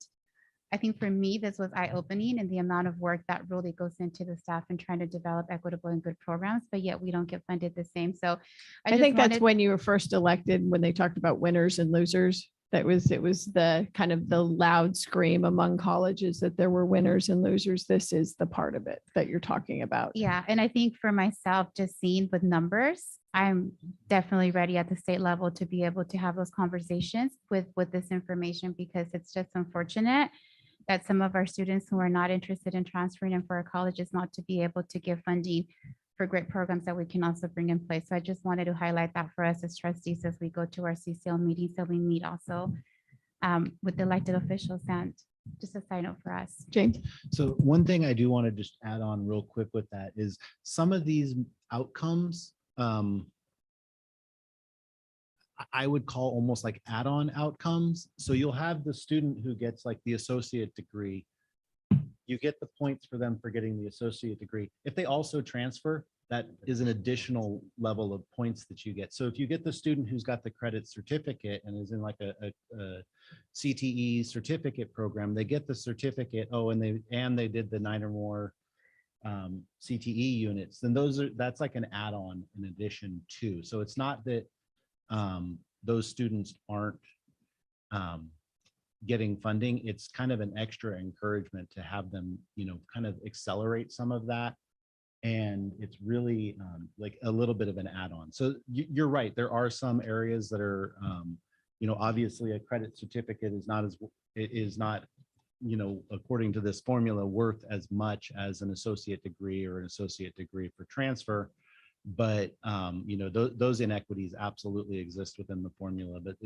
I think for me, this was eye-opening and the amount of work that really goes into the staff and trying to develop equitable and good programs, but yet we don't get funded the same. So I think that's when you were first elected, when they talked about winners and losers. It was the kind of the loud scream among colleges that there were winners and losers. This is the part of it that you're talking about. Yeah. And I think for myself, just seeing with numbers, I'm definitely ready at the state level to be able to have those conversations with this information, because it's just unfortunate that some of our students who are not interested in transferring and for our colleges not to be able to give funding for great programs that we can also bring in place. So I just wanted to highlight that for us as trustees as we go to our CCL meetings, so we meet also with the elected officials, and just a side note for us. James. So one thing I do want to just add on real quick with that is some of these outcomes, I would call almost like add-on outcomes. So you'll have the student who gets like the associate degree. You get the points for them for getting the associate degree. If they also transfer, that is an additional level of points that you get. So if you get the student who's got the credit certificate and is in like a CTE certificate program, they get the certificate. Oh, and they did the 9 or more CTE units. Then that's like an add-on in addition to. So it's not that those students aren't getting funding. It's kind of an extra encouragement to have them, kind of accelerate some of that. And it's really like a little bit of an add-on. So you're right. There are some areas that are, obviously a credit certificate is not, according to this formula, worth as much as an associate degree or an associate degree for transfer. But those inequities absolutely exist within the formula, but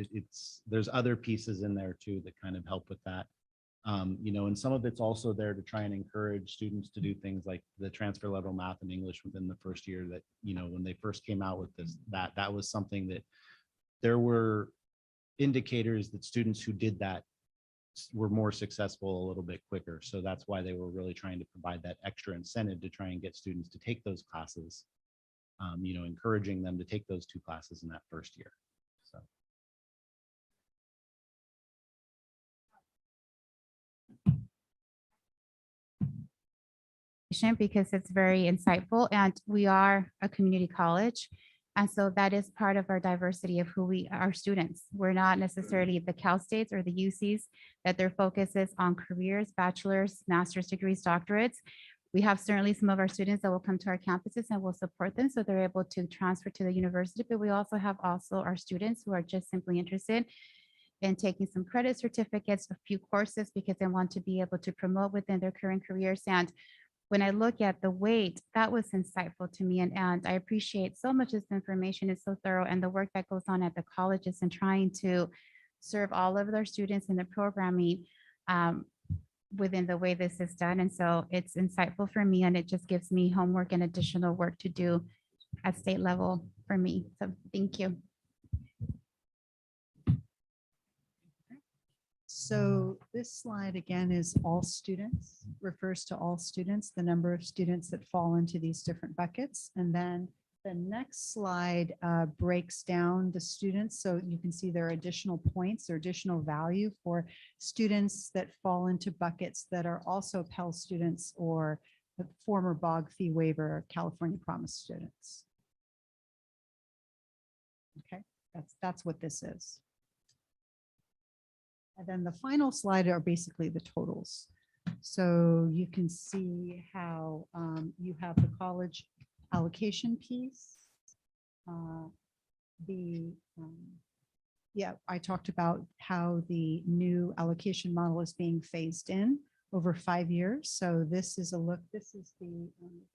there's other pieces in there too that kind of help with that. And some of it's also there to try and encourage students to do things like the transfer level math and English within the first year that, when they first came out with this, that was something that there were indicators that students who did that were more successful a little bit quicker. So that's why they were really trying to provide that extra incentive to try and get students to take those classes. Encouraging them to take those 2 classes in that first year. So. Because it's very insightful, and we are a community college. And so that is part of our diversity of who we are students. We're not necessarily the Cal States or the UCs that their focus is on careers, bachelor's, master's degrees, doctorates. We have certainly some of our students that will come to our campuses and we'll support them so they're able to transfer to the university. But we also have our students who are just simply interested in taking some credit certificates, a few courses because they want to be able to promote within their current careers. And when I look at the weight, that was insightful to me. And I appreciate so much this information is so thorough and the work that goes on at the colleges and trying to serve all of their students in the programming within the way this is done. And so it's insightful for me and it just gives me homework and additional work to do at state level for me. So thank you. So this slide again is all students, refers to all students, the number of students that fall into these different buckets. And then the next slide breaks down the students. So you can see there are additional points or additional value for students that fall into buckets that are also Pell students or the former BOG fee waiver California Promise students. Okay, that's what this is. And then the final slide are basically the totals. So you can see how you have the college allocation piece. Yeah, I talked about how the new allocation model is being phased in over 5 years. So this is a look, this is the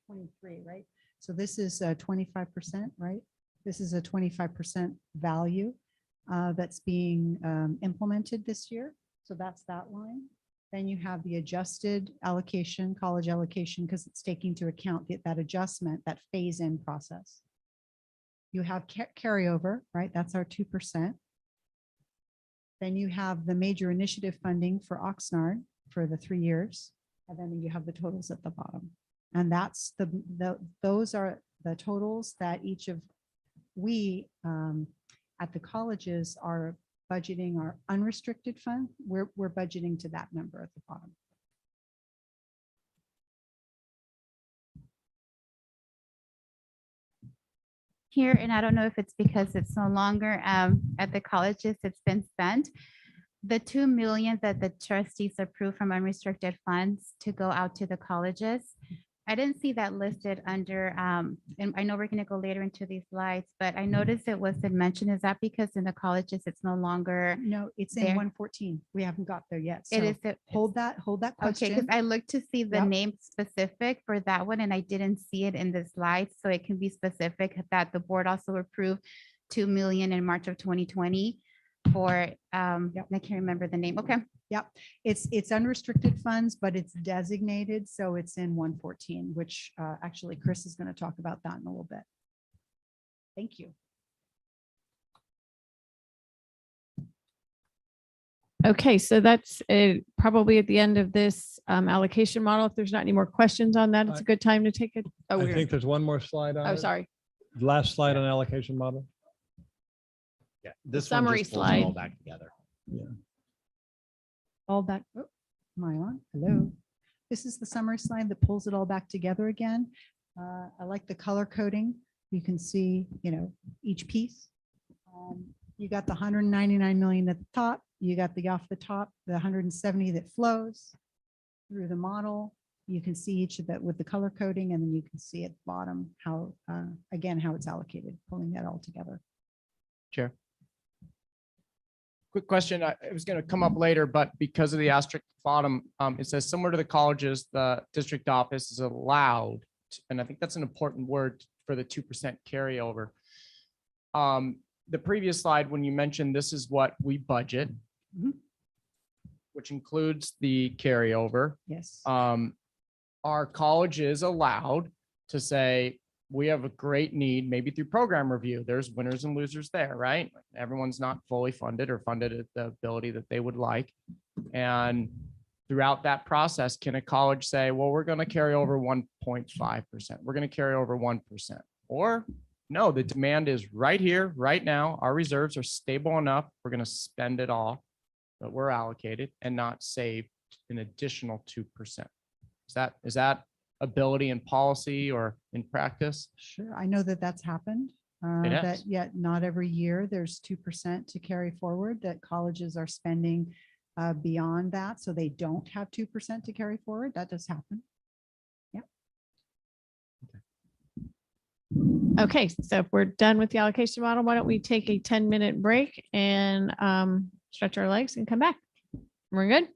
23, right? So this is 25%, right? This is a 25% value that's being implemented this year. So that's that line. Then you have the adjusted allocation, college allocation, because it's taking into account that adjustment, that phase in process. You have carryover, right? That's our 2%. Then you have the major initiative funding for Oxnard for the 3 years. And then you have the totals at the bottom. And that's those are the totals that each of we at the colleges are budgeting our unrestricted fund. We're budgeting to that number at the bottom. Here, and I don't know if it's because it's no longer at the colleges, it's been spent. The 2 million that the trustees approved from unrestricted funds to go out to the colleges, I didn't see that listed under, and I know we're going to go later into these slides, but I noticed it wasn't mentioned. Is that because in the colleges it's no longer? No, it's in there? 114. We haven't got there yet. It So is. hold that Okay, question. because I looked to see the Yep. name specific for that one and I didn't see it in the slides. So it can be specific that the board also approved 2 million in March of 2020 for, I can't remember the name. Okay. Yep, it's unrestricted funds, but it's designated, so it's in 114, which actually Chris is going to talk about that in a little bit. Thank you. Okay, so that's probably at the end of this allocation model. If there's not any more questions on that, it's a good time to take it. Oh, I think there's one more slide on oh, it. sorry. Last slide on allocation model. Yeah, this one summary just pulls it all slide. back together. All back. Oh, am I on? Hello. This is the summary slide that pulls it all back together again. I like the color coding. You can see, each piece. You got the 199 million at the top. You got the off the top, the 170 that flows through the model. You can see each of that with the color coding, and then you can see at the bottom how, again, how it's allocated, pulling that all together. Chair. Quick question. It was going to come up later, but because of the asterisk bottom, it says similar to the colleges, the district office is allowed, and I think that's an important word for the 2% carryover. The previous slide, when you mentioned this is what we budget, which includes the carryover. Yes. Our college is allowed to say, we have a great need, maybe through program review. There's winners and losers there, right? Everyone's not fully funded or funded at the ability that they would like. And throughout that process, can a college say, well, we're going to carry over 1.5%. We're going to carry over 1%. Or no, the demand is right here, right now. Our reserves are stable enough. We're going to spend it all that we're allocated and not save an additional 2%. Is that ability in policy or in practice? Sure. I know that that's happened. It has. That yet not every year there's 2% to carry forward, that colleges are spending beyond that. So they don't have 2% to carry forward. That does happen. Yep. Okay, so if we're done with the allocation model, why don't we take a 10-minute break and stretch our legs and come back? We're good?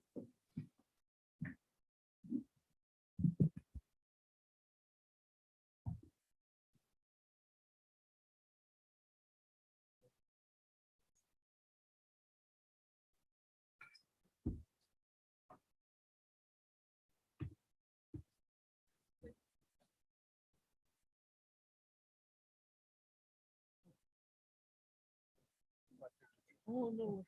Oh, no.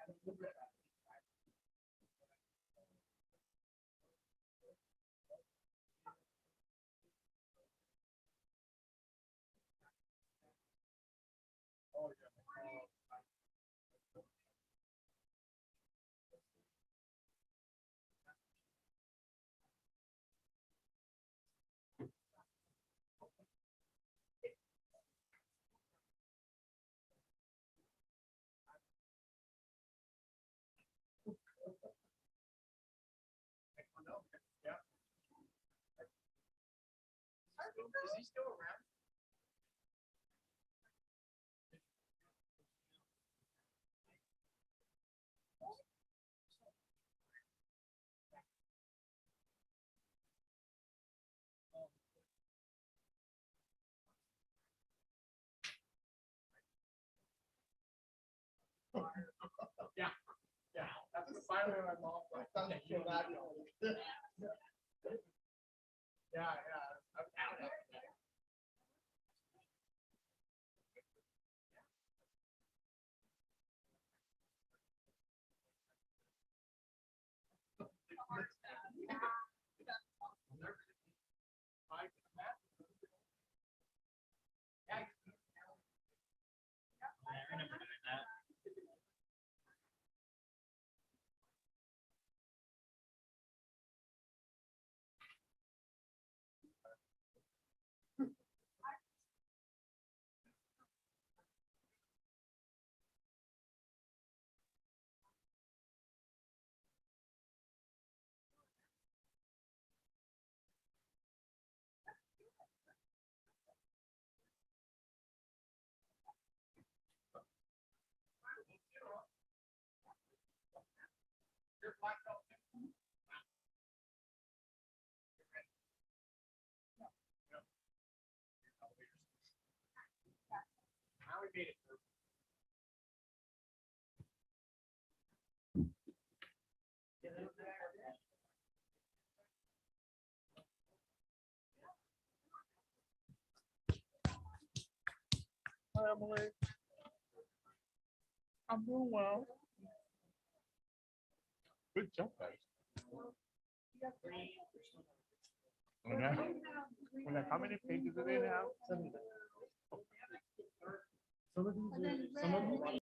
Is he still around? Yeah, yeah. That's finally my mom. Yeah, yeah. Now we made it through. Hi, Emily. I'm doing well. Good job, guys. How many pages do they have? Some of these.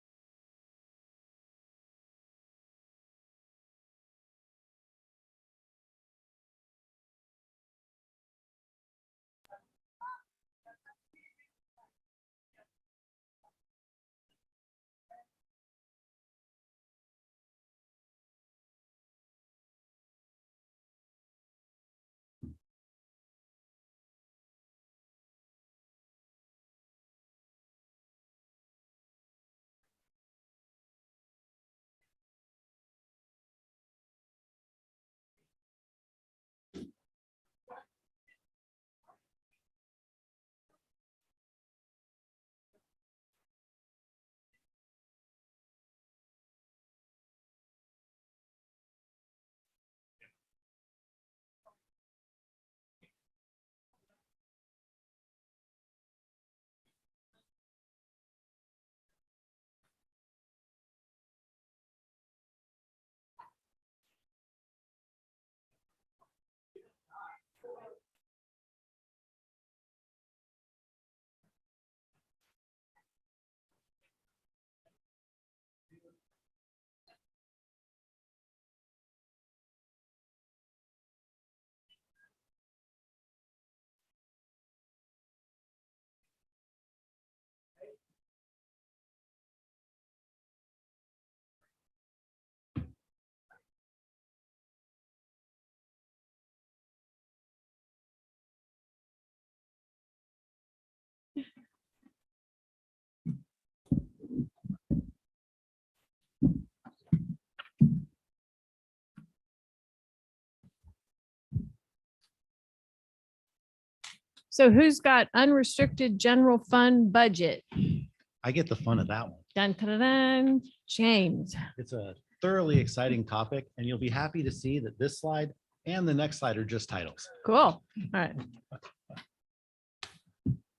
So who's got unrestricted general fund budget? I get the fun of that one. Dun, dun, dun, dun. James. It's a thoroughly exciting topic, and you'll be happy to see that this slide and the next slide are just titles. Cool. All right.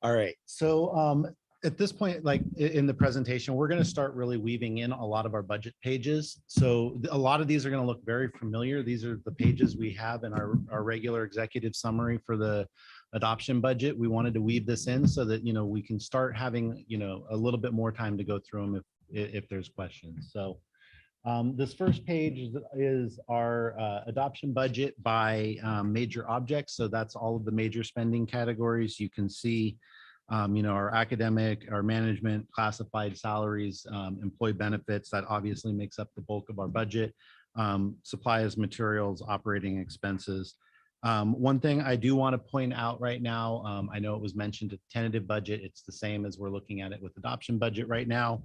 All right, so At this point, like in the presentation, we're going to start really weaving in a lot of our budget pages. So a lot of these are going to look very familiar. These are the pages we have in our regular executive summary for the adoption budget. We wanted to weave this in so that, we can start having, a little bit more time to go through them if there's questions. So this first page is our adoption budget by major objects. So that's all of the major spending categories. You can see our academic, our management, classified salaries, employee benefits, that obviously makes up the bulk of our budget. Supplies, materials, operating expenses. One thing I do want to point out right now, I know it was mentioned at tentative budget, it's the same as we're looking at it with adoption budget right now.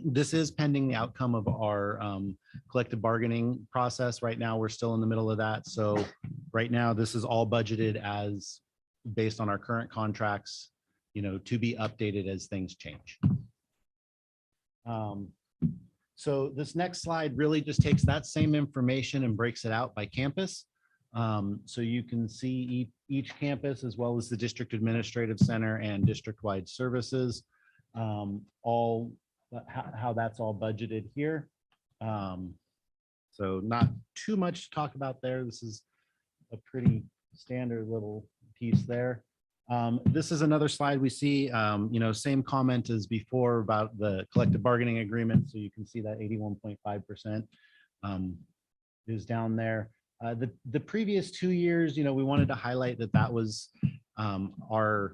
This is pending the outcome of our collective bargaining process. Right now, we're still in the middle of that. So right now, this is all budgeted as based on our current contracts, to be updated as things change. So this next slide really just takes that same information and breaks it out by campus. So you can see each campus as well as the district administrative center and district-wide services, all how that's all budgeted here. So not too much to talk about there. This is a pretty standard little piece there. This is another slide we see, same comment as before about the collective bargaining agreement. So you can see that 81.5% is down there. The previous 2 years, we wanted to highlight that was our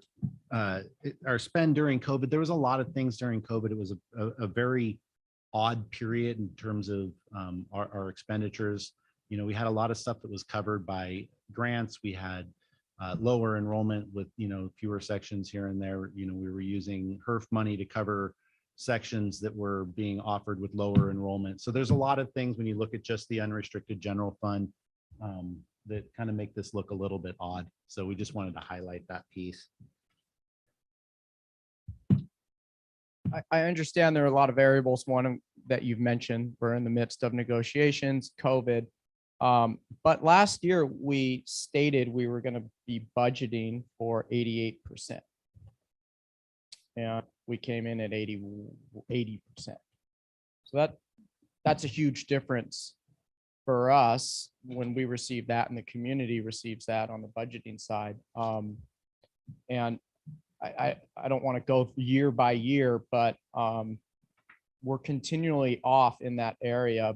spend during COVID. There was a lot of things during COVID. It was a very odd period in terms of our expenditures. We had a lot of stuff that was covered by grants. We had lower enrollment with, fewer sections here and there. We were using HERF money to cover sections that were being offered with lower enrollment. So there's a lot of things when you look at just the unrestricted general fund that kind of make this look a little bit odd. So we just wanted to highlight that piece. I understand there are a lot of variables. One that you've mentioned, we're in the midst of negotiations, COVID. But last year we stated we were going to be budgeting for 88%. And we came in at 80%. So that's a huge difference for us when we receive that and the community receives that on the budgeting side. And I don't want to go year by year, but we're continually off in that area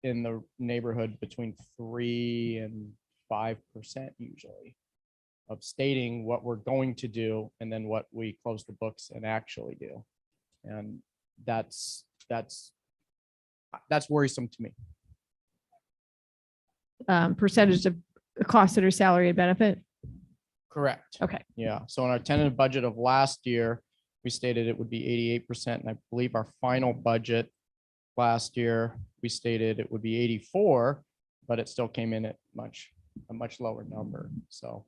in the neighborhood between 3 and 5% usually of stating what we're going to do and then what we close the books and actually do. And that's worrisome to me. Percentage of the costs that are salary and benefit. Correct. Okay. Yeah. So in our tentative budget of last year, we stated it would be 88%. And I believe our final budget last year, we stated it would be 84, but it still came in at a much lower number. So,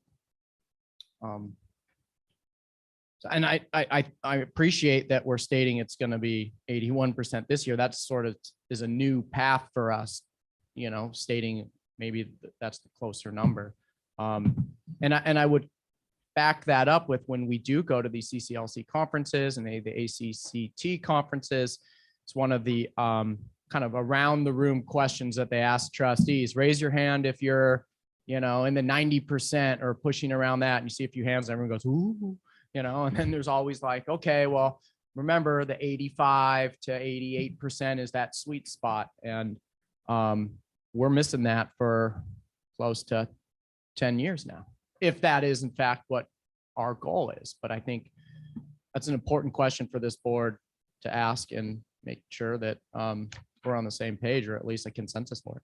and I appreciate that we're stating it's going to be 81% this year. That's sort of is a new path for us, stating maybe that's the closer number. And I would back that up with when we do go to these CCLC conferences and the ACCT conferences. It's one of the kind of around the room questions that they ask trustees. Raise your hand if you're, in the 90% or pushing around that, and you see a few hands, everyone goes, ooh, and then there's always like, okay, well, remember the 85 to 88% is that sweet spot. And we're missing that for close to 10 years now, if that is in fact what our goal is. But I think that's an important question for this board to ask and make sure that we're on the same page, or at least a consensus for it.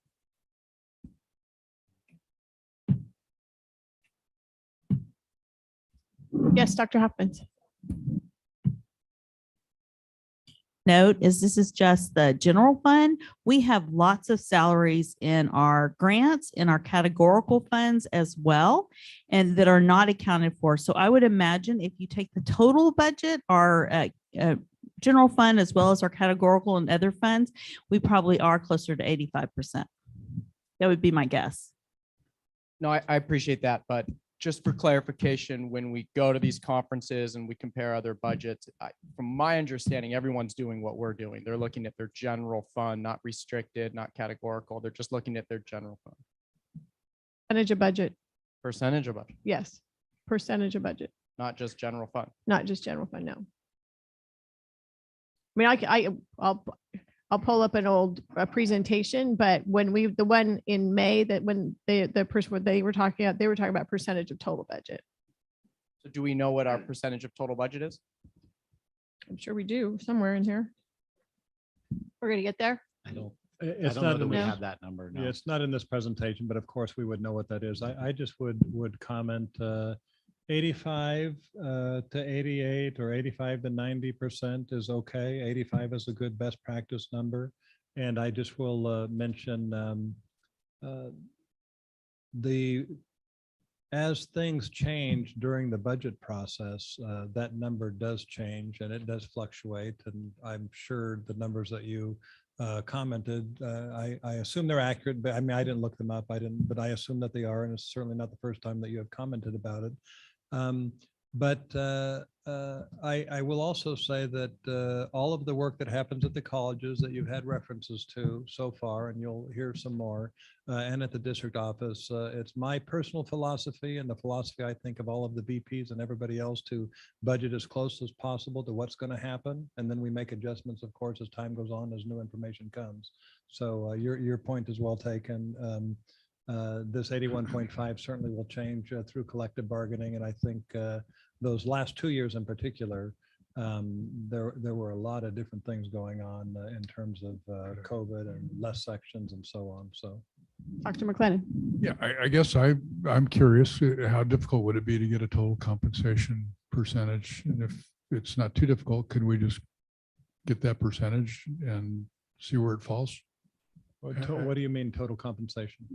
Yes, Dr. Hopkins. Note is this is just the general fund. We have lots of salaries in our grants, in our categorical funds as well, and that are not accounted for. So I would imagine if you take the total budget, our general fund, as well as our categorical and other funds, we probably are closer to 85%. That would be my guess. No, I appreciate that, but just for clarification, when we go to these conferences and we compare other budgets, from my understanding, everyone's doing what we're doing. They're looking at their general fund, not restricted, not categorical. They're just looking at their general fund. Percentage of budget. Percentage of budget, Yes. Percentage of budget, not just general fund. not just general fund. No. I mean, I'll pull up an old presentation, but when the one in May that when the person, what they were talking about percentage of total budget. So do we know what our percentage of total budget is? I'm sure we do somewhere in here. We're gonna get there. I don't It's know not that in we No. have that number. Yeah, No. it's not in this presentation, but of course we would know what that is. I just would comment 85 to 88 or 85 to 90% is okay. 85 is a good best practice number. And I just will mention as things change during the budget process, that number does change and it does fluctuate. And I'm sure the numbers that you commented, I assume they're accurate, but I mean, I didn't look them up. But I assume that they are, and it's certainly not the first time that you have commented about it. But I will also say that all of the work that happens at the colleges that you've had references to so far, and you'll hear some more, and at the district office, it's my personal philosophy and the philosophy I think of all of the VPs and everybody else to budget as close as possible to what's going to happen. And then we make adjustments, of course, as time goes on, as new information comes. So your point is well taken. This 81.5 certainly will change through collective bargaining. And I think those last 2 years in particular, there were a lot of different things going on in terms of COVID and less sections and so on. So, Dr. McLennan. Yeah, I guess I'm curious, how difficult would it be to get a total compensation percentage? And if it's not too difficult, can we just get that percentage and see where it falls? what do you mean total compensation?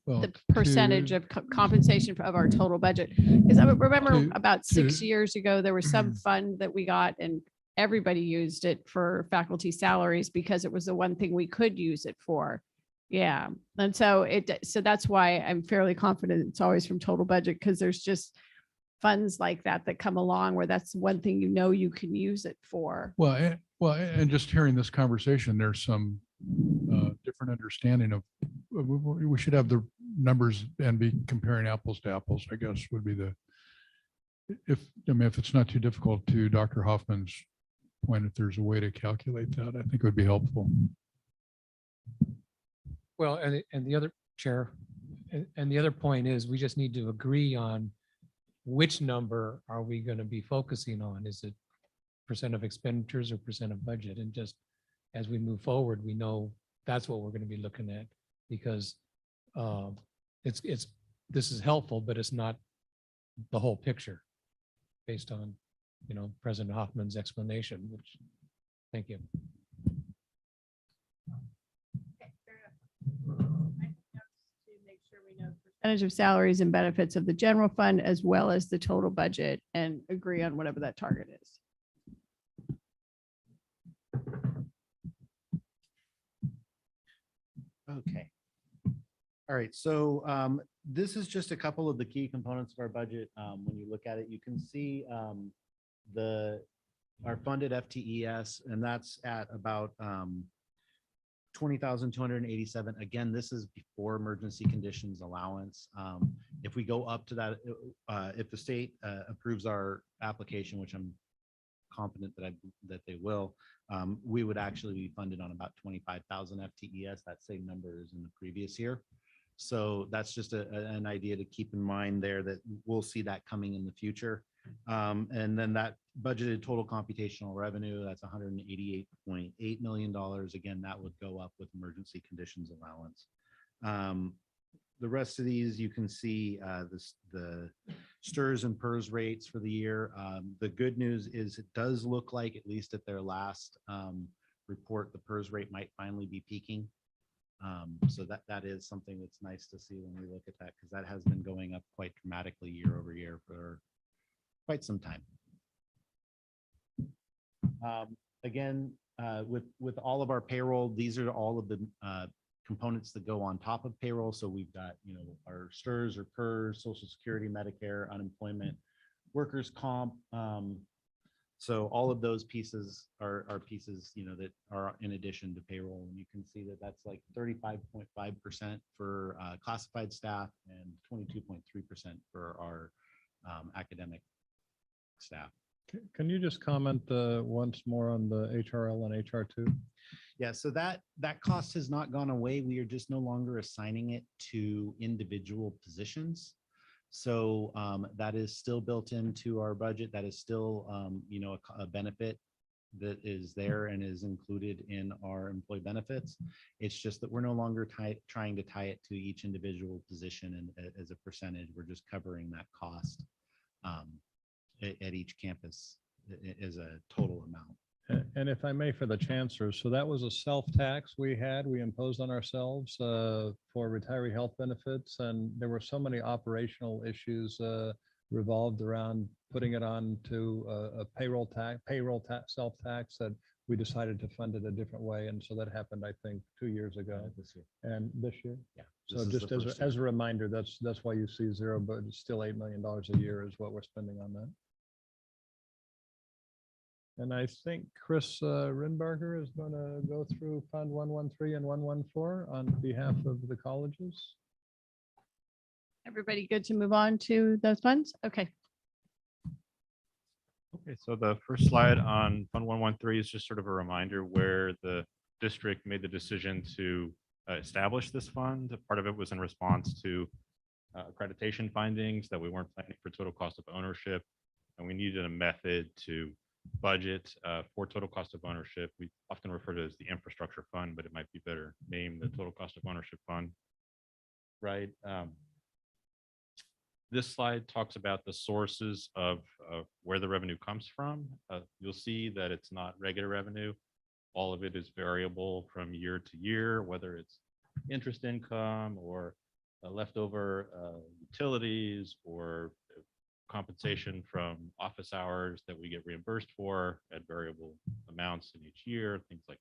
Well, The percentage of compensation of our total budget. Because I remember to- about 6 to- years ago, there was some fund that we got and everybody used it for faculty salaries because it was the one thing we could use it for. Yeah. And so so that's why I'm fairly confident it's always from total budget, because there's just funds like that come along where that's one thing you can use it for. And just hearing this conversation, there's some different understanding of, we should have the numbers and be comparing apples to apples, I guess would be if it's not too difficult, to Dr. Hoffman's point, if there's a way to calculate that, I think it would be helpful. Well, and the other chair, and the other point is we just need to agree on which number are we going to be focusing on? Is it percent of expenditures or percent of budget? And just as we move forward, we know that's what we're going to be looking at, because this is helpful, but it's not the whole picture based on, President Hoffman's explanation, which, thank you. Percentage of salaries and benefits of the general fund as well as the total budget, and agree on whatever that target is. Okay. All right, so this is just a couple of the key components of our budget. When you look at it, you can see our funded FTES, and that's at about 20,287. Again, this is before emergency conditions allowance. If we go up to that, if the state approves our application, which I'm confident that they will, we would actually be funded on about 25,000 FTES. That same number is in the previous year. So that's just an idea to keep in mind there, that we'll see that coming in the future. And then that budgeted total computational revenue, that's $188.8 million. Again, that would go up with emergency conditions allowance. The rest of these, you can see the STRS and PERS rates for the year. The good news is it does look like, at least at their last report, the PERS rate might finally be peaking. So that is something that's nice to see when we look at that, because that has been going up quite dramatically year over year for quite some time. Again, with all of our payroll, these are all of the components that go on top of payroll. So we've got, our STRS or PERS, Social Security, Medicare, unemployment, workers' comp. So all of those pieces are pieces, that are in addition to payroll. And you can see that that's like 35.5% for classified staff and 22.3% for our academic staff. Can you just comment once more on the HRL and HR2? Yeah, so that cost has not gone away. We are just no longer assigning it to individual positions. So that is still built into our budget. That is still, a benefit that is there and is included in our employee benefits. It's just that we're no longer trying to tie it to each individual position and as a percentage. We're just covering that cost at each campus as a total amount. And if I may, for the chancellor, so that was a self-tax we imposed on ourselves for retiree health benefits. And there were so many operational issues revolved around putting it on to a payroll tax, self-tax, that we decided to fund it a different way. And so that happened, I think, 2 years ago. This year. And this year? Yeah. So just as a reminder, that's why you see zero, but it's still $8 million a year is what we're spending on that. And I think Chris Rindbarger is going to go through Fund 113 and 114 on behalf of the colleges. Everybody good to move on to those funds? Okay. Okay, so the first slide on Fund 113 is just sort of a reminder where the district made the decision to establish this fund. Part of it was in response to accreditation findings that we weren't planning for total cost of ownership, and we needed a method to budget for total cost of ownership. We often refer to it as the infrastructure fund, but it might be better named the total cost of ownership fund. Right. This slide talks about the sources of where the revenue comes from. You'll see that it's not regular revenue. All of it is variable from year to year, whether it's interest income or leftover utilities or compensation from office hours that we get reimbursed for at variable amounts in each year, things like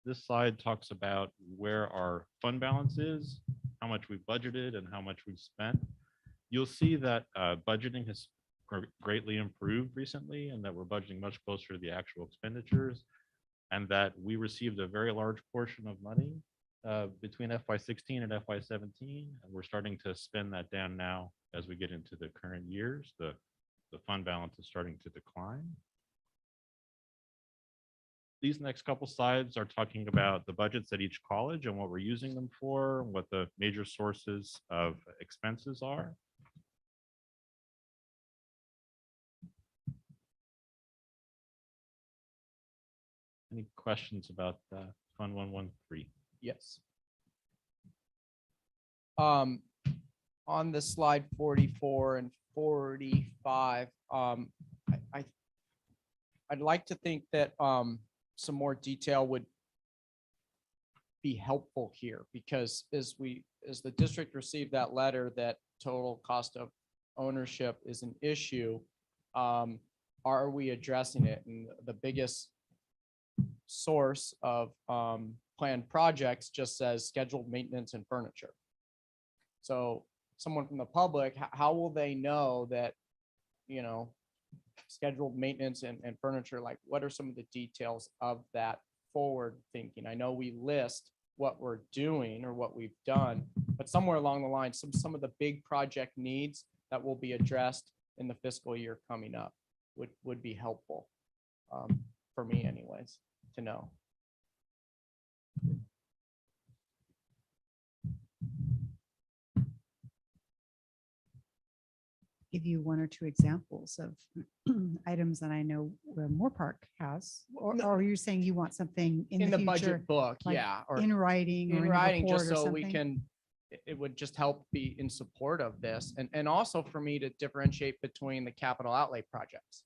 that. This slide talks about where our fund balance is, how much we've budgeted and how much we've spent. You'll see that budgeting has greatly improved recently and that we're budgeting much closer to the actual expenditures, and that we received a very large portion of money between FY16 and FY17, and we're starting to spend that down now as we get into the current years. The fund balance is starting to decline. These next couple slides are talking about the budgets at each college and what we're using them for, what the major sources of expenses are. Any questions about Fund 113? Yes. On the slide 44 and 45, I'd like to think that some more detail would be helpful here, because as the district received that letter that total cost of ownership is an issue, are we addressing it? And the biggest source of planned projects just says scheduled maintenance and furniture. So someone from the public, how will they know that, scheduled maintenance and furniture, like what are some of the details of that forward thinking? I know we list what we're doing or what we've done, but somewhere along the line, some of the big project needs that will be addressed in the fiscal year coming up would be helpful for me anyways to know. Give you one or two examples of items that I know Moore Park has, or you're saying you want something in the future, budget book, like yeah, or in writing, or in in a writing, report just or so we something? can, it would just help be in support of this, and also for me to differentiate between the capital outlay projects,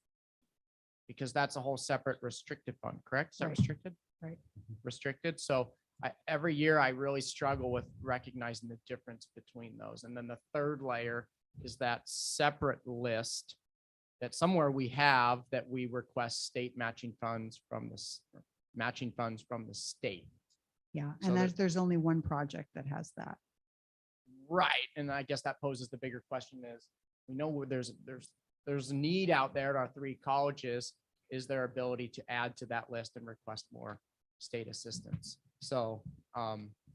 because that's a whole separate restricted fund, correct? Is that Right. restricted? Right. Restricted. So every year I really struggle with recognizing the difference between those. And then the third layer is that separate list that somewhere we have that we request state matching funds from the state. Yeah, So and that- there's only one project that has that. Right, and I guess that poses the bigger question is, we know where there's a need out there at our 3 colleges. Is there ability to add to that list and request more state assistance? So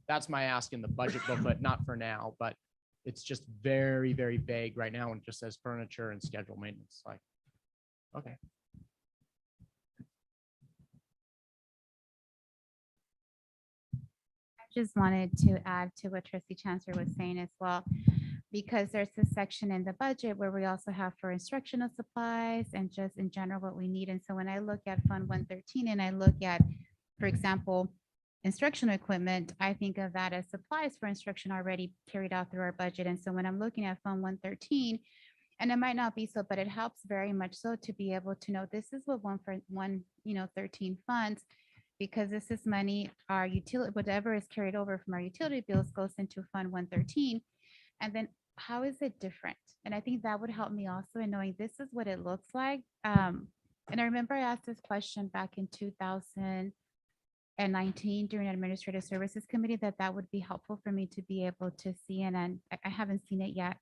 that's my ask in the budget book, but not for now, but it's just very, very vague right now and just says furniture and schedule maintenance, like, okay. Just wanted to add to what Trustee Chancellor was saying as well, because there's a section in the budget where we also have for instructional supplies and just in general what we need. And so when I look at Fund 113 and I look at, for example, instructional equipment, I think of that as supplies for instruction already carried out through our budget. And so when I'm looking at Fund 113, and it might not be so, but it helps very much so to be able to know this is what 13 funds, because this is money, our utility, whatever is carried over from our utility bills goes into Fund 113. And then how is it different? And I think that would help me also in knowing this is what it looks like. And I remember I asked this question back in 2019 during Administrative Services Committee, that would be helpful for me to be able to see. And I haven't seen it yet.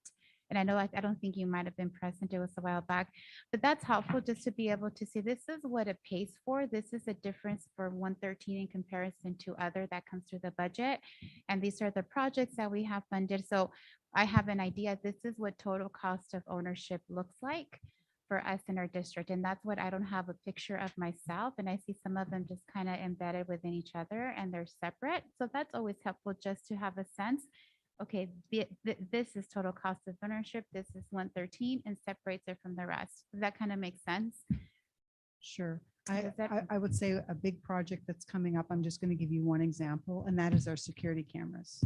And I know I don't think you might have been present. It was a while back, but that's helpful just to be able to see this is what it pays for. This is the difference for 113 in comparison to other that comes through the budget. And these are the projects that we have funded. So I have an idea. This is what total cost of ownership looks like for us in our district. And that's what I don't have a picture of myself. And I see some of them just kind of embedded within each other and they're separate. So that's always helpful just to have a sense. Okay, this is total cost of ownership. This is 113 and separates it from the rest. Does that kind of make sense? Sure. Does that- I would say a big project that's coming up, I'm just going to give you one example, and that is our security cameras.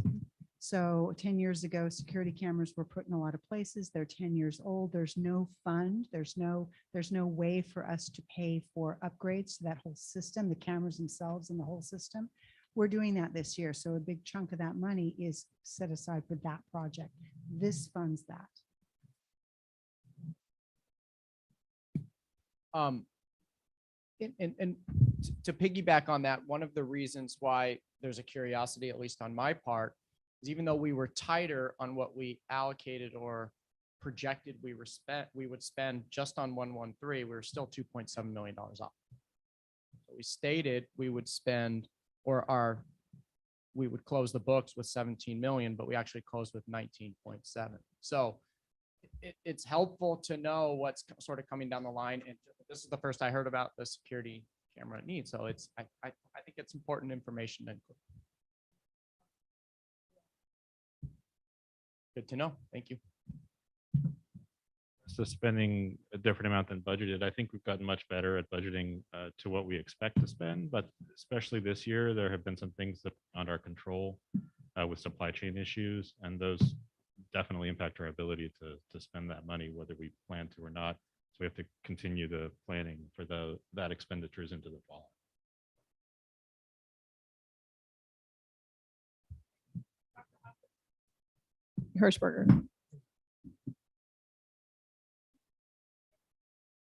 So 10 years ago, security cameras were put in a lot of places. They're 10 years old. There's no fund. There's no way for us to pay for upgrades to that whole system, the cameras themselves and the whole system. We're doing that this year. So a big chunk of that money is set aside for that project. This funds that. And to piggyback on that, one of the reasons why there's a curiosity, at least on my part, is even though we were tighter on what we allocated or projected we would spend just on 113, we were still $2.7 million off. So we stated we would spend, we would close the books with 17 million, but we actually closed with 19.7. So it's helpful to know what's sort of coming down the line. And this is the first I heard about the security camera need. So I think it's important information to include. Good to know. Thank you. So spending a different amount than budgeted, I think we've gotten much better at budgeting to what we expect to spend, but especially this year, there have been some things that are under our control with supply chain issues, and those definitely impact our ability to spend that money, whether we plan to or not. So we have to continue the planning for that expenditures into the fall. Hirschberger.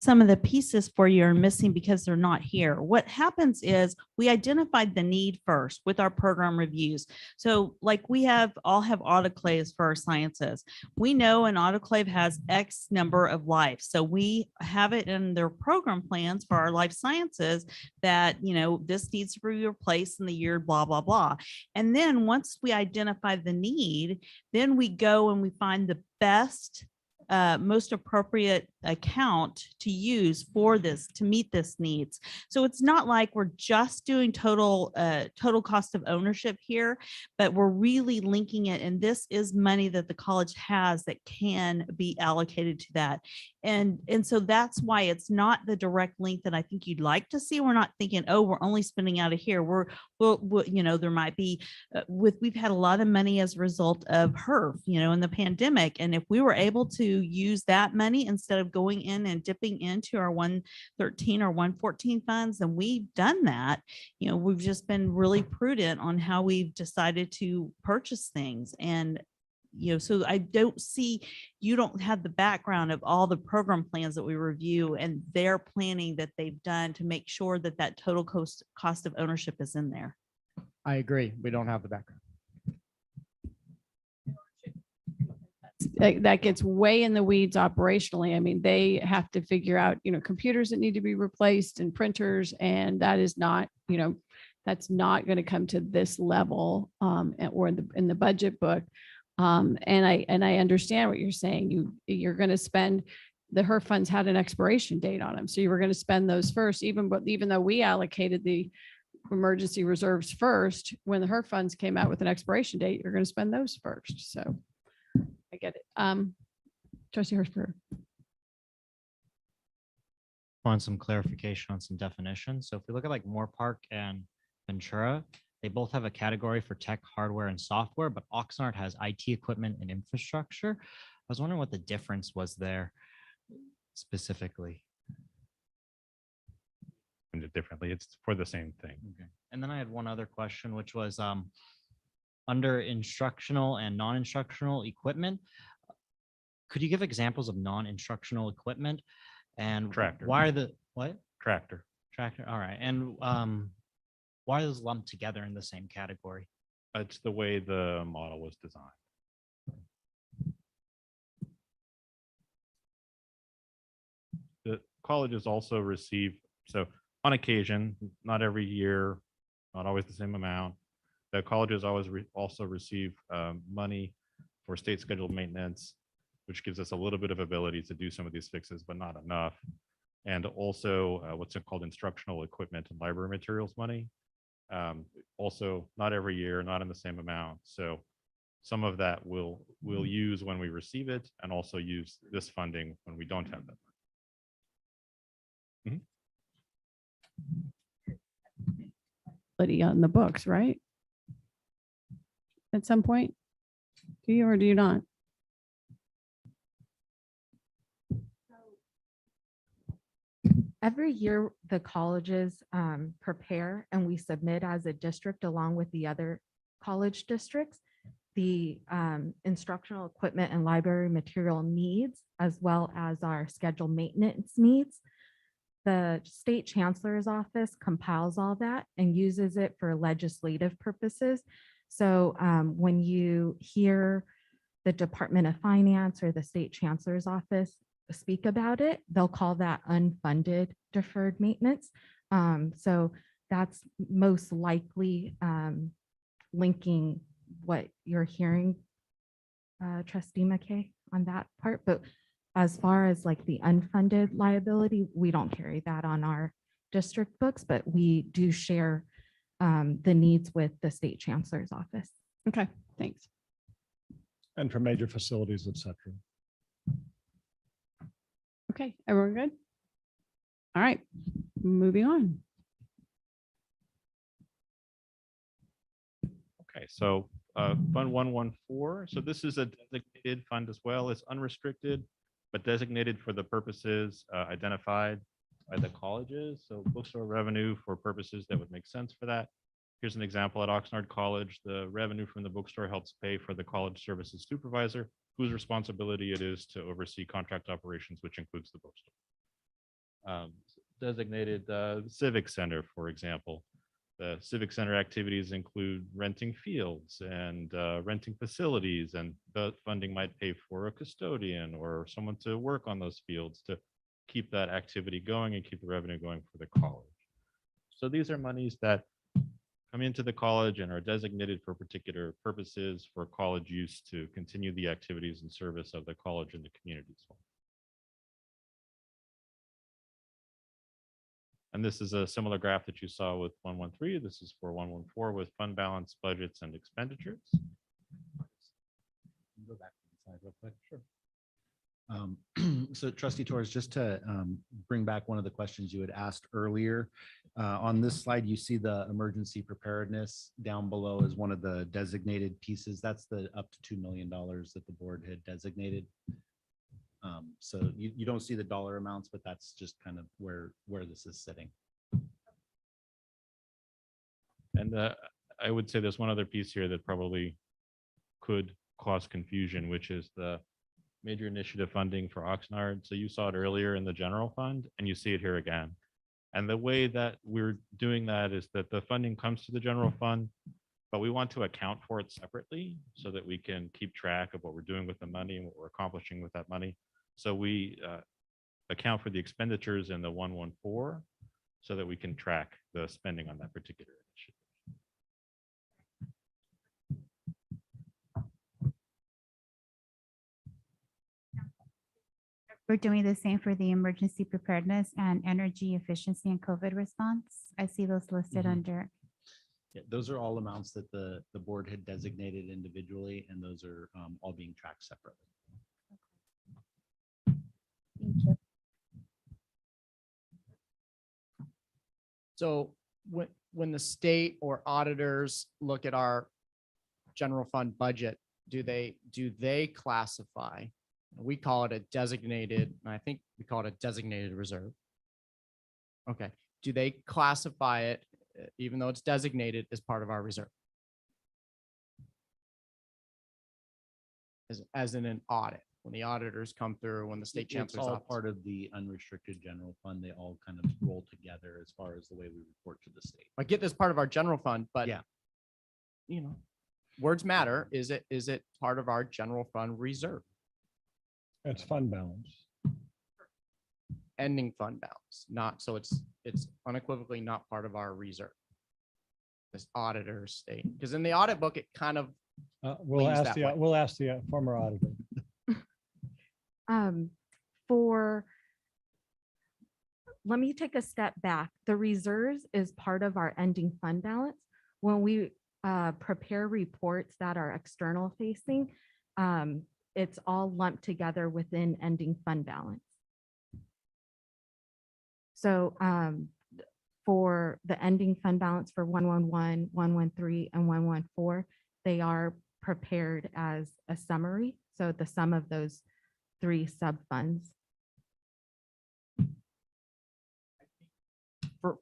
Some of the pieces for you are missing because they're not here. What happens is we identified the need first with our program reviews. So like we all have autoclaves for our sciences. We know an autoclave has X number of lives. So we have it in their program plans for our life sciences that, this needs to be replaced in the year, blah, blah, blah. And then once we identify the need, then we go and we find the best most appropriate account to use for this to meet this needs. So it's not like we're just doing total cost of ownership here, but we're really linking it. And this is money that the college has that can be allocated to that. And so that's why it's not the direct link that I think you'd like to see. We're not thinking, oh, we're only spending out of here. There might be we've had a lot of money as a result of HERF, in the pandemic. And if we were able to use that money instead of going in and dipping into our 113 or 114 funds, then we've done that. We've just been really prudent on how we've decided to purchase things. And so I don't see, you don't have the background of all the program plans that we review and their planning that they've done to make sure that total cost of ownership is in there. I agree. We don't have the background. That gets way in the weeds operationally. I mean, they have to figure out, computers that need to be replaced and printers, and that is not, that's not going to come to this level or in the budget book. And I understand what you're saying. You're going to spend the HERF funds had an expiration date on them, so you were going to spend those first, even though we allocated the emergency reserves first. When the HERF funds came out with an expiration date, you're going to spend those first. So I get it. Trustee Hertzberg. Want some clarification on some definitions. So if we look at like Moore Park and Ventura, they both have a category for tech, hardware, and software, but Oxnard has IT equipment and infrastructure. I was wondering what the difference was there specifically. Differently, it's for the same thing. Okay. And then I had one other question, which was under instructional and non-instructional equipment. Could you give examples of non-instructional equipment and Tractor. why are the what? Tractor. Tractor. All right. And why are those lumped together in the same category? It's the way the model was designed. The colleges also receive, so on occasion, not every year, not always the same amount, the colleges always also receive money for state scheduled maintenance, which gives us a little bit of ability to do some of these fixes, but not enough. And also what's called instructional equipment and library materials money. Also, not every year, not in the same amount. So some of that we'll use when we receive it, and also use this funding when we don't have that. On the books, right? At some point, do you or do you not? Every year, the colleges prepare and we submit as a district along with the other college districts, the instructional equipment and library material needs, as well as our scheduled maintenance needs. The state chancellor's office compiles all that and uses it for legislative purposes. So when you hear the Department of Finance or the state chancellor's office speak about it, they'll call that unfunded deferred maintenance. So that's most likely linking what you're hearing, Trustee McKay, on that part. But as far as like the unfunded liability, we don't carry that on our district books, but we do share the needs with the state chancellor's office. Okay, thanks. And for major facilities, et cetera. Okay, everyone good? All right, moving on. Okay, so Fund 114. So this is a designated fund as well. It's unrestricted, but designated for the purposes identified by the colleges. So bookstore revenue for purposes that would make sense for that. Here's an example at Oxnard College. The revenue from the bookstore helps pay for the college services supervisor, whose responsibility it is to oversee contract operations, which includes the bookstore. Designated civic center, for example. The civic center activities include renting fields and renting facilities, and the funding might pay for a custodian or someone to work on those fields to keep that activity going and keep the revenue going for the college. So these are monies that come into the college and are designated for particular purposes for college use to continue the activities and service of the college and the community as well. And this is a similar graph that you saw with 113. This is for 114 with fund balance, budgets, and expenditures. Go back to the slide real quick. Sure. So Trustee Torres, just to bring back one of the questions you had asked earlier, on this slide, you see the emergency preparedness down below as one of the designated pieces. That's the up to $2 million that the board had designated. So you don't see the dollar amounts, but that's just kind of where this is sitting. And I would say there's one other piece here that probably could cause confusion, which is the major initiative funding for Oxnard. So you saw it earlier in the general fund, and you see it here again. And the way that we're doing that is that the funding comes to the general fund, but we want to account for it separately so that we can keep track of what we're doing with the money and what we're accomplishing with that money. So we account for the expenditures in the 114 so that we can track the spending on that particular initiative. We're doing the same for the emergency preparedness and energy efficiency and COVID response. I see those listed Mhm. under. Yeah, those are all amounts that the board had designated individually, and those are all being tracked separately. Thank you. So when the state or auditors look at our general fund budget, do they classify? We call it a designated, and I think we call it a designated reserve. Okay, do they classify it, even though it's designated, as part of our reserve? As in an audit, when the auditors come through, when the state It's chancellor's all office. part of the unrestricted general fund. They all kind of roll together as far as the way we report to the state. I get this part of our general fund, but Yeah. you know, words matter. Is it part of our general fund reserve? It's fund balance. Ending fund balance, not, so it's unequivocally not part of our reserve. This auditor state, because in the audit book, it kind of, We'll leans ask that way. we'll ask the former auditor. Let me take a step back. The reserves is part of our ending fund balance. When we prepare reports that are external facing, it's all lumped together within ending fund balance. So for the ending fund balance for 111, 113, and 114, they are prepared as a summary. So the sum of those three sub-funds.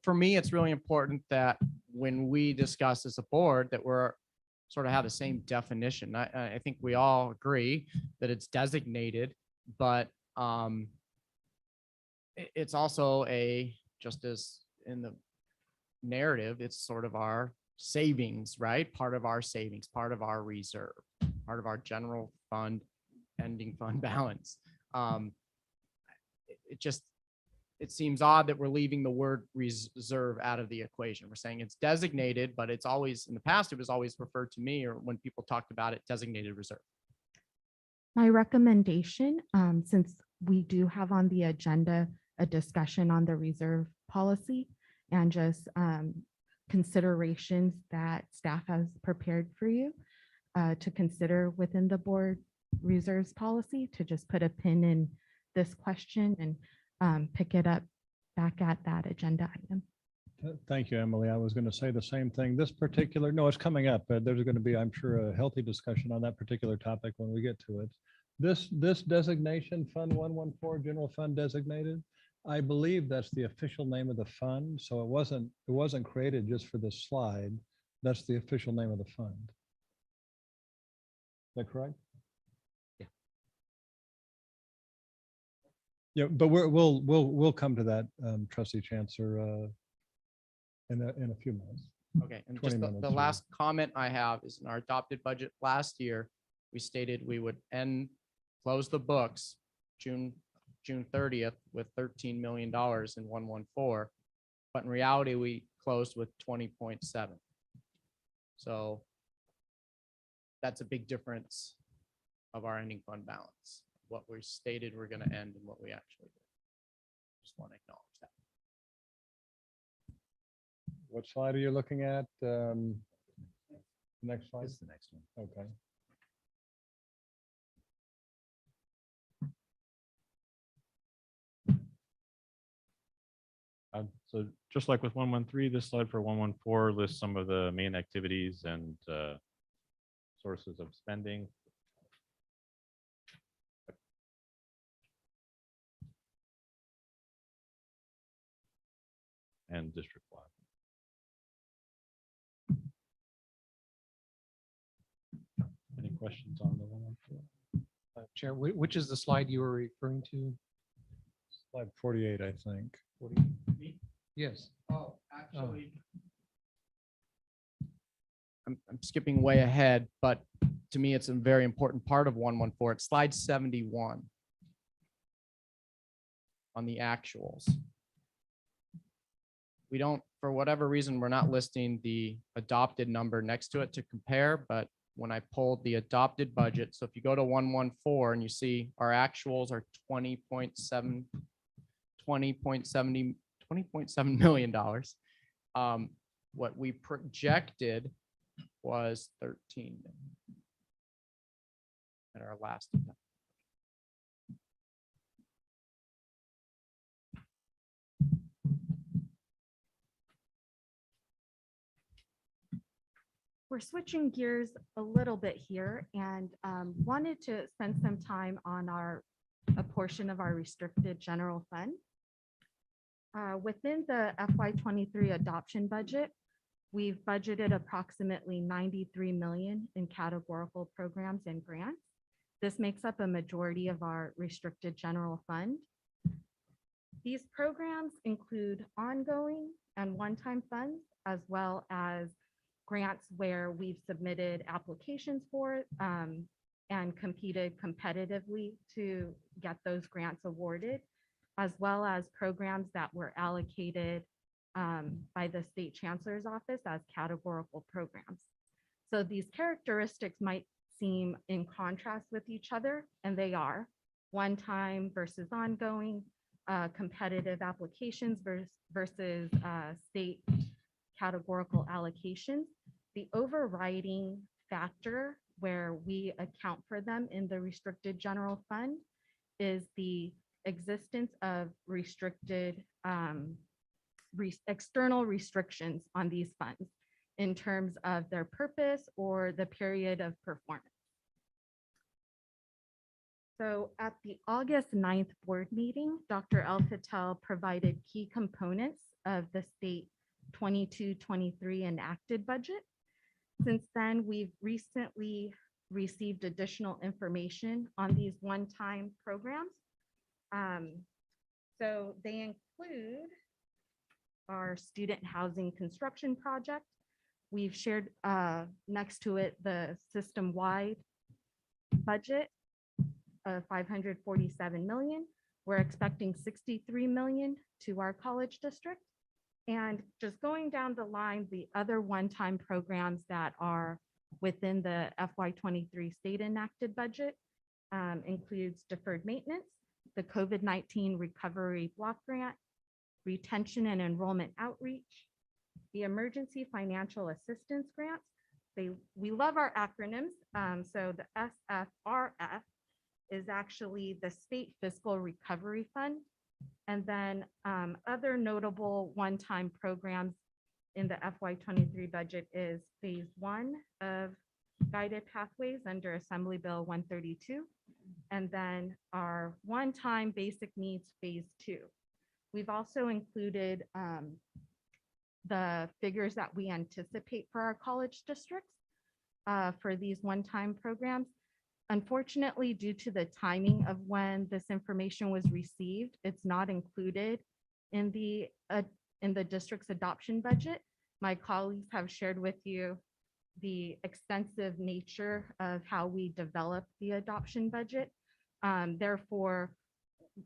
for me, it's really important that when we discuss as a board, that we're sort of have the same definition. I think we all agree that it's designated, but it's also just as in the narrative, it's sort of our savings, right? Part of our savings, part of our reserve, part of our general fund, ending fund balance. It seems odd that we're leaving the word reserve out of the equation. We're saying it's designated, but it's always, in the past, it was always referred to me, or when people talked about it, designated reserve. My recommendation, since we do have on the agenda a discussion on the reserve policy and just considerations that staff has prepared for you to consider within the board reserves policy, to just put a pin in this question and pick it up back at that agenda item. Thank you, Emily. I was going to say the same thing. This particular, no, it's coming up. There's going to be, I'm sure, a healthy discussion on that particular topic when we get to it. This designation, Fund 114, General Fund designated, I believe that's the official name of the fund. So it wasn't created just for this slide. That's the official name of the fund. Is that correct? Yeah, but we'll come to that, Trustee Chancellor, in a few minutes. Okay, and 20 just minutes, the yeah. last comment I have is in our adopted budget last year, we stated we would close the books June 30th with $13 million in 114, but in reality, we closed with 20.7. So that's a big difference of our ending fund balance, what we stated we're going to end and what we actually did. Just want to acknowledge that. What slide are you looking at? Next slide. This is the next one. Okay. So just like with 113, this slide for 114 lists some of the main activities and sources of spending. And district-wide. Any questions on the 114? Chair, which is the slide you were referring to? Slide 48, I think. 40. Yes. Oh, actually. I'm skipping way ahead, but to me, it's a very important part of 114. It's slide 71 on the actuals. We don't, for whatever reason, we're not listing the adopted number next to it to compare, but when I pulled the adopted budget, so if you go to 114 and you see our actuals are $20.7 million. What we projected was 13 at our last. We're switching gears a little bit here and wanted to spend some time on a portion of our restricted general fund. Within the FY23 adoption budget, we've budgeted approximately 93 million in categorical programs and grants. This makes up a majority of our restricted general fund. These programs include ongoing and one-time funds, as well as grants where we've submitted applications for and competed competitively to get those grants awarded, as well as programs that were allocated by the State Chancellor's Office as categorical programs. So these characteristics might seem in contrast with each other, and they are: one-time versus ongoing, competitive applications versus state categorical allocations. The overriding factor where we account for them in the restricted general fund is the existence of restricted external restrictions on these funds in terms of their purpose or the period of performance. So at the August 9th board meeting, Dr. El Patel provided key components of the state 22-23 enacted budget. Since then, we've recently received additional information on these one-time programs. So they include our student housing construction project. We've shared next to it the system-wide budget of 547 million. We're expecting 63 million to our college district. And just going down the line, the other one-time programs that are within the FY23 state enacted budget includes deferred maintenance, the COVID-19 recovery block grant, retention and enrollment outreach, the emergency financial assistance grants. We love our acronyms. So the SFRF is actually the State Fiscal Recovery Fund. And then other notable one-time programs in the FY23 budget is phase 1 of guided pathways under Assembly Bill 132, and then our one-time basic needs phase 2. We've also included the figures that we anticipate for our college districts for these one-time programs. Unfortunately, due to the timing of when this information was received, it's not included in the district's adoption budget. My colleagues have shared with you the extensive nature of how we develop the adoption budget. Therefore,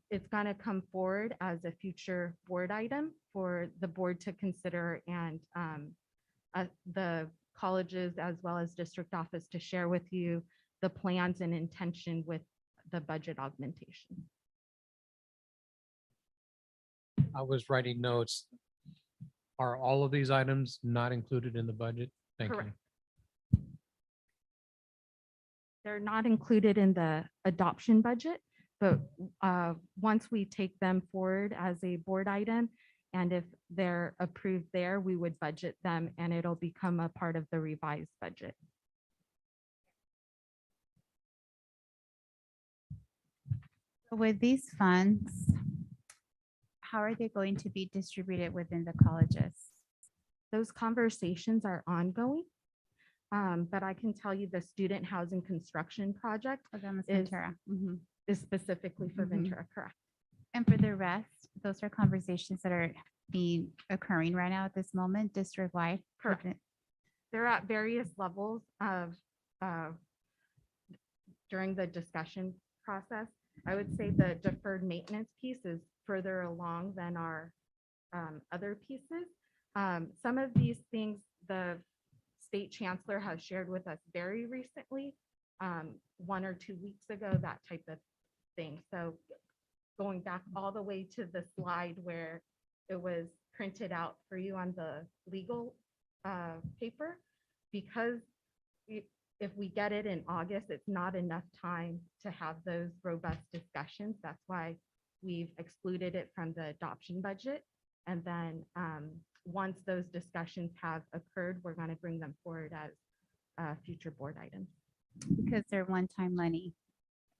it's going to come forward as a future board item for the board to consider, and the colleges as well as district office to share with you the plans and intention with the budget augmentation. I was writing notes. Are all of these items not included in the budget? Thank you. Correct. They're not included in the adoption budget, but once we take them forward as a board item, and if they're approved there, we would budget them and it'll become a part of the revised budget. With these funds, how are they going to be distributed within the colleges? Those conversations are ongoing, but I can tell you the student housing construction project is specifically for Ventura, correct? And for the rest, those are conversations that are be occurring right now at this moment, district-wide? Correct. They're at various levels of during the discussion process. I would say the deferred maintenance piece is further along than our other pieces. Some of these things the state chancellor has shared with us very recently, 1 or 2 weeks ago, that type of thing. So going back all the way to the slide where it was printed out for you on the legal paper, because if we get it in August, it's not enough time to have those robust discussions. That's why we've excluded it from the adoption budget. And then once those discussions have occurred, we're going to bring them forward as future board items. Because they're one-time money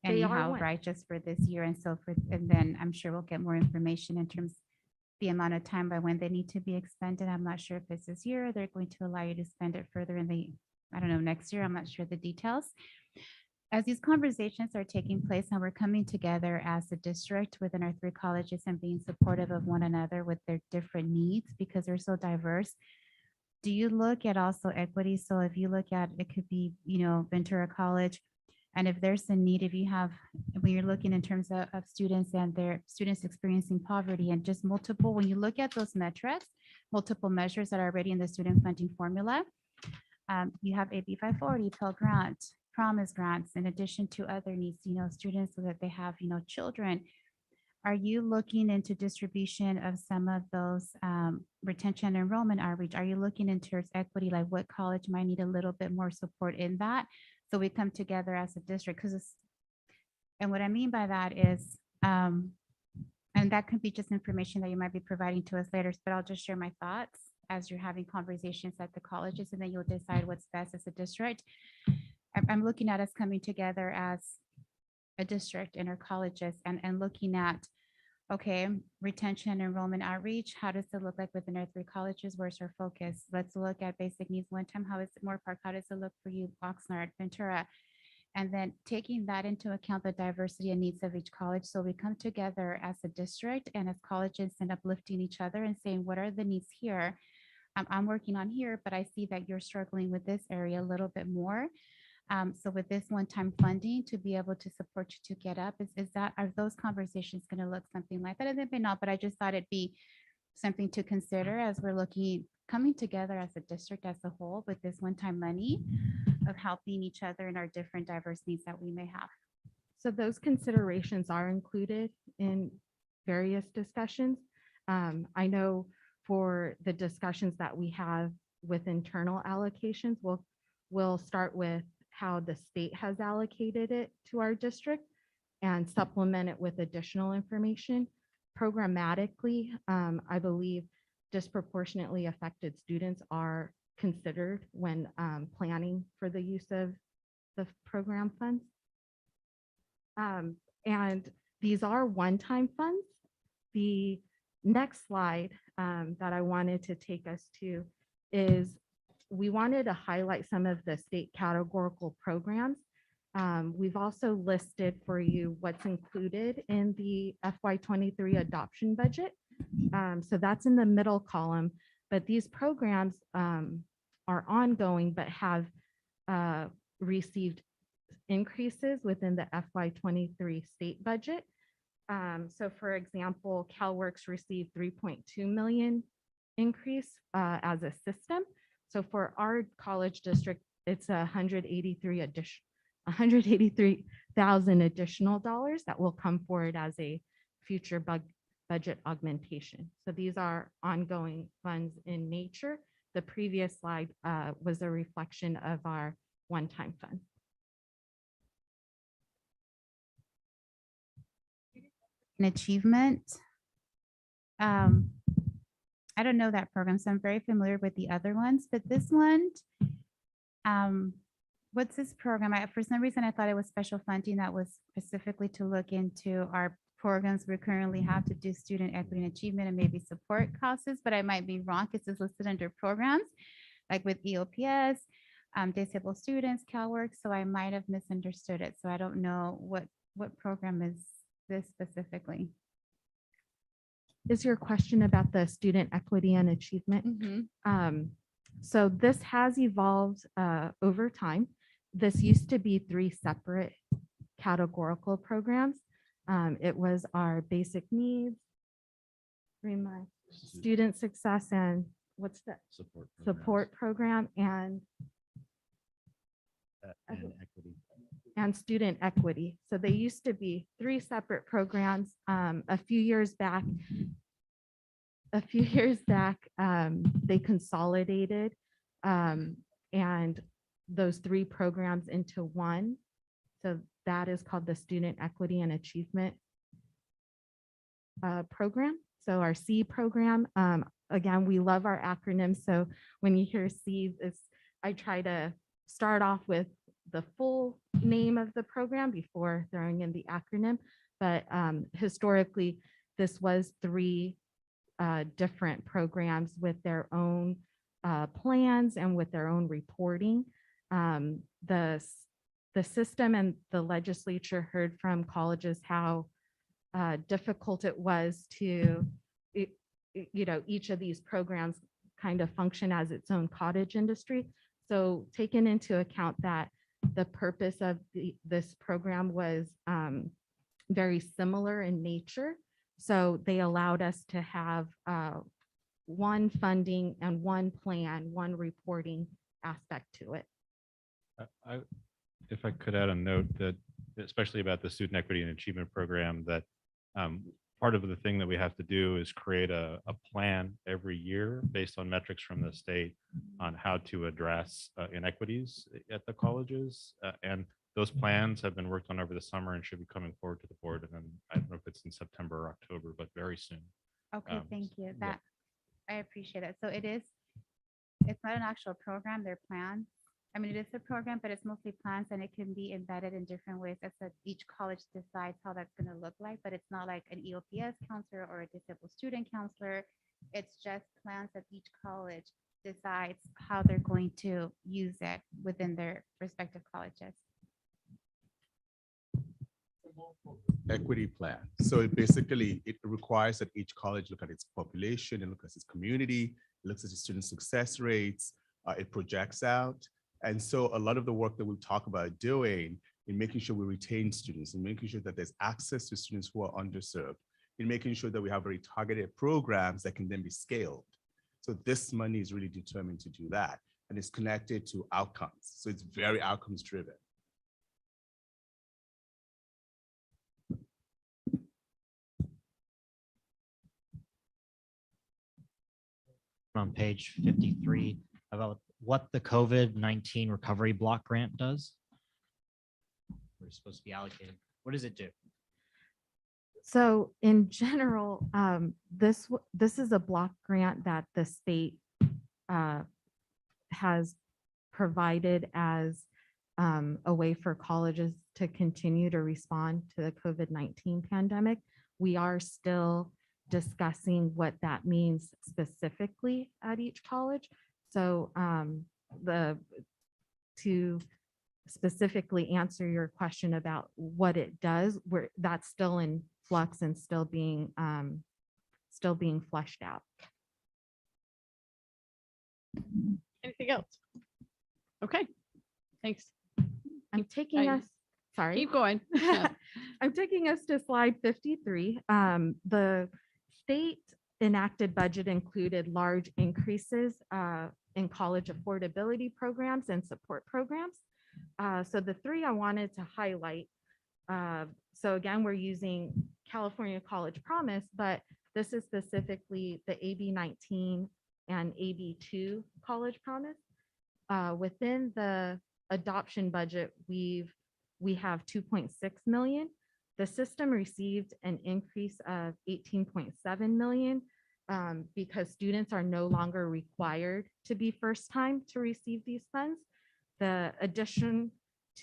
They are anyhow, one- right, just for this year and so forth. And then I'm sure we'll get more information in terms of the amount of time by when they need to be expended. I'm not sure if it's this year, they're going to allow you to spend it further in the, I don't know, next year. I'm not sure the details. As these conversations are taking place and we're coming together as a district within our 3 colleges and being supportive of one another with their different needs because they're so diverse, do you look at also equity? So if you look at, it could be, you know, Ventura College, and if there's a need, if you have, when you're looking in terms of students and their students experiencing poverty and just multiple, when you look at those metrics, multiple measures that are already in the student funding formula, you have AB 540, Pell Grant, Promise Grants, in addition to other needs, you know, students so that they have, you know, children. Are you looking into distribution of some of those retention enrollment outreach? Are you looking into equity, like what college might need a little bit more support in that? So we come together as a district because and what I mean by that is, and that could be just information that you might be providing to us later, but I'll just share my thoughts as you're having conversations at the colleges, and then you'll decide what's best as a district. I'm looking at us coming together as a district in our colleges and looking at, okay, retention and enrollment outreach, how does it look like within our 3 colleges? Where's our focus? Let's look at basic needs one time. How is it Moore Park? How does it look for you, Oxnard, Ventura? And then taking that into account, the diversity and needs of each college. So we come together as a district and as colleges and uplifting each other and saying, what are the needs here? I'm working on here, but I see that you're struggling with this area a little bit more. So with this one-time funding to be able to support you to get up, are those conversations going to look something like that? And they may not, but I just thought it'd be something to consider as we're coming together as a district as a whole with this one-time money of helping each other in our different diverse needs that we may have. So those considerations are included in various discussions. I know for the discussions that we have with internal allocations, we'll start with how the state has allocated it to our district and supplement it with additional information. Programmatically, I believe disproportionately affected students are considered when planning for the use of the program funds. And these are one-time funds. The next slide that I wanted to take us to is we wanted to highlight some of the state categorical programs. We've also listed for you what's included in the FY23 adoption budget. So that's in the middle column, but these programs are ongoing, but have received increases within the FY23 state budget. So for example, CalWorks received 3.2 million increase as a system. So for our college district, it's 183,000 additional dollars that will come forward as a future budget augmentation. So these are ongoing funds in nature. The previous slide was a reflection of our one-time fund. An achievement. I don't know that program, so I'm very familiar with the other ones, but this one, what's this program? For some reason, I thought it was special funding that was specifically to look into our programs we currently have to do student equity and achievement and maybe support causes, but I might be wrong because it's listed under programs, like with EOPS, disabled students, CalWorks, so I might have misunderstood it. So I don't know what program is this specifically. is your question about the student equity and achievement? So this has evolved over time. This used to be 3 separate categorical programs. It was our basic needs, student success, and what's that? Support program and equity. and student equity. So they used to be 3 separate programs. A few years back, they consolidated and those 3 programs into one. So that is called the Student Equity and Achievement program. So our C program, again, we love our acronyms. So when you hear C, I try to start off with the full name of the program before throwing in the acronym. But historically, this was 3 different programs with their own plans and with their own reporting. The system and the legislature heard from colleges how difficult it was to, each of these programs kind of function as its own cottage industry. So taking into account that the purpose of this program was very similar in nature, so they allowed us to have one funding and one plan, one reporting aspect to it. If I could add a note that, especially about the Student Equity and Achievement Program, that part of the thing that we have to do is create a plan every year based on metrics from the state on how to address inequities at the colleges. And those plans have been worked on over the summer and should be coming forward to the board. And then I don't know if it's in September or October, but very soon. Okay, thank you. That I appreciate it. So it's not an actual program, they're plans. I mean, it is a program, but it's mostly plans and it can be embedded in different ways. That's what each college decides how that's going to look like, but it's not like an EOPS counselor or a disabled student counselor. It's just plans that each college decides how they're going to use it within their respective colleges. Equity plan. So it basically, it requires that each college look at its population and look at its community, looks at its student success rates, it projects out. And so a lot of the work that we talk about doing in making sure we retain students and making sure that there's access to students who are underserved, in making sure that we have very targeted programs that can then be scaled. So this money is really determined to do that. And it's connected to outcomes. So it's very outcomes driven. On page 53 about what the COVID-19 recovery block grant does. We're supposed to be allocated. What does it do? So in general, this is a block grant that the state has provided as a way for colleges to continue to respond to the COVID-19 pandemic. We are still discussing what that means specifically at each college. So to specifically answer your question about what it does, that's still in flux and still being fleshed out. Anything else? Okay, thanks. I'm taking us, sorry. Keep going. I'm taking us to slide 53. The state enacted budget included large increases in college affordability programs and support programs. So the 3 I wanted to highlight. So again, we're using California College Promise, but this is specifically the AB 19 and AB 2 College Promise. Within the adoption budget, we have 2.6 million. The system received an increase of 18.7 million because students are no longer required to be first time to receive these funds. The addition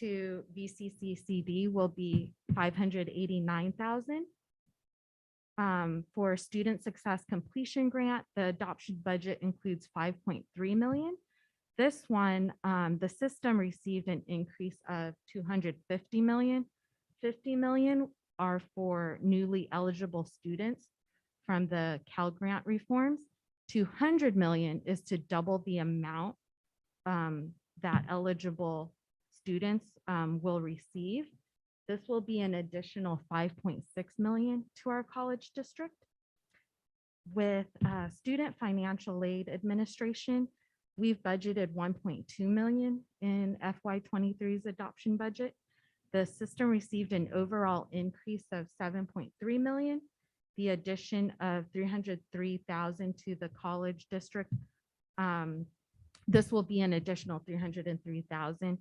to VCCCD will be 589,000. For student success completion grant, the adoption budget includes 5.3 million. This one, the system received an increase of 250 million. 50 million are for newly eligible students from the Cal Grant reforms. 200 million is to double the amount that eligible students will receive. This will be an additional 5.6 million to our college district. With Student Financial Aid Administration, we've budgeted 1.2 million in FY23's adoption budget. The system received an overall increase of 7.3 million. The addition of 303,000 to the college district. This will be an additional 303,000.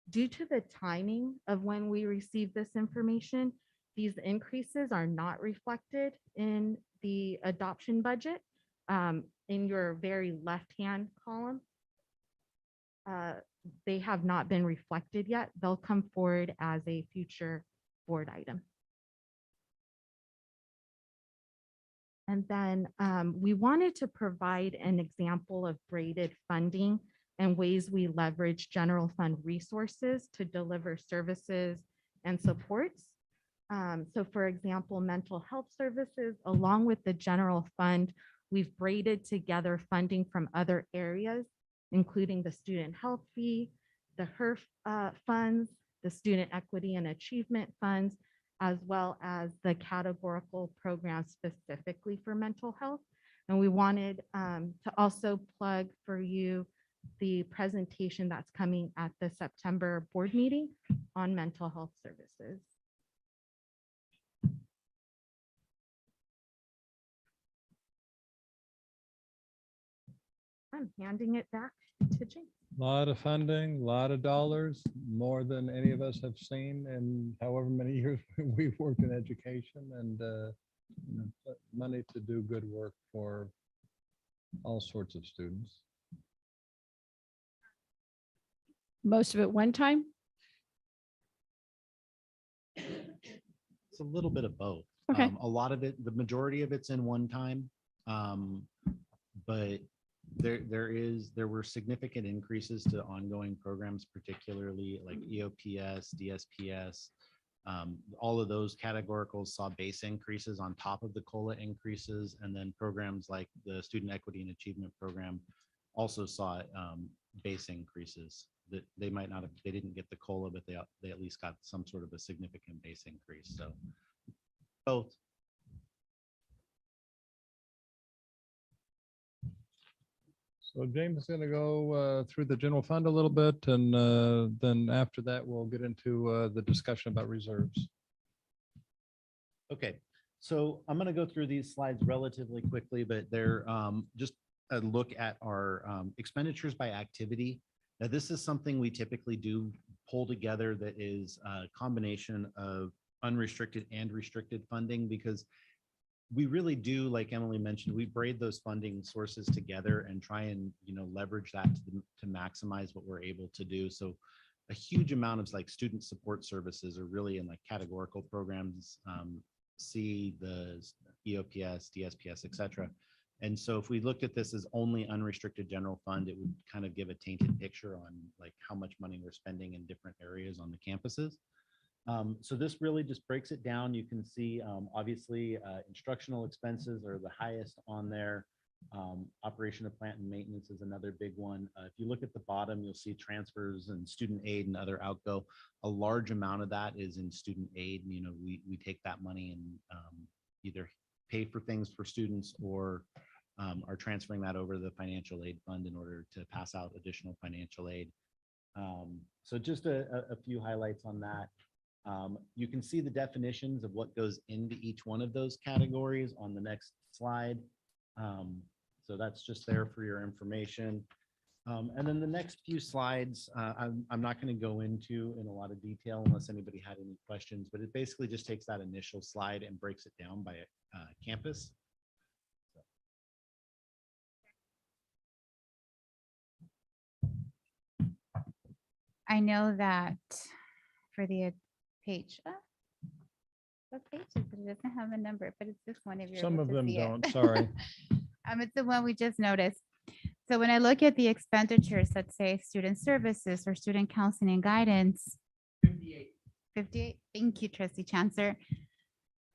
Due to the timing of when we receive this information, these increases are not reflected in the adoption budget. In your very left-hand column, they have not been reflected yet. They'll come forward as a future board item. And then we wanted to provide an example of braided funding and ways we leverage general fund resources to deliver services and supports. So for example, mental health services, along with the general fund, we've braided together funding from other areas, including the student health fee, the HERF funds, the student equity and achievement funds, as well as the categorical program specifically for mental health. And we wanted to also plug for you the presentation that's coming at the September board meeting on mental health services. I'm handing it back to James. A lot of funding, a lot of dollars, more than any of us have seen in however many years we've worked in education, and you know, money to do good work for all sorts of students. Most of it one time? It's a little bit of both. Okay. A lot of it, the majority of it's in one time. But there were significant increases to ongoing programs, particularly like EOPS, DSPS. All of those categoricals saw base increases on top of the COLA increases, and then programs like the Student Equity and Achievement Program also saw base increases. That they might not have, they didn't get the COLA, but they at least got some sort of a significant base increase. So both. So James is going to go through the general fund a little bit, and then after that, we'll get into the discussion about reserves. Okay, so I'm going to go through these slides relatively quickly, but they're just a look at our expenditures by activity. Now, this is something we typically do pull together that is a combination of unrestricted and restricted funding, because we really do, like Emily mentioned, we braid those funding sources together and try and, you know, leverage that to maximize what we're able to do. So a huge amount of like student support services are really in like categorical programs, C, the EOPS, DSPS, et cetera. And so if we looked at this as only unrestricted general fund, it would kind of give a tainted picture on like how much money we're spending in different areas on the campuses. So this really just breaks it down. You can see, obviously, instructional expenses are the highest on there. Operation of plant and maintenance is another big one. If you look at the bottom, you'll see transfers and student aid and other outgo. A large amount of that is in student aid. You know, we take that money and either pay for things for students or are transferring that over to the financial aid fund in order to pass out additional financial aid. So just a few highlights on that. You can see the definitions of what goes into each one of those categories on the next slide. So that's just there for your information. And then the next few slides, I'm not going to go into in a lot of detail unless anybody had any questions, but it basically just takes that initial slide and breaks it down by campus. I know that for the page, what page is it? It doesn't have a number, but it's this one. If you're Some able of to them see it. don't, sorry. It's the one we just noticed. So when I look at the expenditures, let's say student services or student counseling and guidance. 58. Thank you, Trustee Chancellor.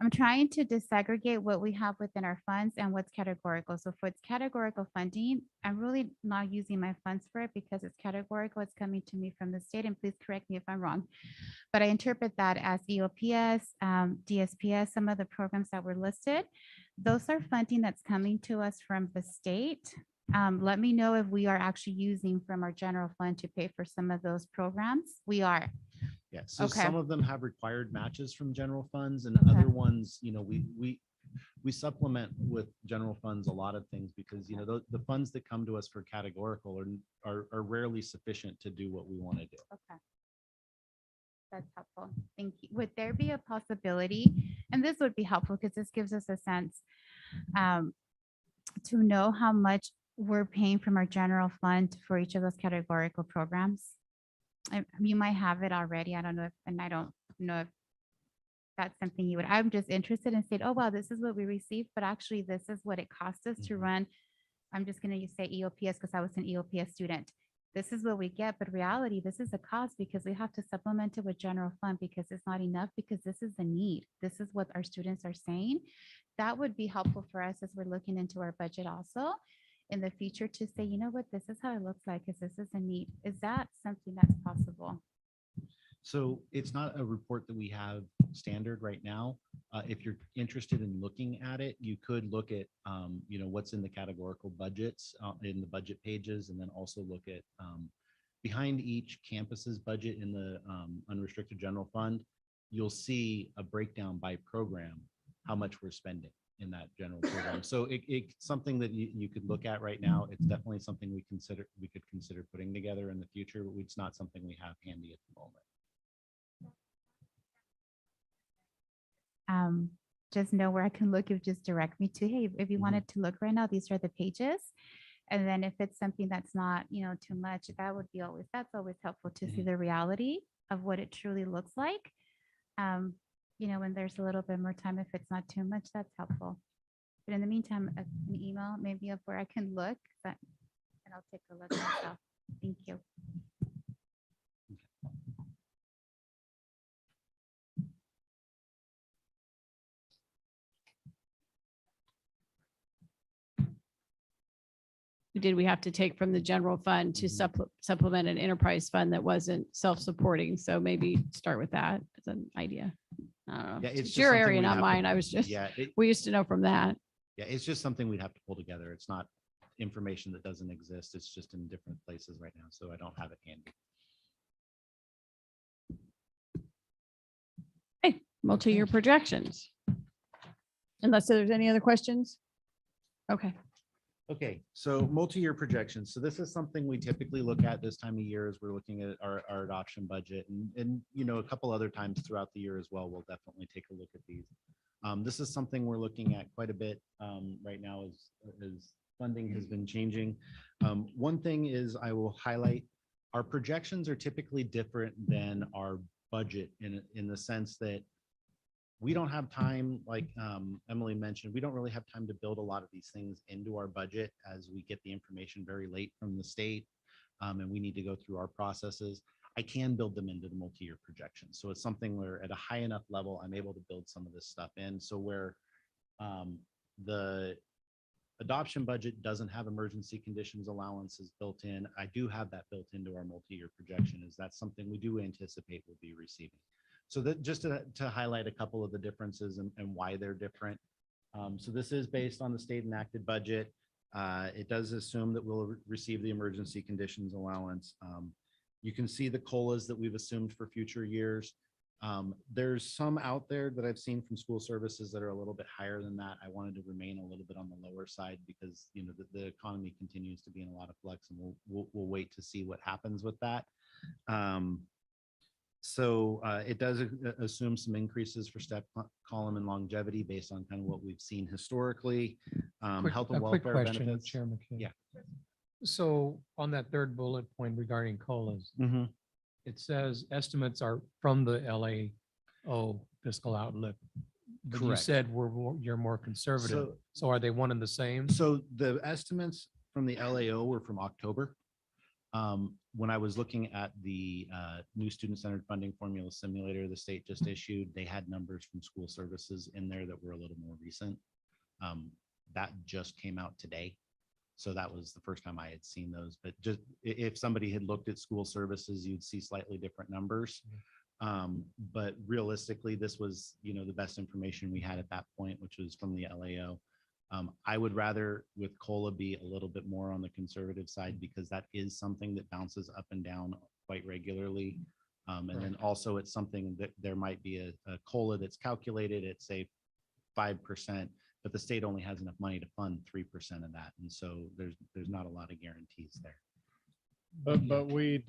I'm trying to disaggregate what we have within our funds and what's categorical. So for its categorical funding, I'm really not using my funds for it because it's categorical. It's coming to me from the state, and please correct me if I'm wrong. But I interpret that as EOPS, DSPS, some of the programs that were listed. Those are funding that's coming to us from the state. Let me know if we are actually using from our general fund to pay for some of those programs. We are. Yeah, so Okay. some of them have required matches from general funds, and Okay. other ones, we supplement with general funds a lot of things because, the funds that come to us for categorical are rarely sufficient to do what we want to do. Okay. That's helpful. Thank you. Would there be a possibility, and this would be helpful because this gives us a sense to know how much we're paying from our general fund for each of those categorical programs? You might have it already. I don't know if, and I don't know if that's something you would, I'm just interested in saying, oh, wow, this is what we received, but actually this is what it cost us to run. I'm just going to say EOPS because I was an EOPS student. This is what we get, but reality, this is a cost because we have to supplement it with general fund because it's not enough, because this is the need. This is what our students are saying. That would be helpful for us as we're looking into our budget also in the future to say, you know what, this is how it looks like, because this is a need. Is that something that's possible? So it's not a report that we have standard right now. If you're interested in looking at it, you could look at, what's in the categorical budgets in the budget pages, and then also look at behind each campus's budget in the unrestricted general fund. You'll see a breakdown by program, how much we're spending in that general program. So it's something that you could look at right now. It's definitely something we could consider putting together in the future, but it's not something we have handy at the moment. Just know where I can look, if just direct me to, hey, if you wanted to look right now, these are the pages. And then if it's something that's not, too much, that's always helpful to see the reality of what it truly looks like. When there's a little bit more time, if it's not too much, that's helpful. But in the meantime, an email maybe of where I can look, and I'll take a look myself. Thank you. Did we have to take from the general fund to supplement an enterprise fund that wasn't self-supporting? So maybe start with that as an idea. I don't know. Yeah, it's It's just your something area, we'd not have to- mine. I was just, Yeah, we used to know from that. yeah, it's just something we'd have to pull together. It's not information that doesn't exist. It's just in different places right now, so I don't have it handy. Hey, multi-year projections. Unless there's any other questions? Okay. Okay, so multi-year projections. So this is something we typically look at this time of year as we're looking at our adoption budget, and a couple other times throughout the year as well. We'll definitely take a look at these. This is something we're looking at quite a bit right now as funding has been changing. One thing is I will highlight, our projections are typically different than our budget in the sense that we don't have time, like Emily mentioned, we don't really have time to build a lot of these things into our budget as we get the information very late from the state, and we need to go through our processes. I can build them into the multi-year projections. So it's something where at a high enough level, I'm able to build some of this stuff in. So where the adoption budget doesn't have emergency conditions allowances built in, I do have that built into our multi-year projection, as that's something we do anticipate we'll be receiving. So that just to highlight a couple of the differences and why they're different. So this is based on the state enacted budget. It does assume that we'll receive the emergency conditions allowance. You can see the COLAs that we've assumed for future years. There's some out there that I've seen from school services that are a little bit higher than that. I wanted to remain a little bit on the lower side because the economy continues to be in a lot of flux, and we'll wait to see what happens with that. So it does assume some increases for step, column, and longevity based on kind of what we've seen historically. Health and quick welfare question, benefits. Chair McKay. Yeah. So on that third bullet point regarding COLAs, Mhm. it says estimates are from the LAO fiscal outlook. But you Correct. said you're more conservative. So are they one and the same? So the estimates from the LAO were from October. When I was looking at the new student-centered funding formula simulator the state just issued, they had numbers from school services in there that were a little more recent. That just came out today. So that was the first time I had seen those. But just if somebody had looked at school services, you'd see slightly different numbers. But realistically, this was, the best information we had at that point, which was from the LAO. I would rather with COLA be a little bit more on the conservative side because that is something that bounces up and down quite regularly. And then also it's something that there might be a COLA that's calculated at say 5%, but the state only has enough money to fund 3% of that. And so there's not a lot of guarantees there. But we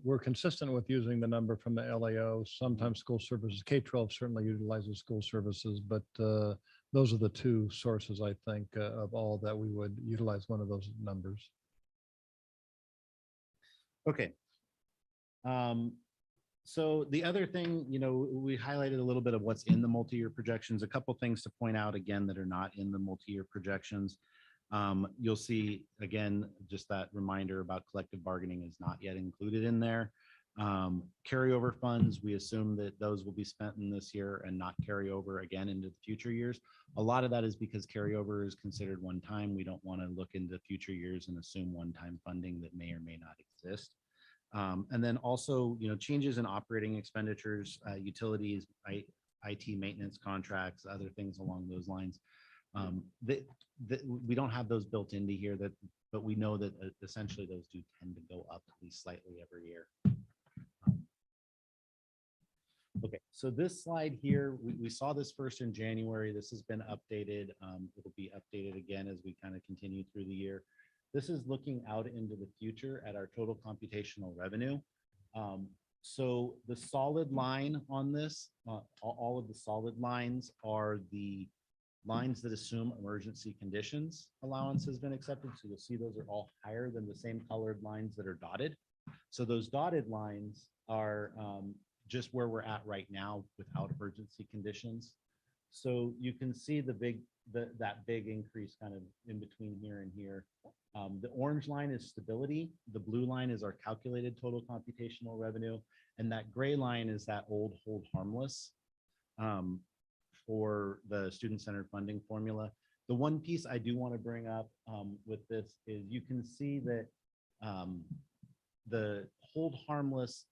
we're consistent with using the number from the LAO. Sometimes school services, K-12 certainly utilizes school services, but those are the two sources, I think, of all that we would utilize one of those numbers. Okay. So the other thing, we highlighted a little bit of what's in the multi-year projections. A couple things to point out again that are not in the multi-year projections. You'll see, again, just that reminder about collective bargaining is not yet included in there. Carryover funds, we assume that those will be spent in this year and not carry over again into the future years. A lot of that is because carryover is considered one time. We don't want to look into future years and assume one-time funding that may or may not exist. And then also, changes in operating expenditures, utilities, IT maintenance contracts, other things along those lines. We don't have those built into here, but we know that essentially those do tend to go up at least slightly every year. Okay, so this slide here, we saw this first in January. This has been updated. It'll be updated again as we kind of continue through the year. This is looking out into the future at our total computational revenue. So the solid line on this, all of the solid lines are the lines that assume emergency conditions allowance has been accepted. So you'll see those are all higher than the same colored lines that are dotted. So those dotted lines are just where we're at right now without emergency conditions. So you can see that big increase kind of in between here and here. The orange line is stability. The blue line is our calculated total computational revenue. And that gray line is that old hold harmless for the student-centered funding formula. The one piece I do want to bring up with this is you can see that the hold harmless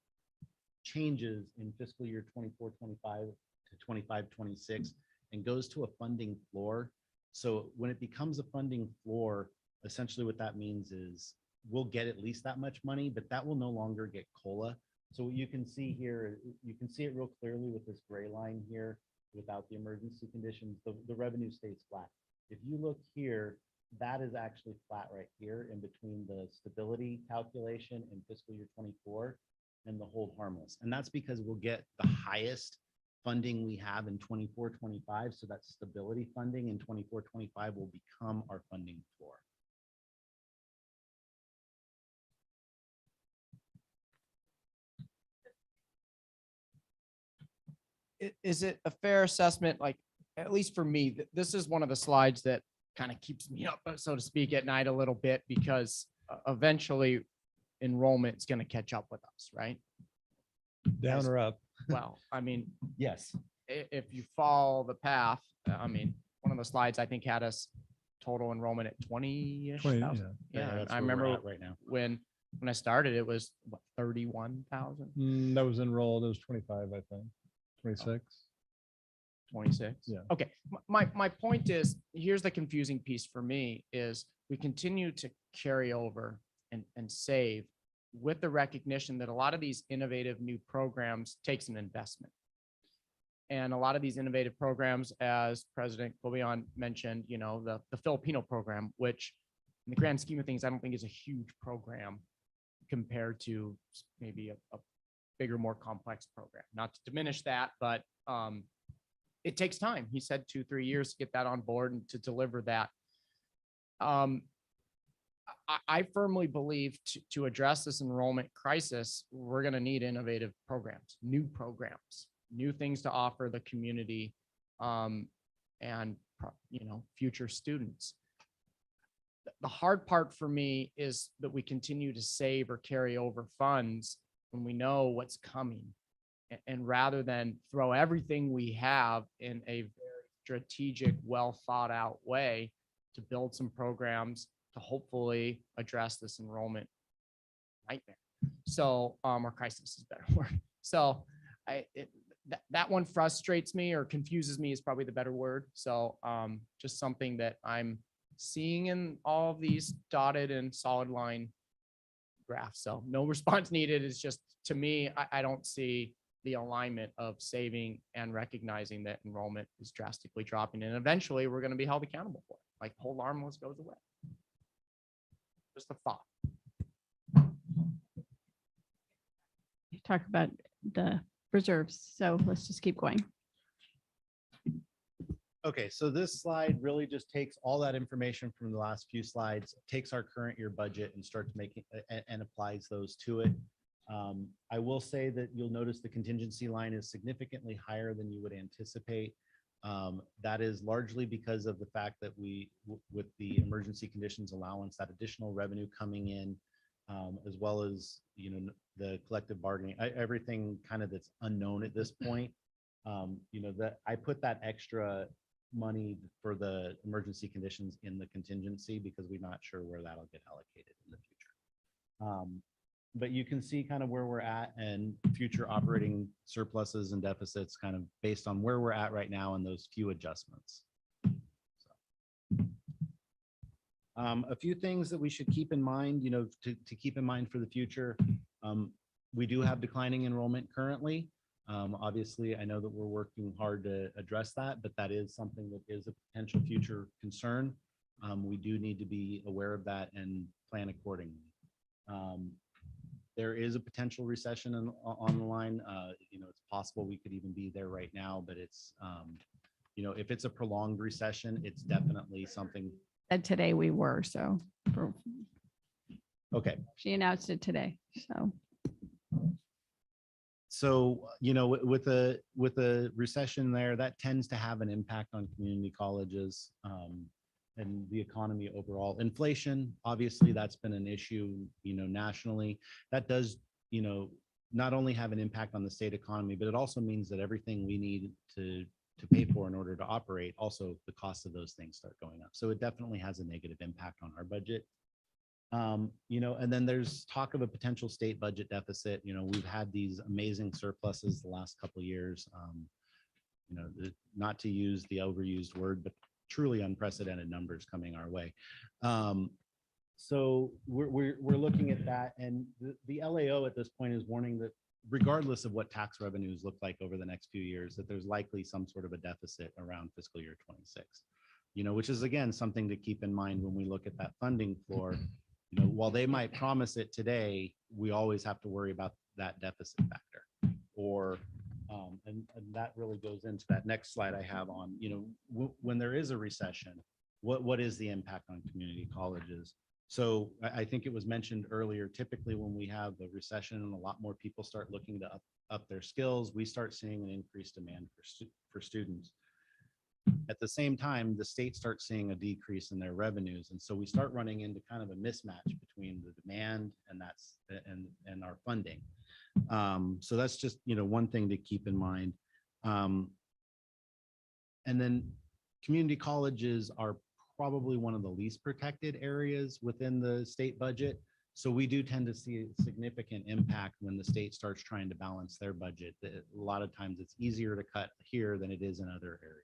changes in fiscal year 24-25 to 25-26 and goes to a funding floor. So when it becomes a funding floor, essentially what that means is we'll get at least that much money, but that will no longer get COLA. So what you can see here, you can see it real clearly with this gray line here without the emergency conditions, the revenue stays flat. If you look here, that is actually flat right here in between the stability calculation in fiscal year 24 and the hold harmless. And that's because we'll get the highest funding we have in 24-25. So that stability funding in 24-25 will become our funding floor. Is it a fair assessment, like, at least for me, this is one of the slides that kind of keeps me up, so to speak, at night a little bit, because eventually enrollment is going to catch up with us, right? Down or up? Well, I mean, yes. If you follow the path, I mean, one of the slides I think had us total enrollment at 20-ish. 20, Yeah, that's I where we're remember at right now. when I started, it was what, 31,000, That was enrolled. It was 25, I think. 26. 26. Yeah. Okay. My point is, here's the confusing piece for me is we continue to carry over and save with the recognition that a lot of these innovative new programs takes an investment. And a lot of these innovative programs, as President Cobian mentioned, the Filipino program, which in the grand scheme of things, I don't think is a huge program compared to maybe a bigger, more complex program. Not to diminish that, but it takes time. He said 2-3 years to get that on board and to deliver that. I firmly believe to address this enrollment crisis, we're going to need innovative programs, new things to offer the community and future students. the hard part for me is that we continue to save or carry over funds when we know what's coming. And rather than throw everything we have in a very strategic, well thought out way to build some programs to hopefully address this enrollment nightmare. So, or crisis is a better word. So that one frustrates me or confuses me is probably the better word. So just something that I'm seeing in all of these dotted and solid line graphs. So no response needed. It's just, to me, I don't see the alignment of saving and recognizing that enrollment is drastically dropping. And eventually we're going to be held accountable for it. Like the whole alarm list goes away. Just a thought. You talk about the reserves. So let's just keep going. Okay, so this slide really just takes all that information from the last few slides, takes our current year budget and starts making and applies those to it. I will say that you'll notice the contingency line is significantly higher than you would anticipate. That is largely because of the fact that with the emergency conditions allowance, that additional revenue coming in, as well as, the collective bargaining, everything kind of that's unknown at this point. That I put that extra money for the emergency conditions in the contingency because we're not sure where that'll get allocated in the future. But you can see kind of where we're at and future operating surpluses and deficits kind of based on where we're at right now and those few adjustments. A few things that we should keep in mind, to keep in mind for the future. We do have declining enrollment currently. Obviously, I know that we're working hard to address that, but that is something that is a potential future concern. We do need to be aware of that and plan accordingly. There is a potential recession on the line. It's possible we could even be there right now, but it's, if it's a prolonged recession, it's definitely something. And today we were, so. Okay. She announced it today, so. So, with a recession there, that tends to have an impact on community colleges and the economy overall. Inflation, obviously, that's been an issue, nationally. That does, not only have an impact on the state economy, but it also means that everything we need to pay for in order to operate, also the cost of those things start going up. So it definitely has a negative impact on our budget. And then there's talk of a potential state budget deficit. We've had these amazing surpluses the last couple of years. Not to use the overused word, but truly unprecedented numbers coming our way. So we're looking at that, and the LAO at this point is warning that regardless of what tax revenues look like over the next few years, that there's likely some sort of a deficit around fiscal year 26. Which is again something to keep in mind when we look at that funding floor. While they might promise it today, we always have to worry about that deficit factor. Or, and that really goes into that next slide I have on, when there is a recession, what is the impact on community colleges? So I think it was mentioned earlier, typically when we have a recession and a lot more people start looking to up their skills, we start seeing an increased demand for students. At the same time, the state starts seeing a decrease in their revenues. And so we start running into kind of a mismatch between the demand and our funding. So that's just, one thing to keep in mind. And then community colleges are probably one of the least protected areas within the state budget. So we do tend to see a significant impact when the state starts trying to balance their budget. A lot of times it's easier to cut here than it is in other areas.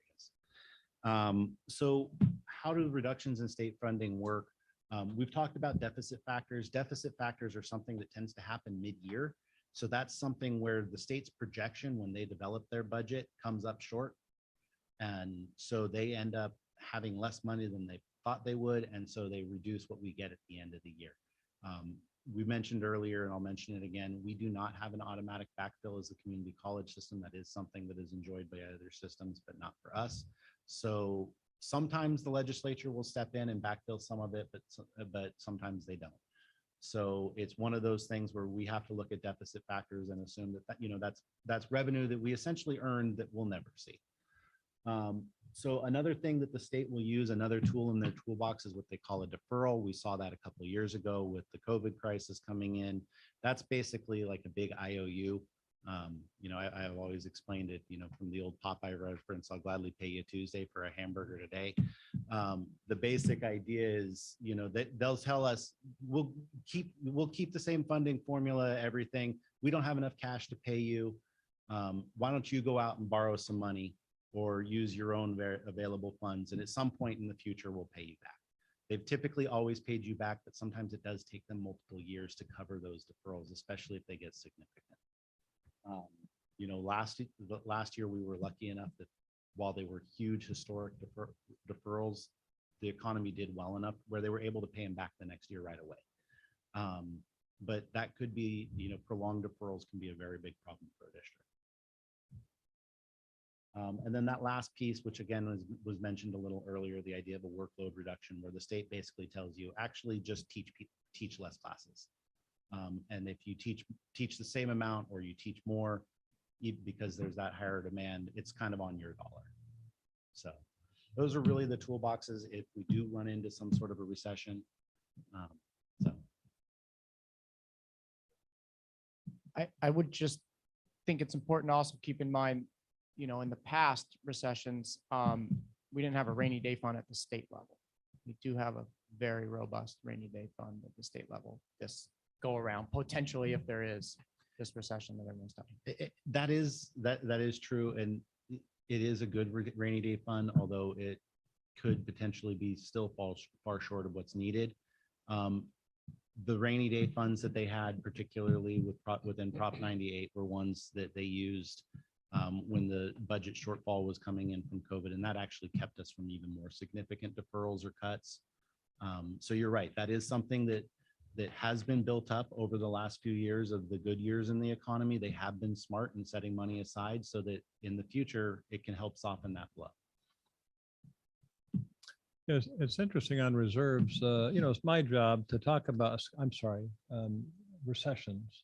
So how do reductions in state funding work? We've talked about deficit factors. Deficit factors are something that tends to happen mid-year. So that's something where the state's projection when they develop their budget comes up short. And so they end up having less money than they thought they would. And so they reduce what we get at the end of the year. We mentioned earlier, and I'll mention it again, we do not have an automatic backfill as a community college system. That is something that is enjoyed by other systems, but not for us. So sometimes the legislature will step in and backfill some of it, but sometimes they don't. So it's one of those things where we have to look at deficit factors and assume that, that's revenue that we essentially earned that we'll never see. So another thing that the state will use, another tool in their toolbox, is what they call a deferral. We saw that a couple of years ago with the COVID crisis coming in. That's basically like a big IOU. I've always explained it, from the old Popeye reference, I'll gladly pay you Tuesday for a hamburger today. The basic idea is, that they'll tell us, we'll keep the same funding formula, everything. We don't have enough cash to pay you. Why don't you go out and borrow some money or use your own available funds? And at some point in the future, we'll pay you back. They've typically always paid you back, but sometimes it does take them multiple years to cover those deferrals, especially if they get significant. Last year we were lucky enough that while they were huge historic deferrals, the economy did well enough where they were able to pay them back the next year right away. But that could be, prolonged deferrals can be a very big problem for a district. And then that last piece, which again was mentioned a little earlier, the idea of a workload reduction, where the state basically tells you actually just teach less classes. And if you teach the same amount or you teach more, because there's that higher demand, it's kind of on your dollar. So those are really the toolboxes if we do run into some sort of a recession. I would just think it's important to also keep in mind, in the past recessions, we didn't have a rainy day fund at the state level. We do have a very robust rainy day fund at the state level this go around, potentially, if there is this recession that everyone's talking. That is true. And it is a good rainy day fund, although it could potentially be still far short of what's needed. The rainy day funds that they had, particularly within Prop 98, were ones that they used when the budget shortfall was coming in from COVID, and that actually kept us from even more significant deferrals or cuts. So you're right, that is something that has been built up over the last few years of the good years in the economy. They have been smart in setting money aside so that in the future it can help soften that blow. Yes, it's interesting on reserves. It's my job to talk about, recessions.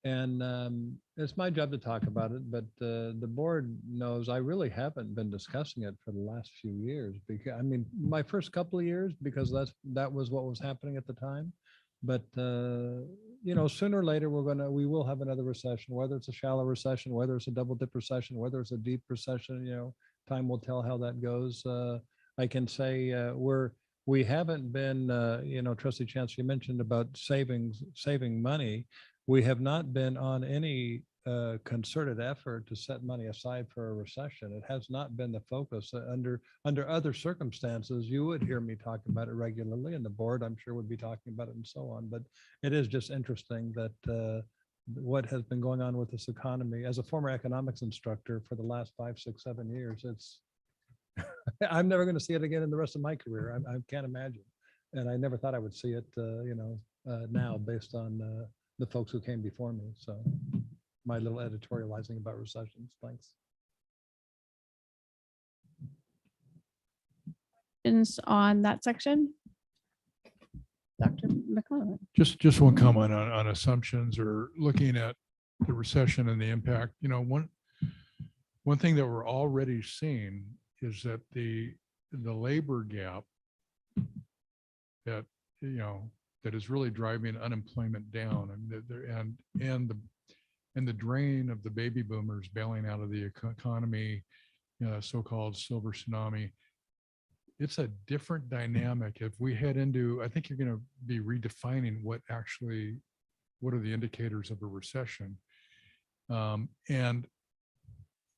And it's my job to talk about it, but the board knows I really haven't been discussing it for the last few years. Because my first couple of years, because that was what was happening at the time. But sooner or later we will have another recession, whether it's a shallow recession, whether it's a double dip recession, whether it's a deep recession. Time will tell how that goes. I can say we haven't been, Trustee Chancellor, you mentioned about saving money. We have not been on any concerted effort to set money aside for a recession. It has not been the focus. Under other circumstances, you would hear me talk about it regularly, and the board, I'm sure, would be talking about it and so on. But it is just interesting that what has been going on with this economy. As a former economics instructor for the last 5, 6, 7 years, it's I'm never going to see it again in the rest of my career. I can't imagine, and I never thought I would see it. Now, based on the folks who came before me. So my little editorializing about recessions. Thanks. Questions on that section? Dr. McClellan. Just one comment on assumptions or looking at the recession and the impact. One thing that we're already seeing is that the labor gap that is really driving unemployment down, and the drain of the baby boomers bailing out of the economy, so-called silver tsunami. It's a different dynamic. If we head into, I think you're going to be redefining what are the indicators of a recession. And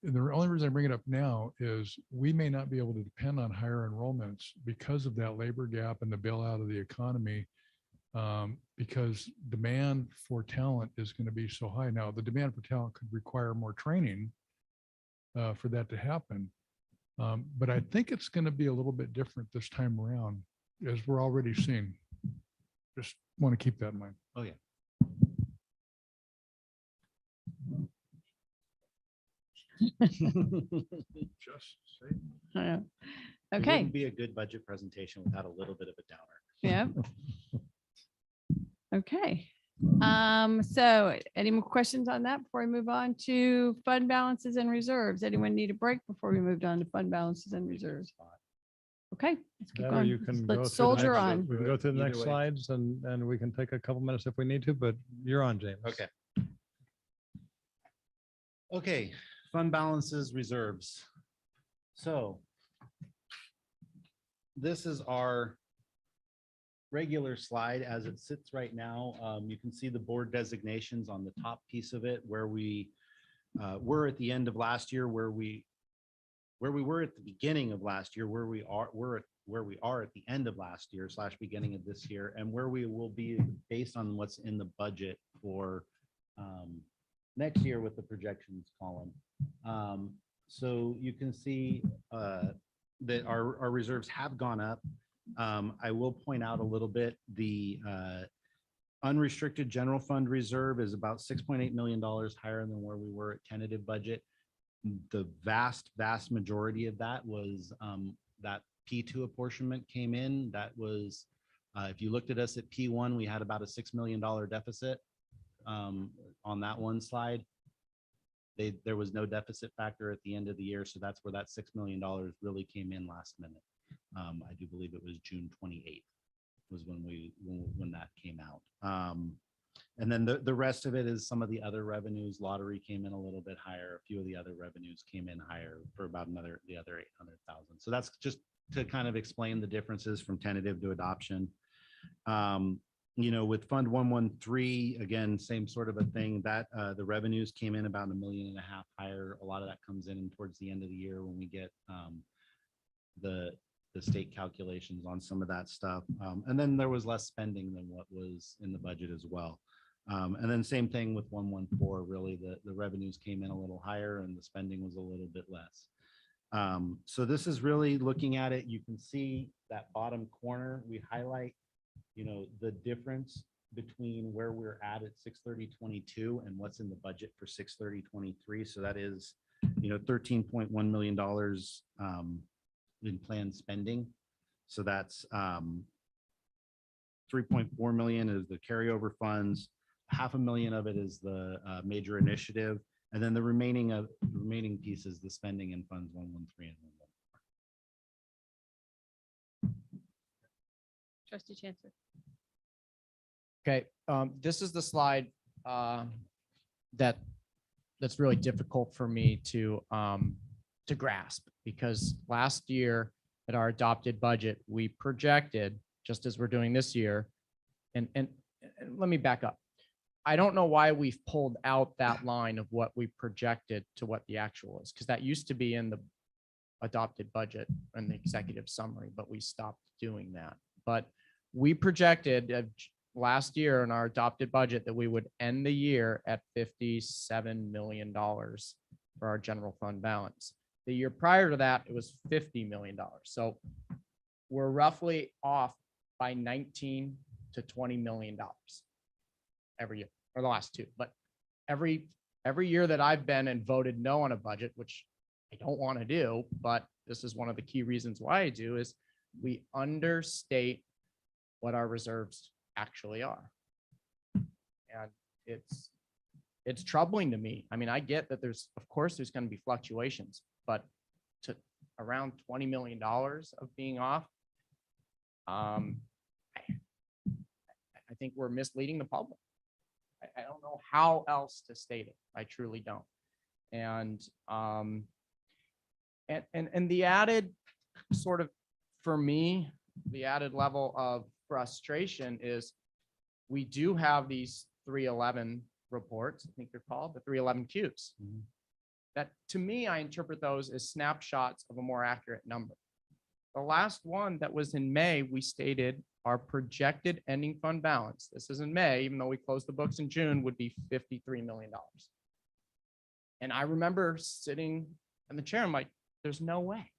the only reason I bring it up now is we may not be able to depend on higher enrollments because of that labor gap and the bailout of the economy. Because demand for talent is going to be so high. Now, the demand for talent could require more training for that to happen. But I think it's going to be a little bit different this time around, as we're already seeing. Just want to keep that in mind. Oh, yeah. Just say. It Okay. wouldn't be a good budget presentation without a little bit of a downer. Yeah. Okay. So any more questions on that before we move on to fund balances and reserves? Anyone need a break before we moved on to fund balances and reserves? Okay, let's keep That or you going. can go Let's through the soldier next- on. We can go through the Either next way. slides and we can take a couple minutes if we need to, but you're on, James. Okay. Okay, fund balances, reserves. So this is our regular slide as it sits right now. You can see the board designations on the top piece of it where we were at the end of last year, where we were at the beginning of last year, where we are at the end of last year / beginning of this year, and where we will be based on what's in the budget for next year with the projections column. So you can see that our reserves have gone up. I will point out a little bit, the unrestricted general fund reserve is about $6.8 million higher than where we were at tentative budget. The vast majority of that was that P2 apportionment came in. That was, if you looked at us at P1, we had about a $6 million deficit on that one slide. There was no deficit factor at the end of the year. So that's where that $6 million really came in last minute. I do believe it was June 28th was when that came out. And then the rest of it is some of the other revenues. Lottery came in a little bit higher. A few of the other revenues came in higher for about the other 800,000. So that's just to kind of explain the differences from tentative to adoption. You know, with Fund 113, again, same sort of a thing that the revenues came in about $1.5 million higher. A lot of that comes in towards the end of the year when we get the state calculations on some of that stuff. And then there was less spending than what was in the budget as well. And then same thing with 114, really the revenues came in a little higher and the spending was a little bit less. So this is really looking at it. You can see that bottom corner, we highlight, you know, the difference between where we're at 6/30/22 and what's in the budget for 6/30/23. So that is, you know, $13.1 million in planned spending. So that's 3.4 million is the carryover funds. $500,000 of it is the major initiative, and then the remaining piece is the spending in funds 113 and 114. Trustee Chancellor. Okay, this is the slide that's really difficult for me to grasp, because last year at our adopted budget, we projected, just as we're doing this year, and let me back up. I don't know why we've pulled out that line of what we projected to what the actual is, because that used to be in the adopted budget and the executive summary, but we stopped doing that. But we projected last year in our adopted budget that we would end the year at $57 million for our general fund balance. The year prior to that, it was $50 million. So we're roughly off by $19 to $20 million every year, or the last two. But every year that I've been and voted no on a budget, which I don't want to do, but this is one of the key reasons why I do, is we understate what our reserves actually are. And it's troubling to me. I mean, I get that there's going to be fluctuations, but to around $20 million of being off, I think we're misleading the public. I don't know how else to state it. I truly don't. And the added sort of, for me, the added level of frustration is we do have these 311 reports, I think they're called the 311 Qs. Mm-hmm. That, to me, I interpret those as snapshots of a more accurate number. The last one that was in May, we stated our projected ending fund balance, this is in May, even though we closed the books in June, would be $53 million. And I remember sitting in the chair, I'm like, there's no way.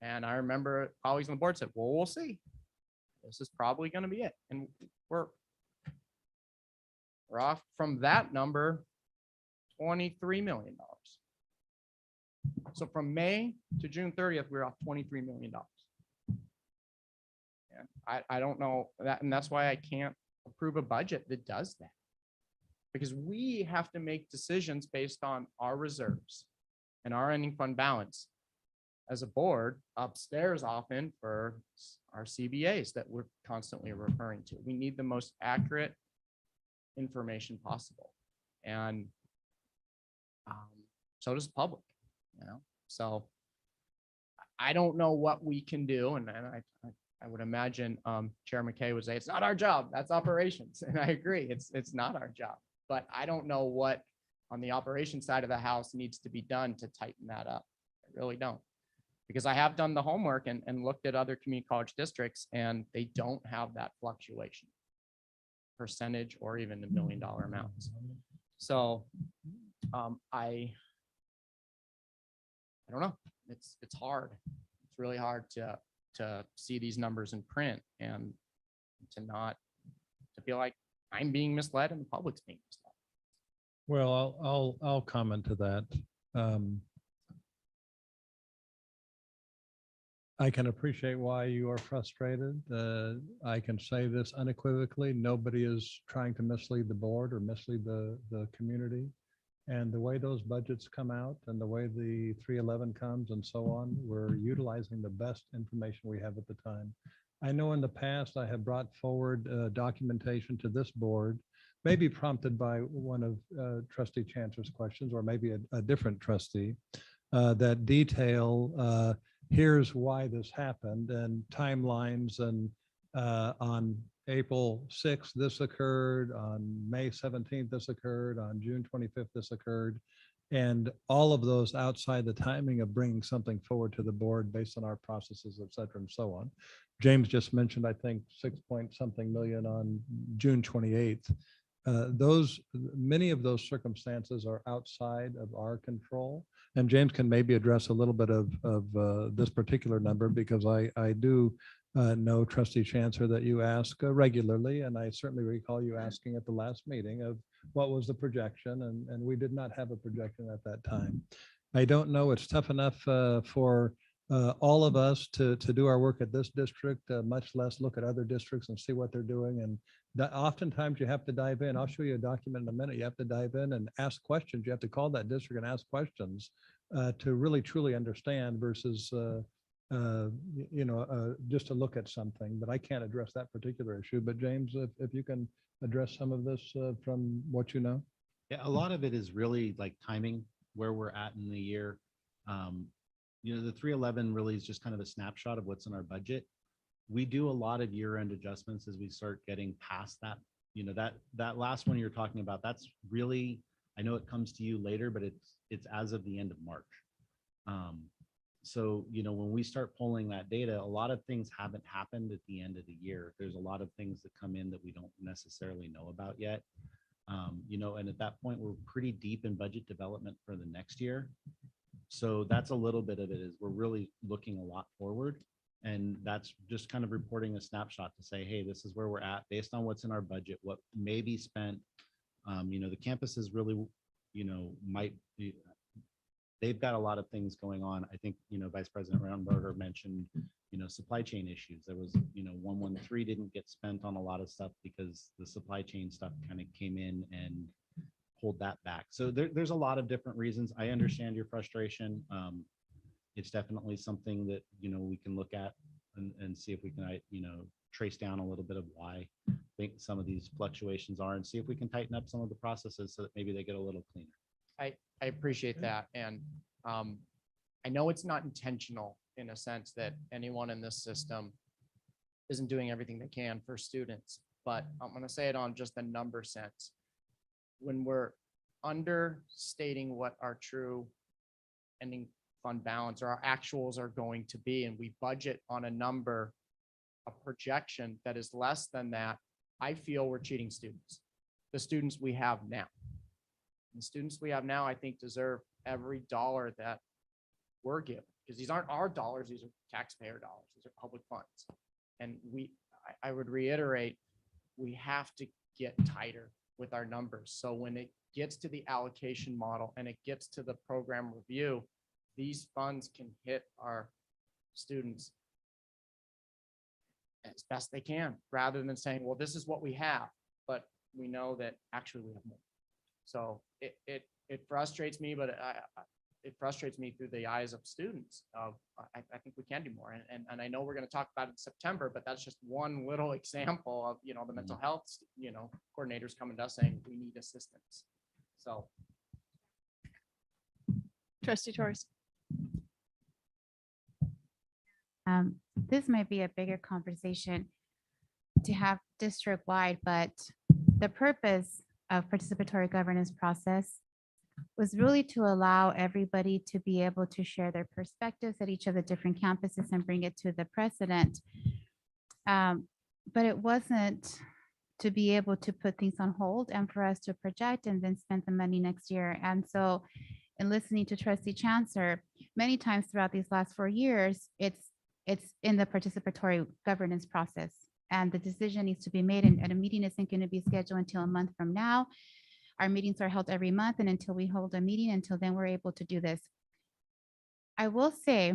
And I remember colleagues on the board said, well, we'll see. This is probably going to be it. And we're off from that number, $23 million. So from May to June 30th, we're off $23 million. And I don't know that, and that's why I can't approve a budget that does that. Because we have to make decisions based on our reserves and our ending fund balance as a board upstairs often for our CBAs that we're constantly referring to. We need the most accurate information possible. And so does the public, you know? So I don't know what we can do. And I would imagine Chair McKay would say, it's not our job, that's operations. And I agree, it's not our job. But I don't know what on the operations side of the house needs to be done to tighten that up. I really don't. Because I have done the homework and looked at other community college districts and they don't have that fluctuation percentage or even the $1 million amounts. So I don't know. It's hard. It's really hard to see these numbers in print and to feel like I'm being misled and the public's being misled. Well, I'll comment to that. I can appreciate why you are frustrated. I can say this unequivocally, nobody is trying to mislead the board or mislead the community. And the way those budgets come out and the way the 311 comes and so on, we're utilizing the best information we have at the time. I know in the past I have brought forward documentation to this board, maybe prompted by one of Trustee Chancellor's questions, or maybe a different trustee, that detail here's why this happened and timelines, and on April 6th, this occurred, on May 17th, this occurred, on June 25th, this occurred. And all of those outside the timing of bringing something forward to the board based on our processes, et cetera, and so on. James just mentioned, I think, 6-point-something million on June 28th. Many of those circumstances are outside of our control. And James can maybe address a little bit of this particular number, because I do know, Trustee Chancellor, that you ask regularly, and I certainly recall you asking at the last meeting of what was the projection, and we did not have a projection at that time. I don't know, it's tough enough for all of us to do our work at this district, much less look at other districts and see what they're doing. And oftentimes you have to dive in. I'll show you a document in a minute. You have to dive in and ask questions. You have to call that district and ask questions to really truly understand versus just to look at something. But I can't address that particular issue. But James, if you can address some of this from what you know. Yeah, a lot of it is really like timing, where we're at in the year. The 311 really is just kind of a snapshot of what's in our budget. We do a lot of year-end adjustments as we start getting past that. That last one you're talking about, that's really, I know it comes to you later, but it's as of the end of March. So, when we start pulling that data, a lot of things haven't happened at the end of the year. There's a lot of things that come in that we don't necessarily know about yet. And at that point, we're pretty deep in budget development for the next year. So that's a little bit of it, is we're really looking a lot forward. And that's just kind of reporting a snapshot to say, hey, this is where we're at based on what's in our budget, what may be spent. The campus is really, might be, they've got a lot of things going on. I think, Vice President Roundberger mentioned, supply chain issues. There was, 113 didn't get spent on a lot of stuff because the supply chain stuff kind of came in and hold that back. So there's a lot of different reasons. I understand your frustration. It's definitely something that, we can look at and see if we can, trace down a little bit of why I think some of these fluctuations are, and see if we can tighten up some of the processes so that maybe they get a little cleaner. I appreciate that. And I know it's not intentional in a sense that anyone in this system isn't doing everything they can for students, but I'm going to say it on just the number sense. When we're understating what our true ending fund balance or our actuals are going to be, and we budget on a number, a projection that is less than that, I feel we're cheating students, the students we have now. The students we have now, I think, deserve every dollar that we're given, because these aren't our dollars, these are taxpayer dollars, these are public funds. And I would reiterate, we have to get tighter with our numbers. So when it gets to the allocation model and it gets to the program review, these funds can hit our students as best they can, rather than saying, well, this is what we have, but we know that actually we have more. So it frustrates me, but it frustrates me through the eyes of students of, I think we can do more. And I know we're going to talk about it in September, but that's just one little example of, the mental health, coordinators coming to us saying we need assistance. So. Trustee Torres. This might be a bigger conversation to have district-wide, but the purpose of participatory governance process was really to allow everybody to be able to share their perspectives at each of the different campuses and bring it to the president. But it wasn't to be able to put things on hold and for us to project and then spend the money next year. And so in listening to Trustee Chancellor, many times throughout these last 4 years, it's in the participatory governance process. And the decision needs to be made, and a meeting isn't going to be scheduled until a month from now. Our meetings are held every month, and until we hold a meeting, until then we're able to do this. I will say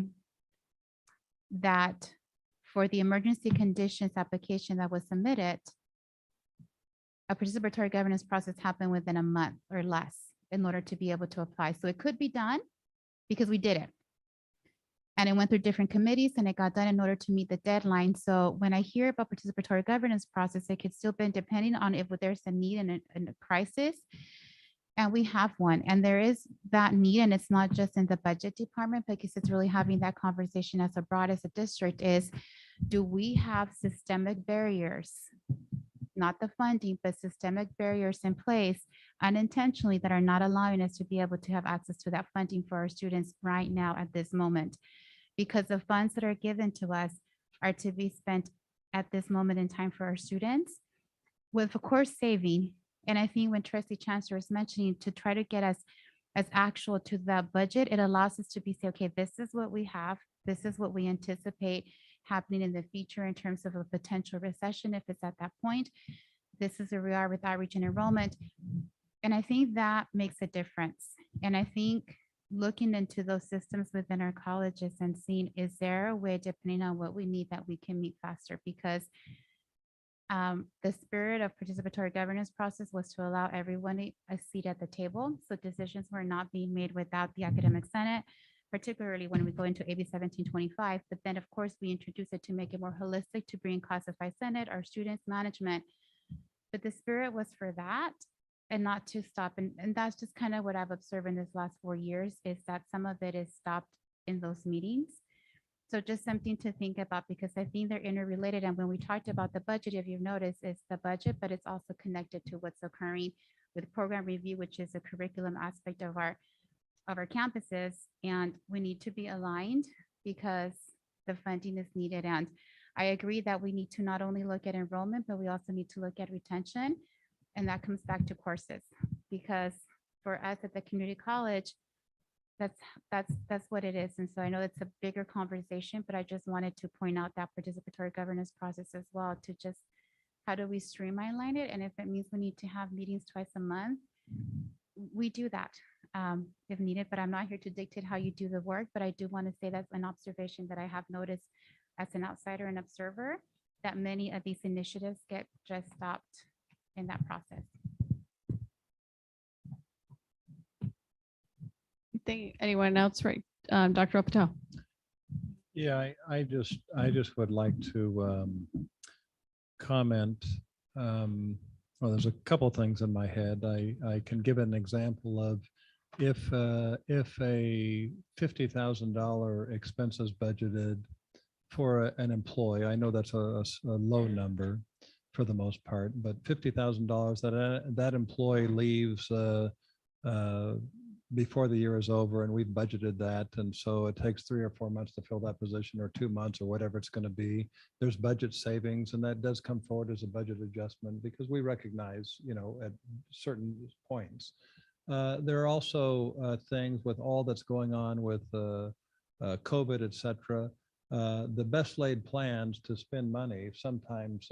that for the emergency conditions application that was submitted, a participatory governance process happened within a month or less in order to be able to apply. So it could be done because we did it. And it went through different committees and it got done in order to meet the deadline. So when I hear about participatory governance process, it could still be depending on if there's a need and a crisis. And we have one, and there is that need, and it's not just in the budget department, because it's really having that conversation as broad as a district is, do we have systemic barriers, not the funding, but systemic barriers in place unintentionally that are not allowing us to be able to have access to that funding for our students right now at this moment? Because the funds that are given to us are to be spent at this moment in time for our students with, of course, saving. And I think when Trustee Chancellor is mentioning to try to get us as actual to that budget, it allows us to be say, okay, this is what we have. This is what we anticipate happening in the future in terms of a potential recession if it's at that point. This is where we are with outreach and enrollment. And I think that makes a difference. And I think looking into those systems within our colleges and seeing, is there a way, depending on what we need, that we can meet faster? Because the spirit of participatory governance process was to allow everyone a seat at the table. So decisions were not being made without the academic senate, particularly when we go into AB 1725. But then, of course, we introduce it to make it more holistic, to bring classified senate, our students, management. But the spirit was for that and not to stop. And that's just kind of what I've observed in this last 4 years, is that some of it is stopped in those meetings. So just something to think about, because I think they're interrelated. And when we talked about the budget, if you've noticed, it's the budget, but it's also connected to what's occurring with program review, which is a curriculum aspect of our campuses. And we need to be aligned because the funding is needed. And I agree that we need to not only look at enrollment, but we also need to look at retention. And that comes back to courses, because for us at the community college, that's what it is. And so I know it's a bigger conversation, but I just wanted to point out that participatory governance process as well, to just, how do we streamline it? And if it means we need to have meetings twice a month, we do that if needed. But I'm not here to dictate how you do the work, but I do want to say that's an observation that I have noticed as an outsider and observer, that many of these initiatives get just stopped in that process. Think anyone else, right? Dr. Patel. Yeah, I just would like to comment. Well, there's a couple things in my head. I can give an example of if a $50,000 expenses budgeted for an employee. I know that's a low number for the most part, but $50,000 that employee leaves before the year is over, and we've budgeted that. And so it takes 3 or 4 months to fill that position, or 2 months, or whatever it's going to be. There's budget savings, and that does come forward as a budget adjustment, because we recognize, at certain points. There are also things with all that's going on with COVID, et cetera. The best laid plans to spend money, sometimes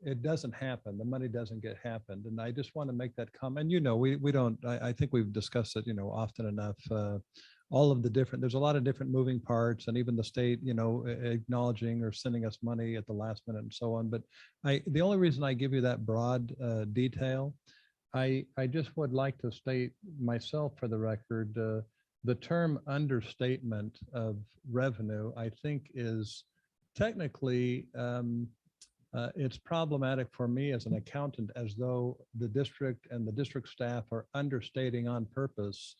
it doesn't happen. The money doesn't get happened. And I just want to make that comment. We don't, I think we've discussed it, often enough all of the different, there's a lot of different moving parts, and even the state, acknowledging or sending us money at the last minute and so on. But the only reason I give you that broad detail, I just would like to state myself for the record, the term understatement of revenue, I think is technically, it's problematic for me as an accountant, as though the district and the district staff are understating on purpose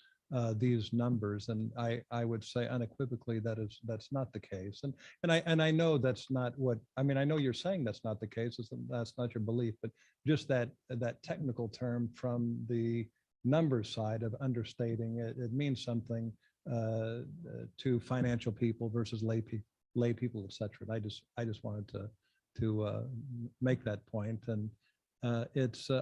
these numbers. And I would say unequivocally that's not the case. And I know that's not what, I mean, I know you're saying that's not the case, that's not your belief, but just that technical term from the numbers side of understating, it means something to financial people versus lay people, et cetera. And I just wanted to make that point. And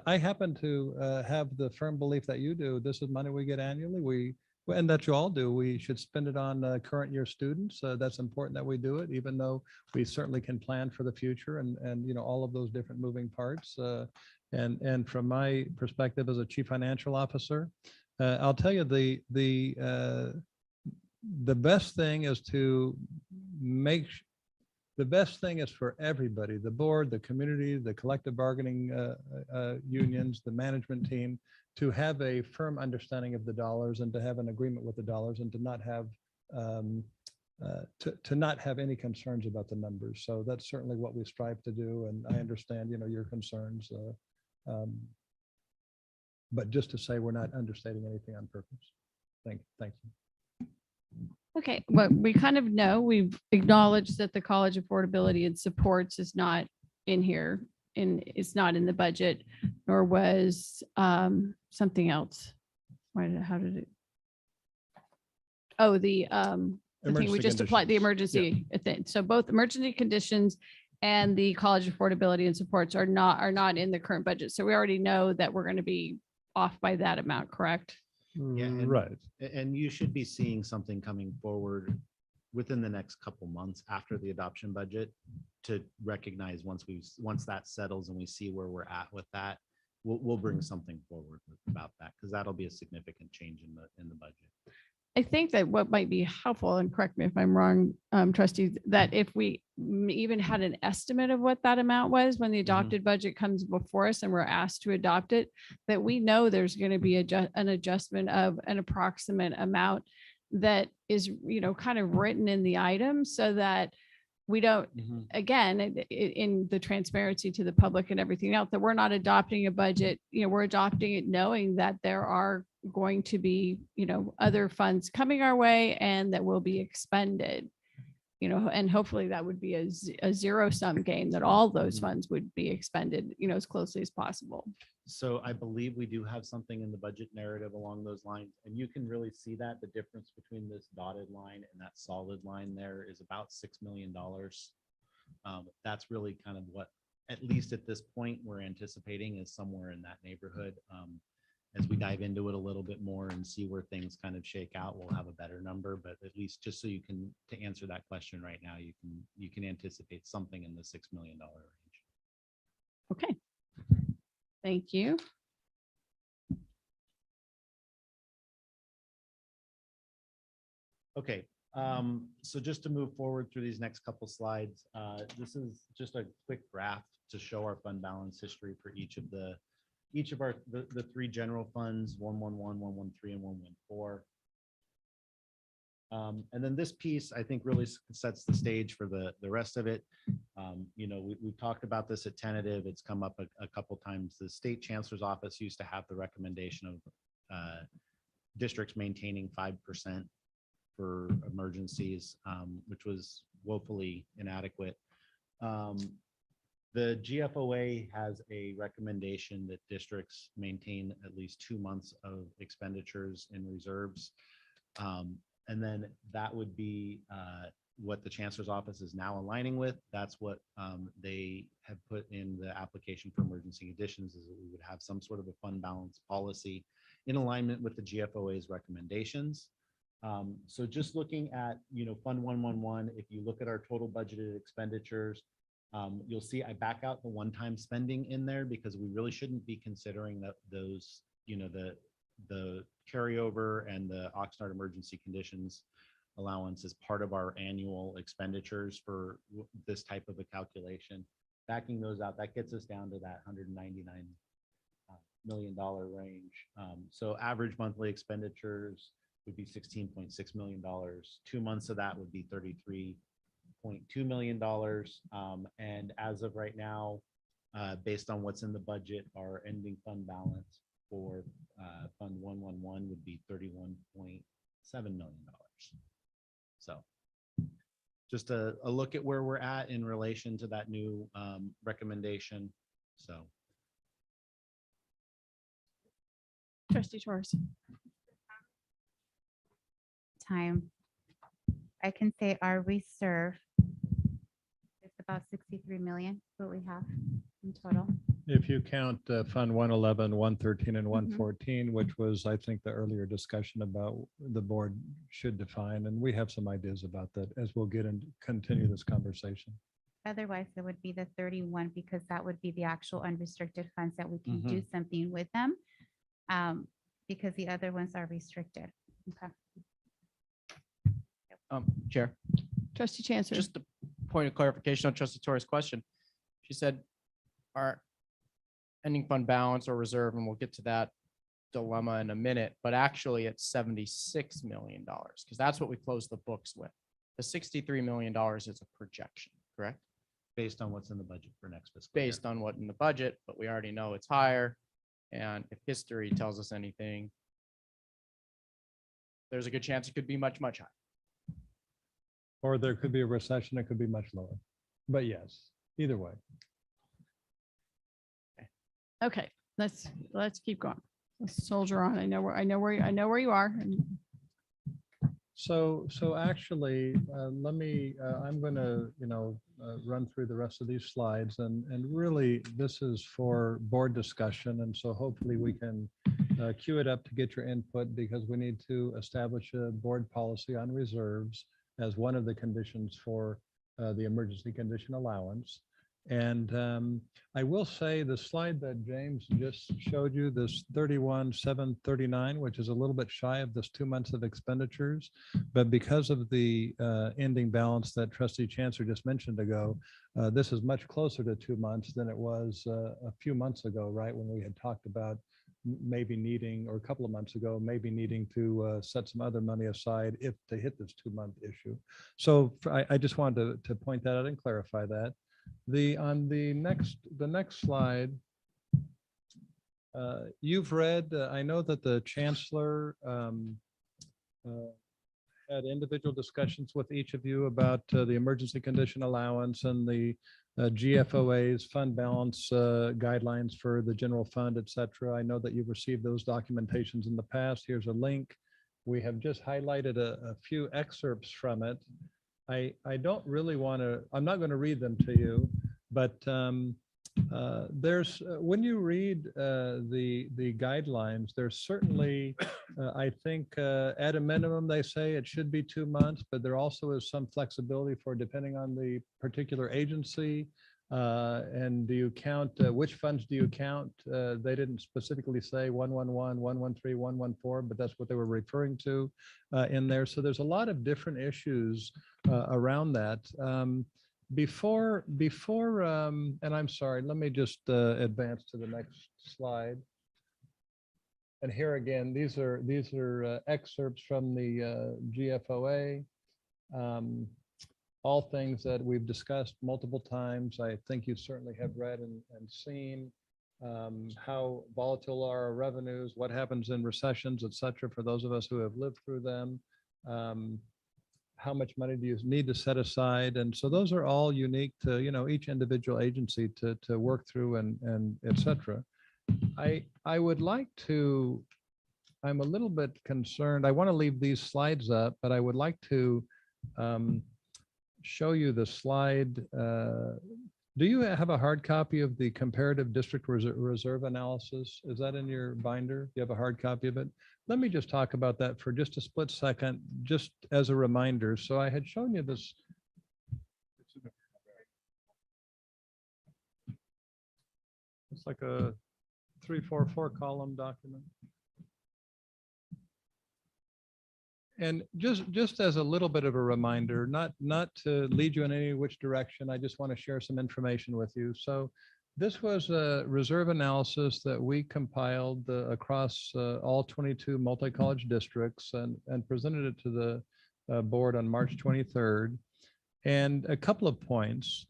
I happen to have the firm belief that you do. This is money we get annually. And that you all do. We should spend it on current year students. That's important that we do it, even though we certainly can plan for the future and all of those different moving parts. And from my perspective as a chief financial officer, I'll tell you the best thing is to the best thing is for everybody, the board, the community, the collective bargaining unions, the management team, to have a firm understanding of the dollars and to have an agreement with the dollars and to not have to not have any concerns about the numbers. So that's certainly what we strive to do. And I understand, your concerns. But just to say we're not understating anything on purpose. Thank you. Okay, well, we kind of know, we've acknowledged that the college affordability and supports is not in here, and it's not in the budget, nor was something else. How did it? Oh, the thing we just applied, the emergency thing. So both emergency conditions and the college affordability and supports are not in the current budget. So we already know that we're going to be off by that amount, correct? Yeah, Right. And you should be seeing something coming forward within the next couple months after the adoption budget to recognize once that settles and we see where we're at with that, we'll bring something forward about that, because that'll be a significant change in the budget. I think that what might be helpful, and correct me if I'm wrong, trustees, that if we even had an estimate of what that amount was when the adopted budget comes before us and we're asked to adopt it, that we know there's going to be an adjustment of an approximate amount that is, kind of written in the item, so that we don't, again, in the transparency to the public and everything else, that we're not adopting a budget, we're adopting it knowing that there are going to be, other funds coming our way and that will be expended, and hopefully that would be a zero sum game, that all those funds would be expended, as closely as possible. So I believe we do have something in the budget narrative along those lines, and you can really see that the difference between this dotted line and that solid line there is about $6 million. That's really kind of what, at least at this point, we're anticipating is somewhere in that neighborhood. As we dive into it a little bit more and see where things kind of shake out, we'll have a better number. But at least just so you can, to answer that question right now, you can anticipate something in the $6 million range. Okay. Thank you. Okay, so just to move forward through these next couple slides, this is just a quick graph to show our fund balance history for each of the three general funds, 111, 113, and 114. And then this piece, I think, really sets the stage for the rest of it. We've talked about this at tentative. It's come up a couple times. The state chancellor's office used to have the recommendation of districts maintaining 5% for emergencies, which was woefully inadequate. The GFOA has a recommendation that districts maintain at least 2 months of expenditures in reserves. And then that would be what the chancellor's office is now aligning with. That's what they have put in the application for emergency conditions, is that we would have some sort of a fund balance policy in alignment with the GFOA's recommendations. So just looking at, Fund 111, if you look at our total budgeted expenditures, you'll see I back out the one-time spending in there because we really shouldn't be considering those, the carryover and the Oxnard emergency conditions allowance is part of our annual expenditures for this type of a calculation. Backing those out, that gets us down to that $199 million range. So average monthly expenditures would be $16.6 million. 2 months of that would be $33.2 million. And as of right now, based on what's in the budget, our ending fund balance for Fund 111 would be $31.7 million. So just a look at where we're at in relation to that new recommendation. So Trustee Torres. Time. I can say our reserve is about 63 million, what we have in total. If you count Fund 111, 113, and 114, which was, I think, the earlier discussion about the board should define, and we have some ideas about that as we'll get and continue this conversation. Otherwise, it would be the 31 because that would be the actual unrestricted funds that we can do something with them, because the other ones are restricted. Okay. Chair, Trustee Chancellor. just a point of clarification on Trustee Torres' question. She said our ending fund balance or reserve, and we'll get to that dilemma in a minute, but actually it's $76 million because that's what we closed the books with. The $63 million is a projection, correct? based on what's in the budget for next fiscal year. Based on what in the budget, but we already know it's higher. And if history tells us anything, there's a good chance it could be much, much higher. Or there could be a recession, it could be much lower. But yes, either way. Okay, let's keep going. Let's soldier on. I know where you are. So actually, let me, I'm going to, run through the rest of these slides, and really this is for board discussion. And so hopefully we can queue it up to get your input, because we need to establish a board policy on reserves as one of the conditions for the emergency condition allowance. And I will say the slide that James just showed you, this 31,739, which is a little bit shy of this 2 months of expenditures, but because of the ending balance that Trustee Chancellor just mentioned ago, this is much closer to 2 months than it was a few months ago, right? When we had talked about maybe needing, or a couple of months ago, maybe needing to set some other money aside if to hit this 2-month issue. So I just wanted to point that out and clarify that. On the next slide, you've read, I know that the Chancellor had individual discussions with each of you about the emergency condition allowance and the GFOA's fund balance guidelines for the general fund, et cetera. I know that you've received those documentations in the past. Here's a link. We have just highlighted a few excerpts from it. I don't really want to, I'm not going to read them to you, but there's, when you read the guidelines, there's certainly, I think at a minimum, they say it should be 2 months, but there also is some flexibility for depending on the particular agency. And do you count, which funds do you count? They didn't specifically say 111, 113, 114, but that's what they were referring to in there. So there's a lot of different issues around that. And I'm sorry, let me just advance to the next slide. And here again, these are excerpts from the GFOA. All things that we've discussed multiple times. I think you certainly have read and seen how volatile are our revenues, what happens in recessions, et cetera, for those of us who have lived through them. How much money do you need to set aside? And so those are all unique to, each individual agency to work through and et cetera. I would like to, I'm a little bit concerned. I want to leave these slides up, but I would like to show you the slide. Do you have a hard copy of the comparative district reserve analysis? Is that in your binder? Do you have a hard copy of it? Let me just talk about that for just a split second, just as a reminder. So I had shown you this. It's like a 3, 4, 4 column document. And just as a little bit of a reminder, not to lead you in any which direction, I just want to share some information with you. So this was a reserve analysis that we compiled across all 22 multi-college districts and presented it to the board on March 23rd. And a couple of points.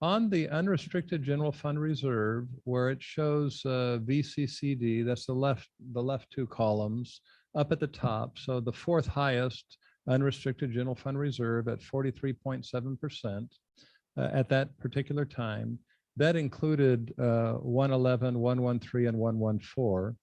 On the unrestricted general fund reserve, where it shows VCCD, that's the left two columns, up at the top. So the fourth highest unrestricted general fund reserve at 43.7% at that particular time. That included 111, 113, and 114.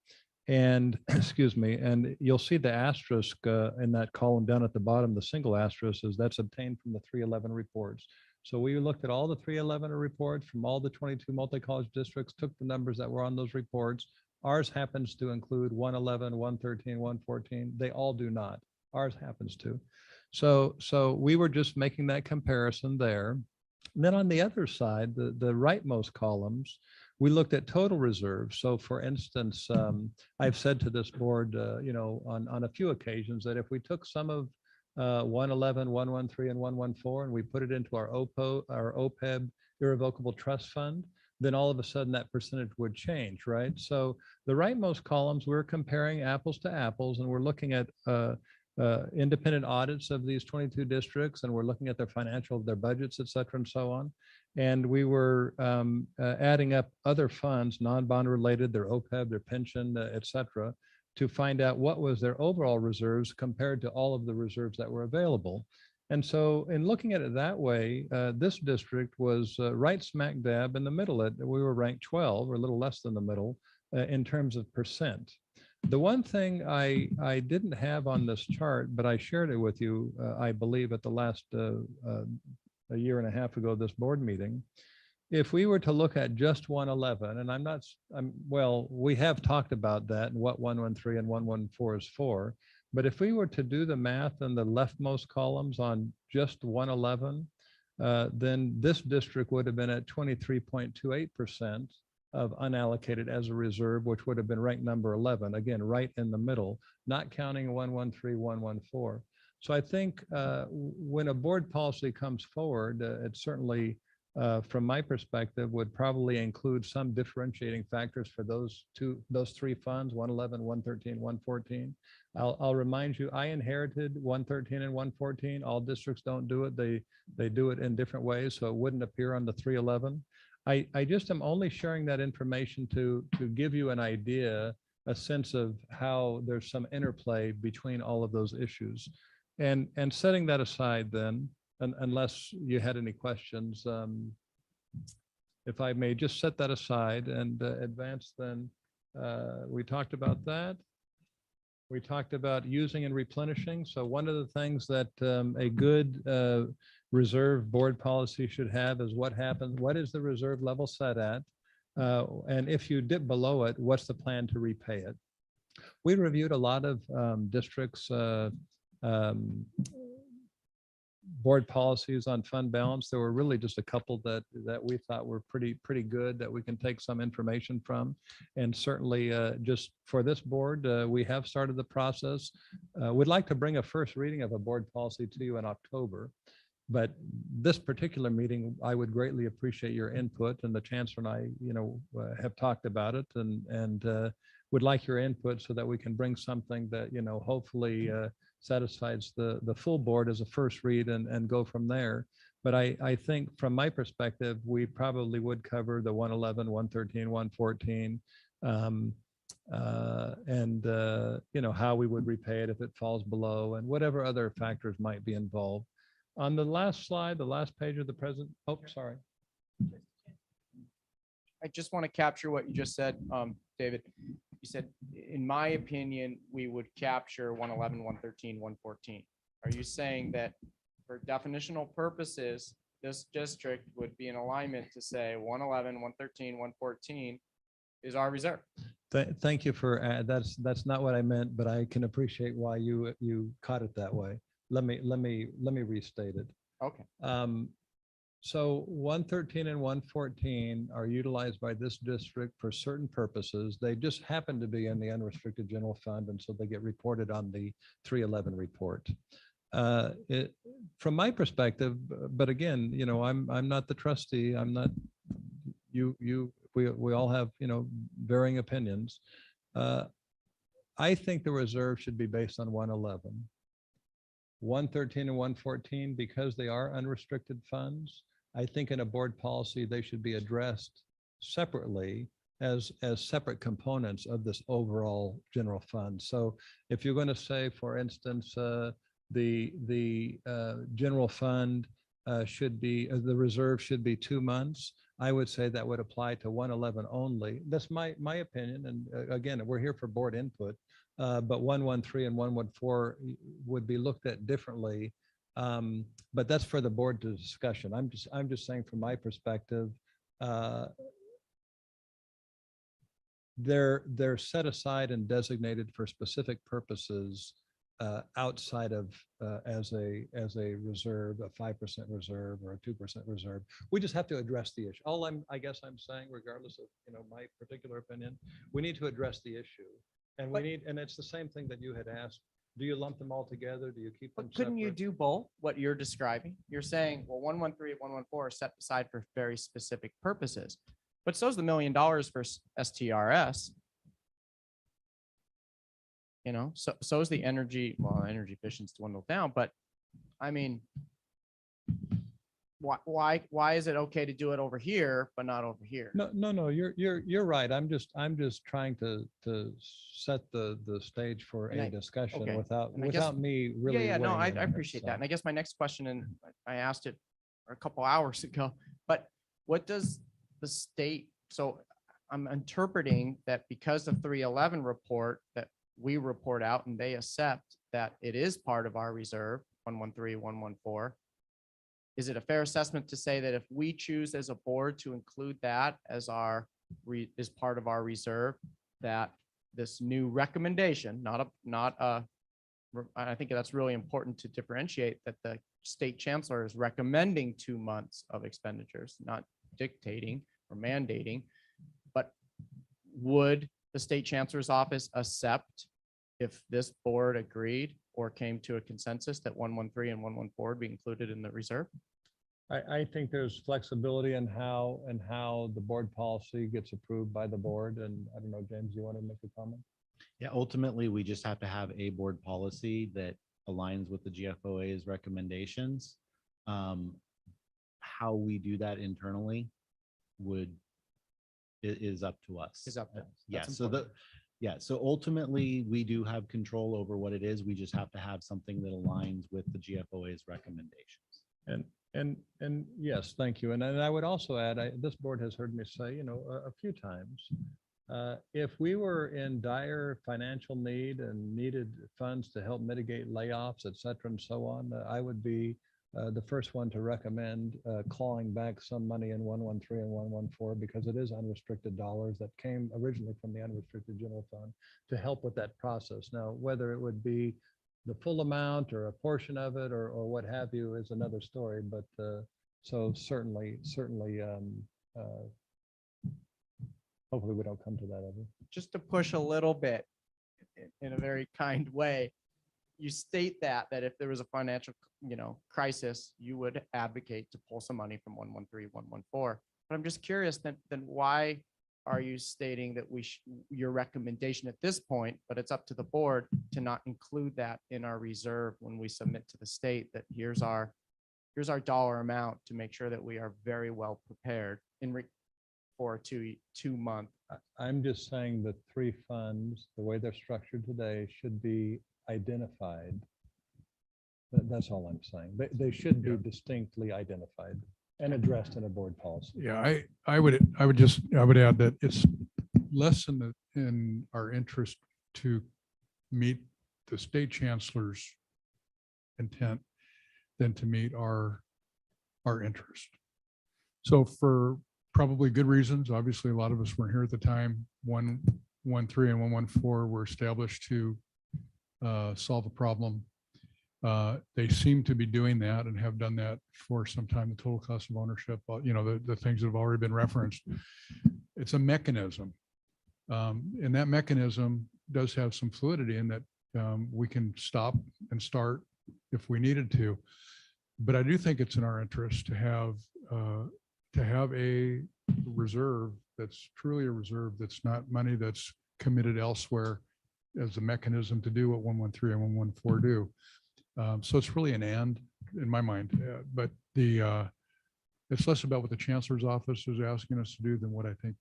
And excuse me, and you'll see the asterisk in that column down at the bottom, the single asterisk is that's obtained from the 311 reports. So we looked at all the 311 reports from all the 22 multi-college districts, took the numbers that were on those reports. Ours happens to include 111, 113, 114. They all do not. Ours happens to. So we were just making that comparison there. And then on the other side, the rightmost columns, we looked at total reserves. So for instance, I've said to this board, on a few occasions that if we took some of 111, 113, and 114, and we put it into our OPEB irrevocable trust fund, then all of a sudden that percentage would change, right? So the rightmost columns, we're comparing apples to apples, and we're looking at independent audits of these 22 districts, and we're looking at their budgets, et cetera, and so on. And we were adding up other funds, non-bond related, their OPEB, their pension, et cetera, to find out what was their overall reserves compared to all of the reserves that were available. And so in looking at it that way, this district was right smack dab in the middle. We were ranked 12, or a little less than the middle, in terms of percent. The one thing I didn't have on this chart, but I shared it with you, I believe at the last a year and a half ago, this board meeting. If we were to look at just 111, and we have talked about that and what 113 and 114 is for, but if we were to do the math in the leftmost columns on just 111, then this district would have been at 23.28% of unallocated as a reserve, which would have been ranked number 11, again, right in the middle, not counting 113, 114. So I think when a board policy comes forward, it certainly, from my perspective, would probably include some differentiating factors for those three funds, 111, 113, 114. I'll remind you, I inherited 113 and 114. All districts don't do it. They do it in different ways, so it wouldn't appear on the 311. I just am only sharing that information to give you an idea, a sense of how there's some interplay between all of those issues. And setting that aside then, unless you had any questions, if I may just set that aside and advance then, we talked about that. We talked about using and replenishing. So one of the things that a good reserve board policy should have is what is the reserve level set at? And if you dip below it, what's the plan to repay it? We reviewed a lot of districts' board policies on fund balance. There were really just a couple that we thought were pretty good that we can take some information from. And certainly just for this board, we have started the process. We'd like to bring a first reading of a board policy to you in October. But this particular meeting, I would greatly appreciate your input, and the chancellor and I, have talked about it and would like your input so that we can bring something that, hopefully satisfies the full board as a first read and go from there. But I think from my perspective, we probably would cover the 111, 113, 114, and how we would repay it if it falls below and whatever other factors might be involved. On the last slide, the last page of the present, sorry. I just want to capture what you just said, David. You said, in my opinion, we would capture 111, 113, 114. Are you saying that for definitional purposes, this district would be in alignment to say 111, 113, 114 is our reserve? Thank you for that's not what I meant, but I can appreciate why you caught it that way. Let me restate it. Okay. So 113 and 114 are utilized by this district for certain purposes. They just happen to be in the unrestricted general fund, and so they get reported on the 311 report. From my perspective, but again, you know, I'm not the trustee. I'm not we all have, you know, varying opinions. I think the reserve should be based on 111. 113 and 114, because they are unrestricted funds, I think in a board policy, they should be addressed separately as separate components of this overall general fund. So if you're going to say, for instance, the general fund should be, the reserve should be 2 months, I would say that would apply to 111 only. That's my opinion. And again, we're here for board input, but 113 and 114 would be looked at differently. But that's for the board to discussion. I'm just saying from my perspective, they're set aside and designated for specific purposes outside of as a reserve, a 5% reserve or a 2% reserve. We just have to address the issue. I guess I'm saying, regardless of, you know, my particular opinion, we need to address the issue. And and it's the same thing that you had asked. Do you lump them all together? Do you keep them But couldn't you separate? do both, what you're describing? You're saying, well, 113 and 114 are set aside for very specific purposes, but so's the $1 million for STRS. You know, so is the energy, well, energy efficiency dwindled down, but I mean, why is it okay to do it over here, but not over here? No, you're right. I'm just trying to set the stage for And a I- discussion okay. without And I guess- me really. Yeah, no, I weighing in on it, appreciate that. so. And I guess my next question, and I asked it a couple hours ago, but what does the state, so I'm interpreting that because the 311 report that we report out and they accept that it is part of our reserve, 113, 114, is it a fair assessment to say that if we choose as a board to include that as as part of our reserve, that this new recommendation, I think that's really important to differentiate, that the state chancellor is recommending 2 months of expenditures, not dictating or mandating, but would the state chancellor's office accept if this board agreed or came to a consensus that 113 and 114 be included in the reserve? I think there's flexibility in how the board policy gets approved by the board. And I don't know, James, you want to make a comment? Yeah, ultimately, we just have to have a board policy that aligns with the GFOA's recommendations. How we do that internally is up to us. Is up to us. Yeah, That's so important. so ultimately, we do have control over what it is. We just have to have something that aligns with the GFOA's recommendations. And yes, thank you. And I would also add, this board has heard me say, you know, a few times, if we were in dire financial need and needed funds to help mitigate layoffs, et cetera, and so on, I would be the first one to recommend clawing back some money in 113 and 114, because it is unrestricted dollars that came originally from the unrestricted general fund to help with that process. Now, whether it would be the full amount or a portion of it or what have you is another story, but so certainly hopefully we don't come to that ever. Just to push a little bit in a very kind way, you state that if there was a financial, you know, crisis, you would advocate to pull some money from 113, 114. But I'm just curious, then why are you stating that your recommendation at this point, but it's up to the board to not include that in our reserve when we submit to the state that here's our dollar amount to make sure that we are very well prepared for a two month. I'm just saying the three funds, the way they're structured today, should be identified. That's all I'm saying. They should be distinctly identified and addressed in a board policy. Yeah, I would add that it's less in our interest to meet the state chancellor's intent than to meet our interest. So for probably good reasons, obviously a lot of us weren't here at the time. 113 and 114 were established to solve a problem. They seem to be doing that and have done that for some time. The total cost of ownership, the things that have already been referenced. It's a mechanism. And that mechanism does have some fluidity in that we can stop and start if we needed to. But I do think it's in our interest to have a reserve that's truly a reserve, that's not money that's committed elsewhere as a mechanism to do what 113 and 114 do. So it's really an and in my mind, but it's less about what the chancellor's office is asking us to do than what I think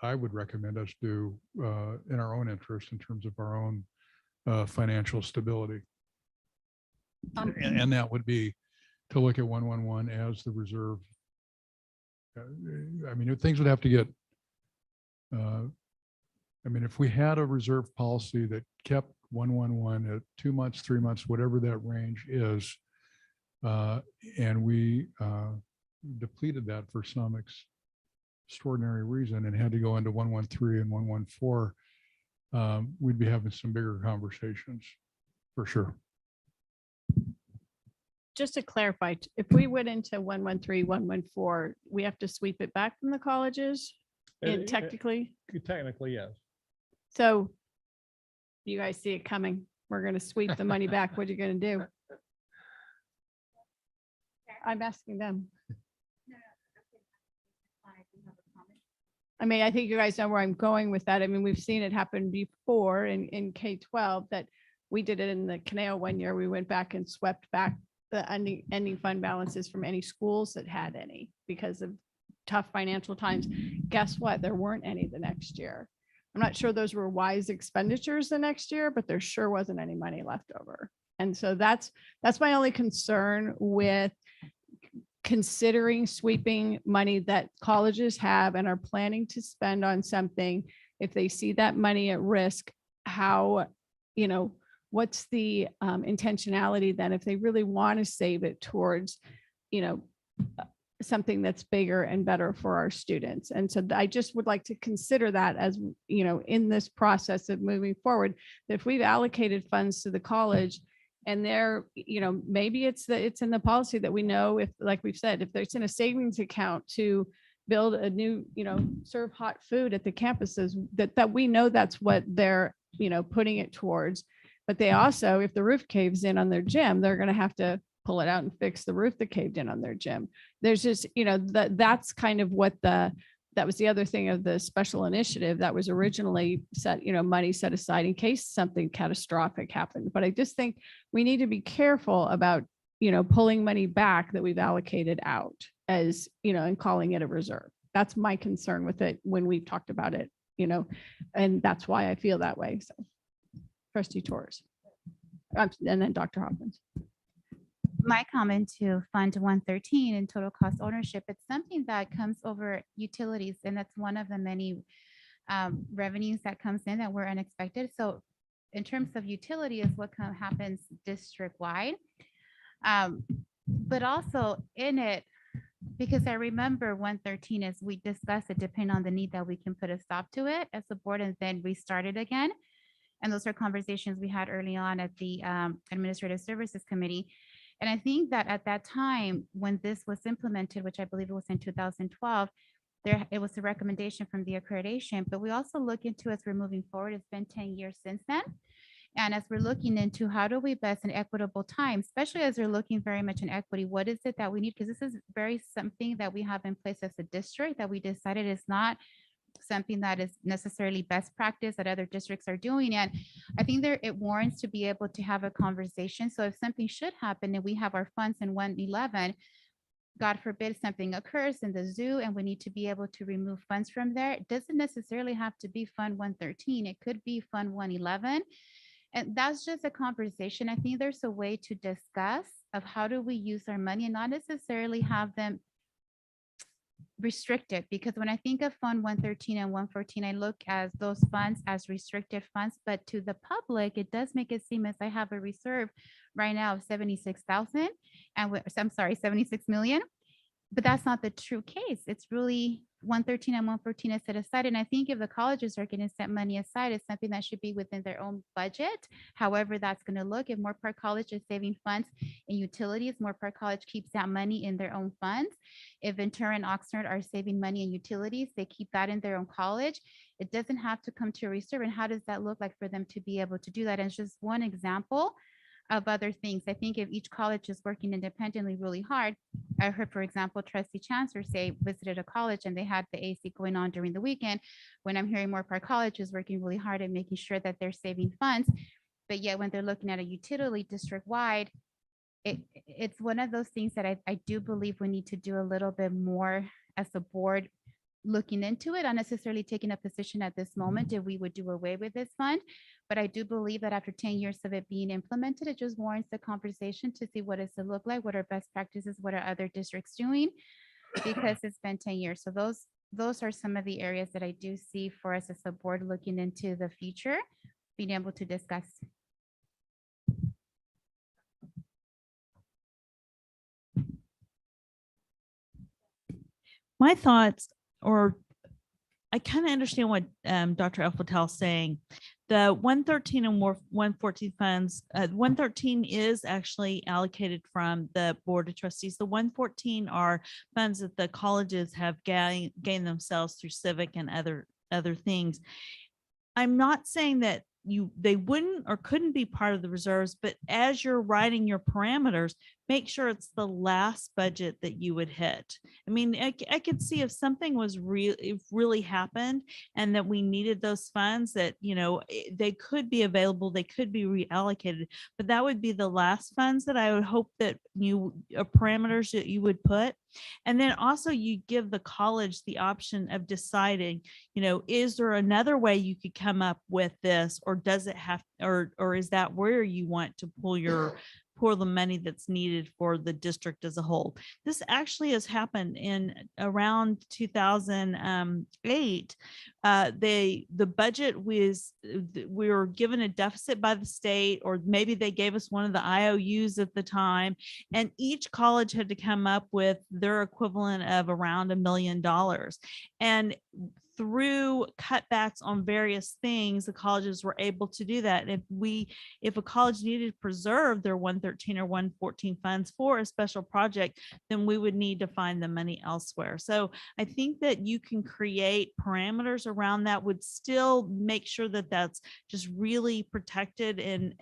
I would recommend us do in our own interest in terms of our own financial stability. And that would be to look at 111 as the reserve. I mean, things would have to get, if we had a reserve policy that kept 111 at 2 months, 3 months, whatever that range is, and we depleted that for some extraordinary reason and had to go into 113 and 114, we'd be having some bigger conversations for sure. Just to clarify, if we went into 113, 114, we have to sweep it back from the colleges technically? Technically, yes. So you guys see it coming. We're going to sweep the money back. What are you going to do? I'm asking them. I mean, I think you guys know where I'm going with that. I mean, we've seen it happen before in K-12 that we did it in the Canal one year. We went back and swept back the ending fund balances from any schools that had any because of tough financial times. Guess what? There weren't any the next year. I'm not sure those were wise expenditures the next year, but there sure wasn't any money left over. And so that's my only concern with considering sweeping money that colleges have and are planning to spend on something. If they see that money at risk, how, what's the intentionality then if they really want to save it towards, something that's bigger and better for our students. And so I just would like to consider that as, in this process of moving forward, that if we've allocated funds to the college and they're, maybe it's in the policy that we know if, like we've said, if it's in a savings account to build a new, serve hot food at the campuses, that we know that's what they're, putting it towards. But they also, if the roof caves in on their gym, they're going to have to pull it out and fix the roof that caved in on their gym. There's just, that's kind of what that was the other thing of the special initiative that was originally set, money set aside in case something catastrophic happened. But I just think we need to be careful about, pulling money back that we've allocated out as, and calling it a reserve. That's my concern with it when we've talked about it, and that's why I feel that way. So Trustee Torres. And then Dr. Hopkins. My comment to Fund 113 and total cost ownership, it's something that comes over utilities, and that's one of the many revenues that comes in that were unexpected. So in terms of utility is what kind of happens district-wide. But also in it, because I remember 113 is we discussed it depending on the need that we can put a stop to it as a board and then restart it again. And those are conversations we had early on at the Administrative Services Committee. And I think that at that time, when this was implemented, which I believe it was in 2012, it was a recommendation from the accreditation, but we also look into as we're moving forward, it's been 10 years since then. And as we're looking into how do we best in equitable time, especially as we're looking very much in equity, what is it that we need? Because this is very something that we have in place as a district that we decided is not something that is necessarily best practice that other districts are doing. And I think it warrants to be able to have a conversation. So if something should happen and we have our funds in 111, God forbid something occurs in the zoo and we need to be able to remove funds from there, it doesn't necessarily have to be Fund 113. It could be Fund 111. And that's just a conversation. I think there's a way to discuss of how do we use our money and not necessarily have them restricted, because when I think of Fund 113 and 114, I look at those funds as restricted funds, but to the public, it does make it seem as I have a reserve right now of 76 million, but that's not the true case. It's really 113 and 114 is set aside. And I think if the colleges are going to set money aside, it's something that should be within their own budget. However, that's going to look. If Moore Park College is saving funds in utilities, Moore Park College keeps that money in their own funds. If Ventura and Oxnard are saving money in utilities, they keep that in their own college. It doesn't have to come to a reserve. And how does that look like for them to be able to do that? And it's just one example of other things. I think if each college is working independently really hard, I heard, for example, Trustee Chancellor say visited a college and they had the AC going on during the weekend. When I'm hearing Moore Park College is working really hard at making sure that they're saving funds, but yet when they're looking at a utility district wide, it's one of those things that I do believe we need to do a little bit more as a board, looking into it, unnecessarily taking a position at this moment if we would do away with this fund. But I do believe that after 10 years of it being implemented, it just warrants the conversation to see what does it look like, what are best practices, what are other districts doing, because it's been 10 years. So those are some of the areas that I do see for us as a board looking into the future, being able to discuss. My thoughts, or I kind of understand what Dr. Elfatel is saying. The 113 and 114 funds, 113 is actually allocated from the Board of Trustees. The 114 are funds that the colleges have gained themselves through civic and other things. I'm not saying that they wouldn't or couldn't be part of the reserves, but as you're writing your parameters, make sure it's the last budget that you would hit. I mean, I could see if something was really happened and that we needed those funds, that, you know, they could be available, they could be reallocated, but that would be the last funds that I would hope that parameters that you would put. And then also you give the college the option of deciding, you know, is there another way you could come up with this, or does it have, or is that where you want to pull the money that's needed for the district as a whole? This actually has happened in around 2008. The budget was, we were given a deficit by the state, or maybe they gave us one of the IOUs at the time, and each college had to come up with their equivalent of around $1 million. And through cutbacks on various things, the colleges were able to do that. And if a college needed to preserve their 113 or 114 funds for a special project, then we would need to find the money elsewhere. So I think that you can create parameters around that, would still make sure that that's just really protected and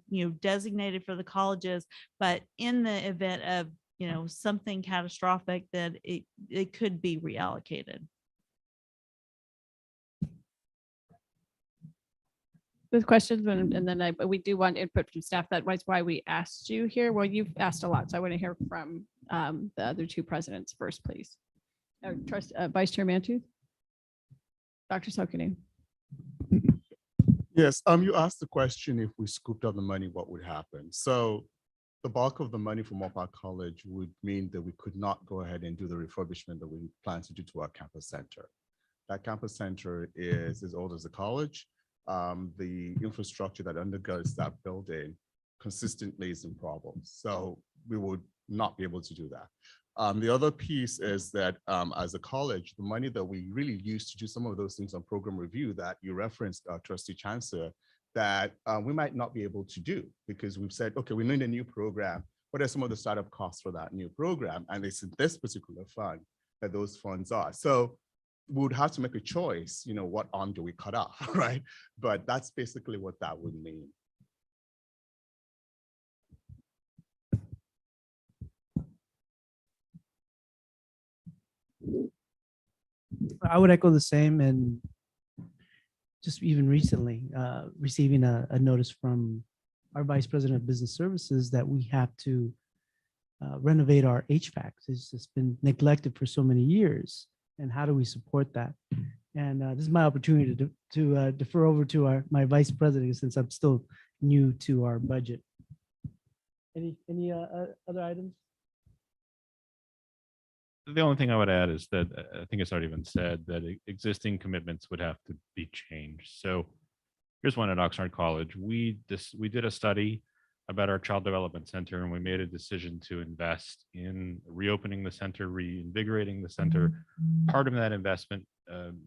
you know, designated for the colleges. But in the event of, you know, something catastrophic, that it could be reallocated. With questions, and then we do want input from staff. That was why we asked you here. Well, you've asked a lot, so I want to hear from the other two presidents first, please. Vice Chair Mantooth, Dr. Sokunu. Yes, you asked the question, if we scooped up the money, what would happen? So the bulk of the money from Moore Park College would mean that we could not go ahead and do the refurbishment that we plan to do to our campus center. That campus center is as old as the college. The infrastructure that undergirds that building consistently is in problems. So we would not be able to do that. The other piece is that as a college, the money that we really use to do some of those things on program review that you referenced, Trustee Chancellor, that we might not be able to do, because we've said, okay, we need a new program. What are some of the startup costs for that new program? And it's in this particular fund that those funds are. So we would have to make a choice, you know, what arm do we cut off, right? But that's basically what that would mean. I would echo the same, and just even recently receiving a notice from our Vice President of Business Services that we have to renovate our HVAC. It's just been neglected for so many years. And how do we support that? And this is my opportunity to defer over to my Vice President, since I'm still new to our budget. Any other items? The only thing I would add is that I think it's already been said that existing commitments would have to be changed. So here's one at Oxnard College. We did a study about our Child Development Center, and we made a decision to invest in reopening the center, reinvigorating the center. Part of that investment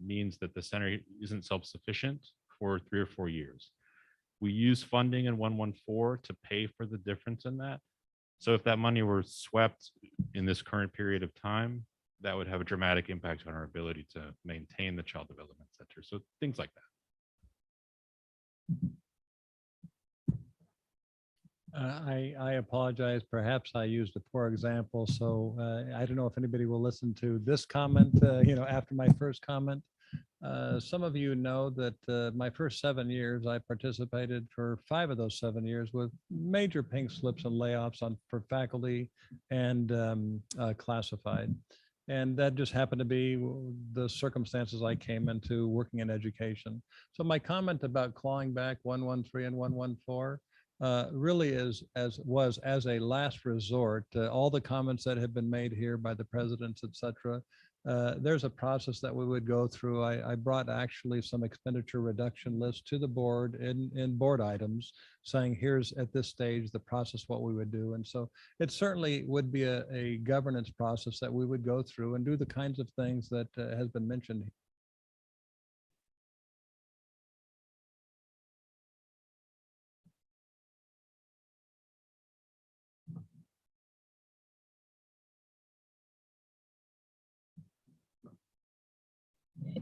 means that the center isn't self-sufficient for 3 or 4 years. We use funding in 114 to pay for the difference in that. So if that money were swept in this current period of time, that would have a dramatic impact on our ability to maintain the Child Development Center. So things like that. I apologize. Perhaps I used a poor example. So I don't know if anybody will listen to this comment, after my first comment. Some of you know that my first 7 years, I participated for 5 of those 7 years with major pink slips and layoffs for faculty and classified. And that just happened to be the circumstances I came into working in education. So my comment about clawing back 113 and 114 really is as a last resort. All the comments that have been made here by the presidents, et cetera, there's a process that we would go through. I brought actually some expenditure reduction lists to the board in board items saying, here's at this stage, the process, what we would do. And so it certainly would be a governance process that we would go through and do the kinds of things that has been mentioned.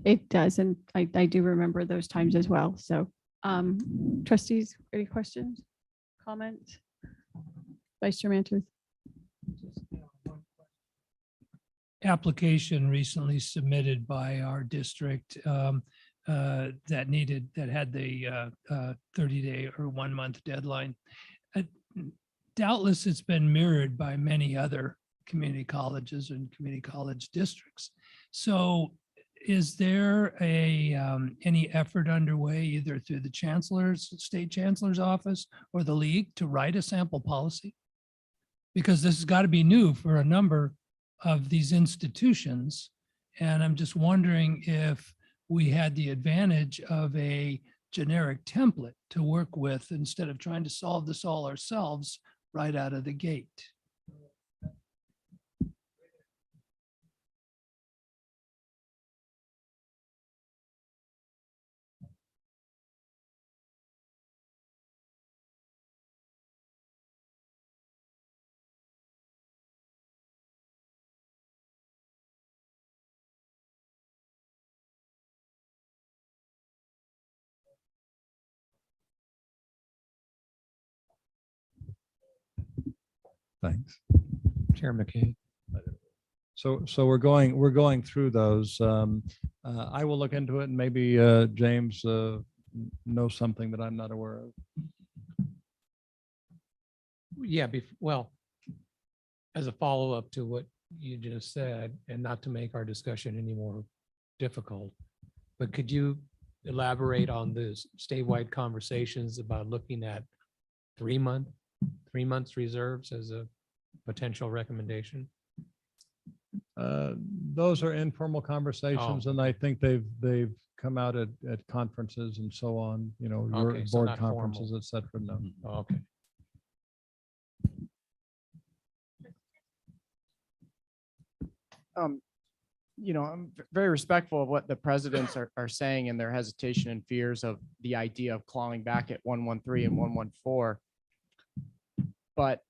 It does. And I do remember those times as well. So trustees, any questions, comments? Vice Chair Manters? Application recently submitted by our district that had the 30-day or 1-month deadline. Doubtless it's been mirrored by many other community colleges and community college districts. So is there any effort underway either through the state chancellor's office or the league to write a sample policy? Because this has got to be new for a number of these institutions. And I'm just wondering if we had the advantage of a generic template to work with instead of trying to solve this all ourselves right out of the gate. Thanks. Chair McKay. So we're going through those. I will look into it and maybe James knows something that I'm not aware of. Yeah, well, as a follow-up to what you just said, and not to make our discussion any more difficult, but could you elaborate on the statewide conversations about looking at 3 months reserves as a potential recommendation? Those are informal conversations, and I think they've come out at conferences and so on, your Okay, so board not conferences, formal. et cetera. No. Oh, okay. I'm very respectful of what the presidents are saying and their hesitation and fears of the idea of clawing back at 113 and 114. But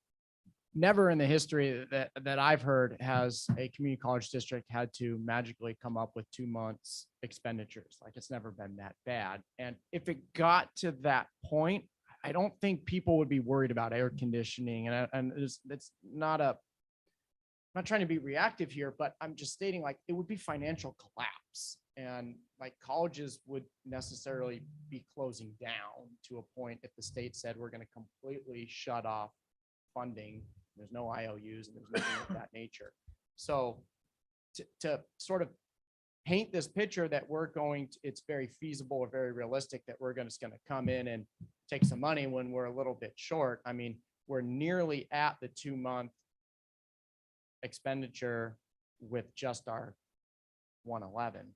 never in the history that I've heard has a community college district had to magically come up with 2 months expenditures. Like, it's never been that bad. And if it got to that point, I don't think people would be worried about air conditioning. And it's not I'm not trying to be reactive here, but I'm just stating, like, it would be financial collapse, and like colleges would necessarily be closing down to a point if the state said we're going to completely shut off funding. There's no IOUs and there's nothing of that nature. So to sort of paint this picture that it's very feasible or very realistic that we're just going to come in and take some money when we're a little bit short. I mean, we're nearly at the 2-month expenditure with just our 111.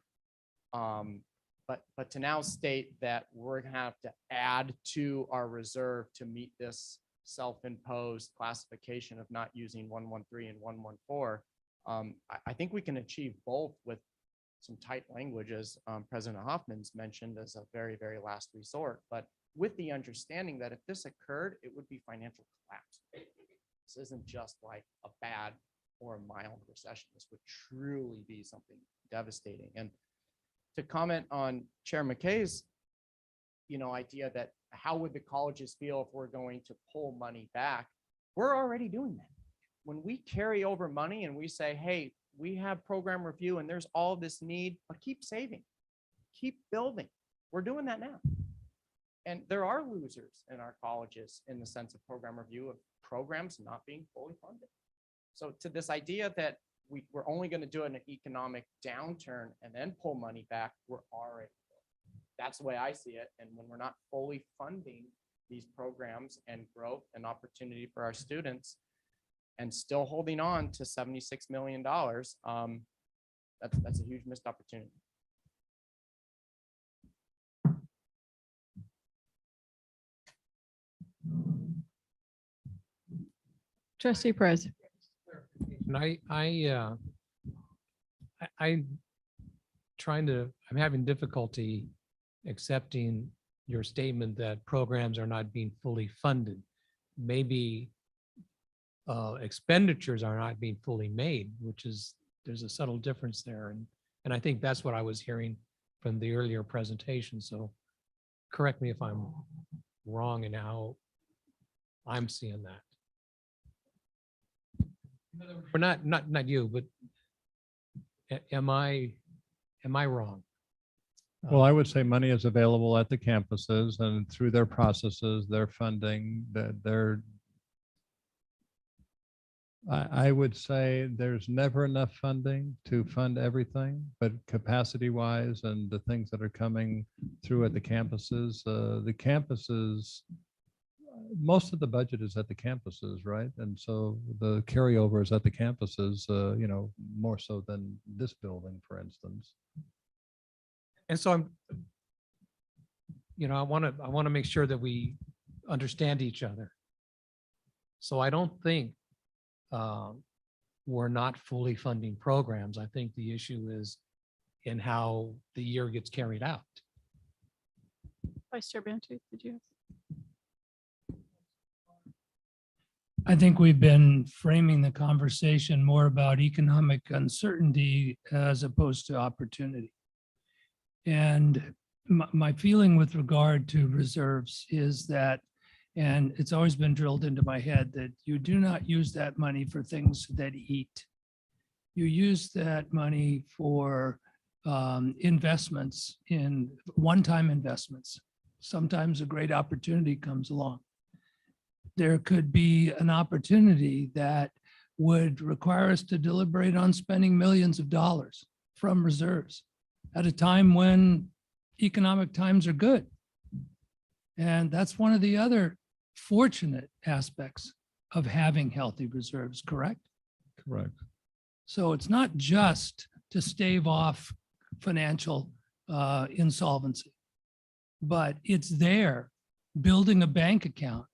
But to now state that we're gonna have to add to our reserve to meet this self-imposed classification of not using 113 and 114. I think we can achieve both with some tight language, as President Hoffman's mentioned, as a very, very last resort, but with the understanding that if this occurred, it would be financial collapse. This isn't just like a bad or a mild recession. This would truly be something devastating. And to comment on Chair McKay's, idea that how would the colleges feel if we're going to pull money back? We're already doing that. When we carry over money and we say, hey, we have program review and there's all this need, but keep saving, keep building. We're doing that now. And there are losers in our colleges in the sense of program review of programs not being fully funded. So to this idea that we're only going to do an economic downturn and then pull money back, we're already. That's the way I see it. And when we're not fully funding these programs and growth and opportunity for our students and still holding on to $76 million, that's a huge missed opportunity. Trustee Perez. And I'm having difficulty accepting your statement that programs are not being fully funded. Maybe expenditures are not being fully made, there's a subtle difference there. And I think that's what I was hearing from the earlier presentation. So correct me if I'm wrong in how I'm seeing that. Or not you, but am I wrong? Well, I would say money is available at the campuses and through their processes, their funding, I would say there's never enough funding to fund everything, but capacity wise and the things that are coming through at the campuses, most of the budget is at the campuses, right? And so the carryover is at the campuses, more so than this building, for instance. And so I want to make sure that we understand each other. So I don't think we're not fully funding programs. I think the issue is in how the year gets carried out. Vice Chair Bantu, did you? I think we've been framing the conversation more about economic uncertainty as opposed to opportunity. And my feeling with regard to reserves is that, and it's always been drilled into my head, that you do not use that money for things that eat. You use that money for investments, in one-time investments. Sometimes a great opportunity comes along. There could be an opportunity that would require us to deliberate on spending millions of dollars from reserves at a time when economic times are good. And that's one of the other fortunate aspects of having healthy reserves, correct? Correct. So it's not just to stave off financial insolvency, but it's there building a bank account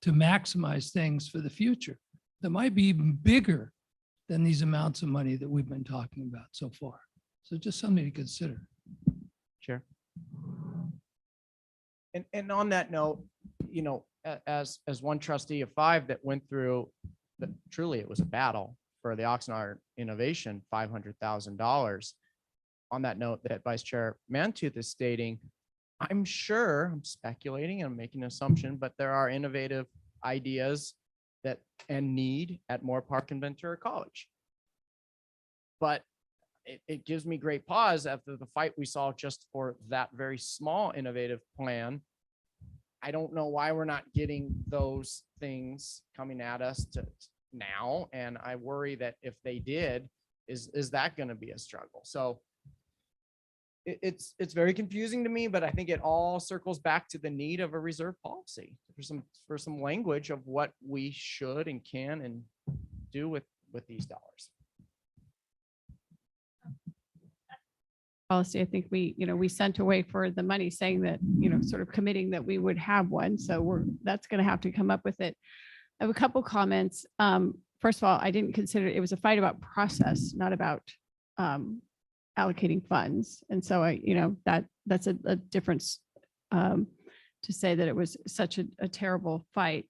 to maximize things for the future that might be even bigger than these amounts of money that we've been talking about so far. So just something to consider. Chair. And on that note, as one trustee of 5 that went through, truly it was a battle for the Oxnard innovation, $500,000. On that note that Vice Chair Mantooth is stating, I'm sure, I'm speculating, I'm making an assumption, but there are innovative ideas and need at Moore Park and Ventura College. But it gives me great pause after the fight we saw just for that very small innovative plan. I don't know why we're not getting those things coming at us now. And I worry that if they did, is that going to be a struggle? So it's very confusing to me, but I think it all circles back to the need of a reserve policy for some language of what we should and can and do with these dollars. policy, I think we sent away for the money saying that, sort of committing that we would have one. So that's going to have to come up with it. I have a couple comments. First of all, I didn't consider it was a fight about process, not about allocating funds. And so that's a difference to say that it was such a terrible fight.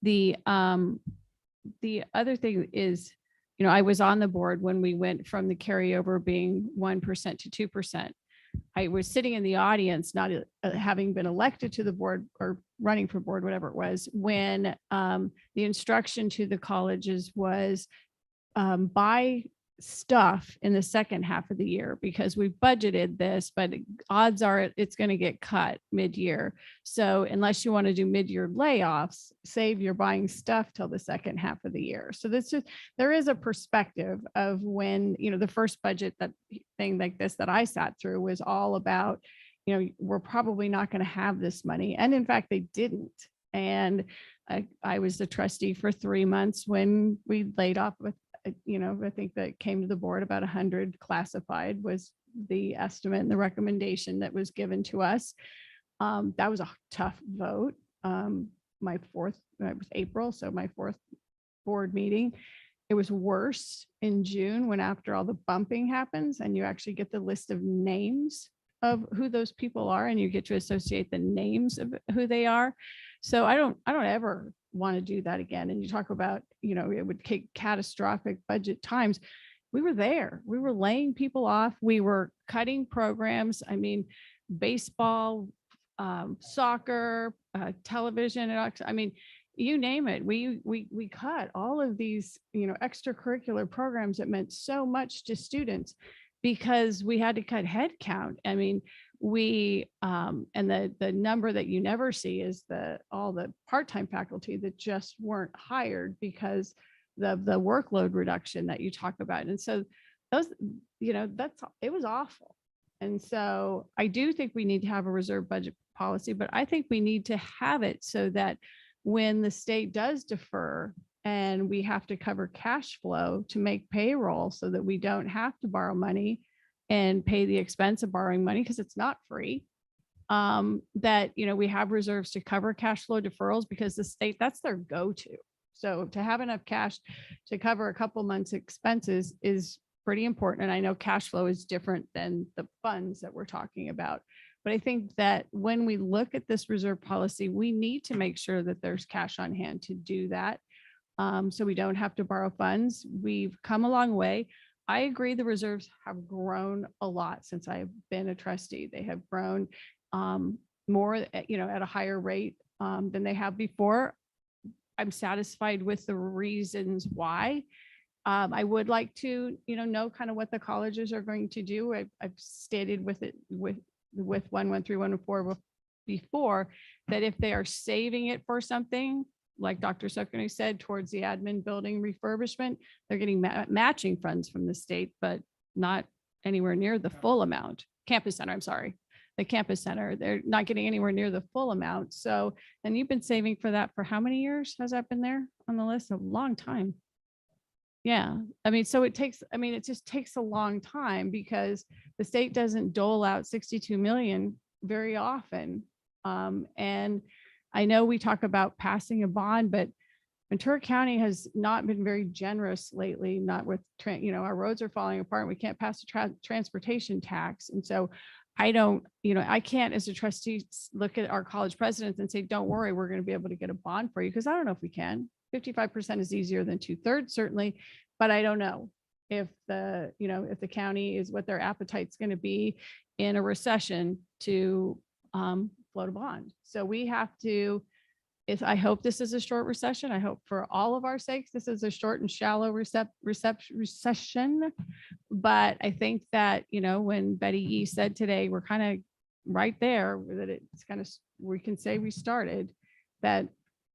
The other thing is, I was on the board when we went from the carryover being 1% to 2%. I was sitting in the audience, not having been elected to the board or running for board, whatever it was, when the instruction to the colleges was buy stuff in the second half of the year because we budgeted this, but odds are it's going to get cut mid-year. So unless you want to do mid-year layoffs, save your buying stuff till the second half of the year. So there is a perspective of when, the first budget thing like this that I sat through was all about, we're probably not going to have this money. And in fact, they didn't. And I was the trustee for 3 months when we laid off with, I think that came to the board about 100 classified was the estimate and the recommendation that was given to us. That was a tough vote. It was April, so my fourth board meeting. It was worse in June when after all the bumping happens and you actually get the list of names of who those people are and you get to associate the names of who they are. So I don't ever want to do that again. And you talk about, it would take catastrophic budget times. We were there. We were laying people off. We were cutting programs. I mean, baseball, soccer, television. I mean, you name it. We cut all of these, extracurricular programs that meant so much to students because we had to cut head count. I mean, and the number that you never see is all the part-time faculty that just weren't hired because the workload reduction that you talk about. And so those, it was awful. And so I do think we need to have a reserve budget policy, but I think we need to have it so that when the state does defer and we have to cover cash flow to make payroll so that we don't have to borrow money and pay the expense of borrowing money because it's not free, that, we have reserves to cover cash flow deferrals because the state, that's their go-to. So to have enough cash to cover a couple months expenses is pretty important. And I know cash flow is different than the funds that we're talking about. But I think that when we look at this reserve policy, we need to make sure that there's cash on hand to do that. So we don't have to borrow funds. We've come a long way. I agree the reserves have grown a lot since I've been a trustee. They have grown more, at a higher rate than they have before. I'm satisfied with the reasons why. I would like to, know kind of what the colleges are going to do. I've stated with 113, 104 before that if they are saving it for something, like Dr. Sokunu said, towards the admin building refurbishment, they're getting matching funds from the state, but not anywhere near the full amount. Campus center, I'm sorry. The campus center, they're not getting anywhere near the full amount. So, and you've been saving for that for how many years has that been there on the list? A long time. Yeah. I mean, so it just takes a long time because the state doesn't dole out 62 million very often. And I know we talk about passing a bond, but Ventura County has not been very generous lately, not with, our roads are falling apart. We can't pass a transportation tax. And so I don't, I can't as a trustee look at our college presidents and say, don't worry, we're going to be able to get a bond for you. Cause I don't know if we can. 55% is easier than 2/3 certainly, but I don't know if if the county is what their appetite's going to be in a recession to float a bond. So we have to, I hope this is a short recession. I hope for all of our sakes, this is a short and shallow recession. But I think that, when Betty E said today, we're kind of right there, that it's kind of, we can say we started, that,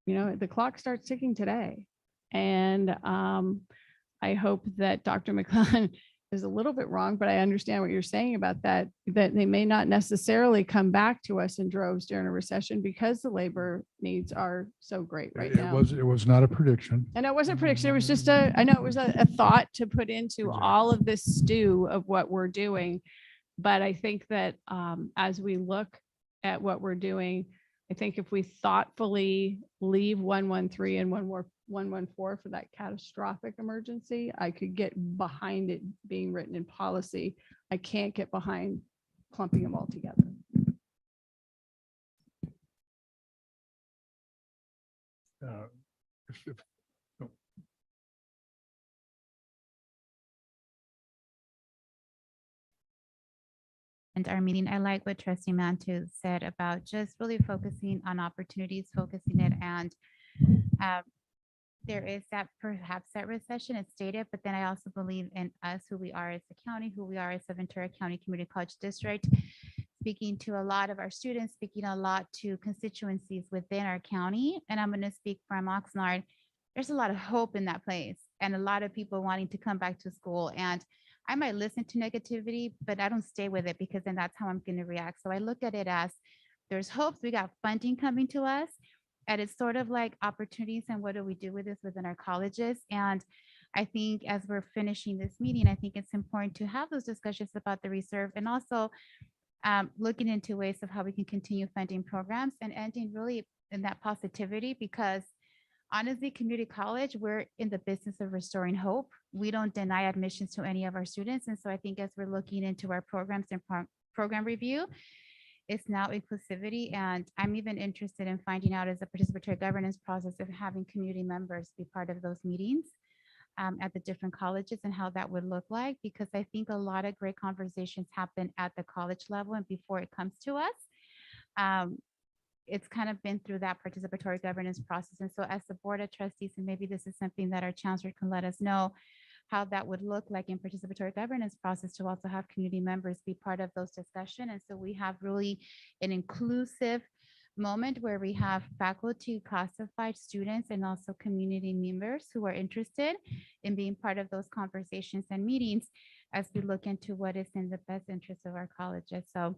the clock starts ticking today. And I hope that Dr. McClellan is a little bit wrong, but I understand what you're saying about that they may not necessarily come back to us in droves during a recession because the labor needs are so great right now. It was not a prediction. And it wasn't a prediction. It was just I know it was a thought to put into all of this stew of what we're doing. But I think that as we look at what we're doing, I think if we thoughtfully leave 113 and 114 for that catastrophic emergency, I could get behind it being written in policy. I can't get behind clumping them all together. If And our meeting, I like what Trustee Mantu said about just really focusing on opportunities, focusing it, and there is that perhaps that recession is stated, but then I also believe in us, who we are as a county, who we are as a Ventura County Community College District, speaking to a lot of our students, speaking a lot to constituencies within our county. And I'm going to speak from Oxnard. There's a lot of hope in that place and a lot of people wanting to come back to school. And I might listen to negativity, but I don't stay with it, because then that's how I'm going to react. So I look at it as there's hopes. We got funding coming to us, and it's sort of like opportunities, and what do we do with this within our colleges? And I think as we're finishing this meeting, I think it's important to have those discussions about the reserve, and also looking into ways of how we can continue funding programs and ending really in that positivity, because honestly, community college, we're in the business of restoring hope. We don't deny admissions to any of our students. And so I think as we're looking into our programs and program review, it's now inclusivity. And I'm even interested in finding out, as a participatory governance process, of having community members be part of those meetings at the different colleges and how that would look like, because I think a lot of great conversations happen at the college level and before it comes to us. It's kind of been through that participatory governance process. And so as the board of trustees, and maybe this is something that our chancellor can let us know how that would look like in participatory governance process, to also have community members be part of those discussions. And so we have really an inclusive moment where we have faculty, classified students, and also community members who are interested in being part of those conversations and meetings as we look into what is in the best interest of our colleges. So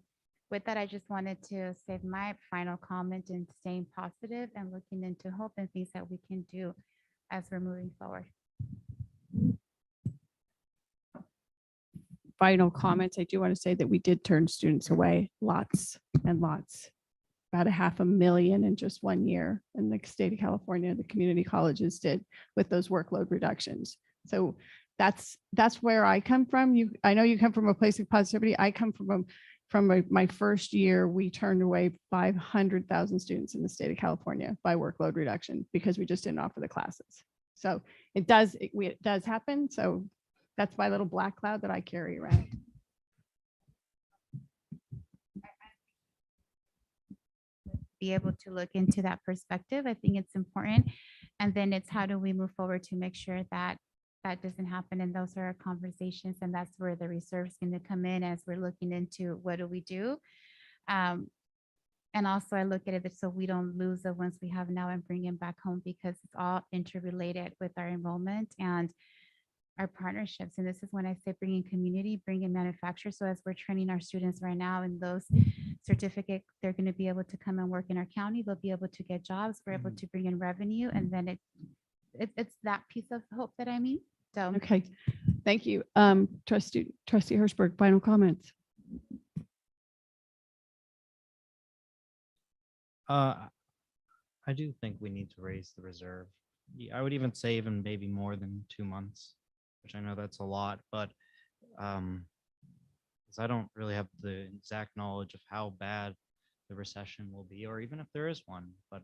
with that, I just wanted to save my final comment and staying positive and looking into hope and things that we can do as we're moving forward. Final comments. I do want to say that we did turn students away, lots and lots, about 500,000 in just 1 year in the state of California. The community colleges did with those workload reductions. So that's where I come from. I know you come from a place of positivity. I come from my first year, we turned away 500,000 students in the state of California by workload reduction because we just didn't offer the classes. So it does happen. So that's my little black cloud that I carry around. Be able to look into that perspective. I think it's important. And then it's how do we move forward to make sure that that doesn't happen. And those are our conversations. And that's where the reserve is going to come in as we're looking into what do we do. And also I look at it so we don't lose the ones we have now and bring them back home, because it's all interrelated with our enrollment and our partnerships. And this is when I say bringing community, bringing manufacturers. So as we're training our students right now in those certificates, they're going to be able to come and work in our county. They'll be able to get jobs. We're able to bring in revenue. And then it's that piece of hope that I mean. So okay, thank you. Trustee Hirschberg, final comments. I do think we need to raise the reserve. I would even say even maybe more than 2 months, which I know that's a lot, but because I don't really have the exact knowledge of how bad the recession will be, or even if there is one, but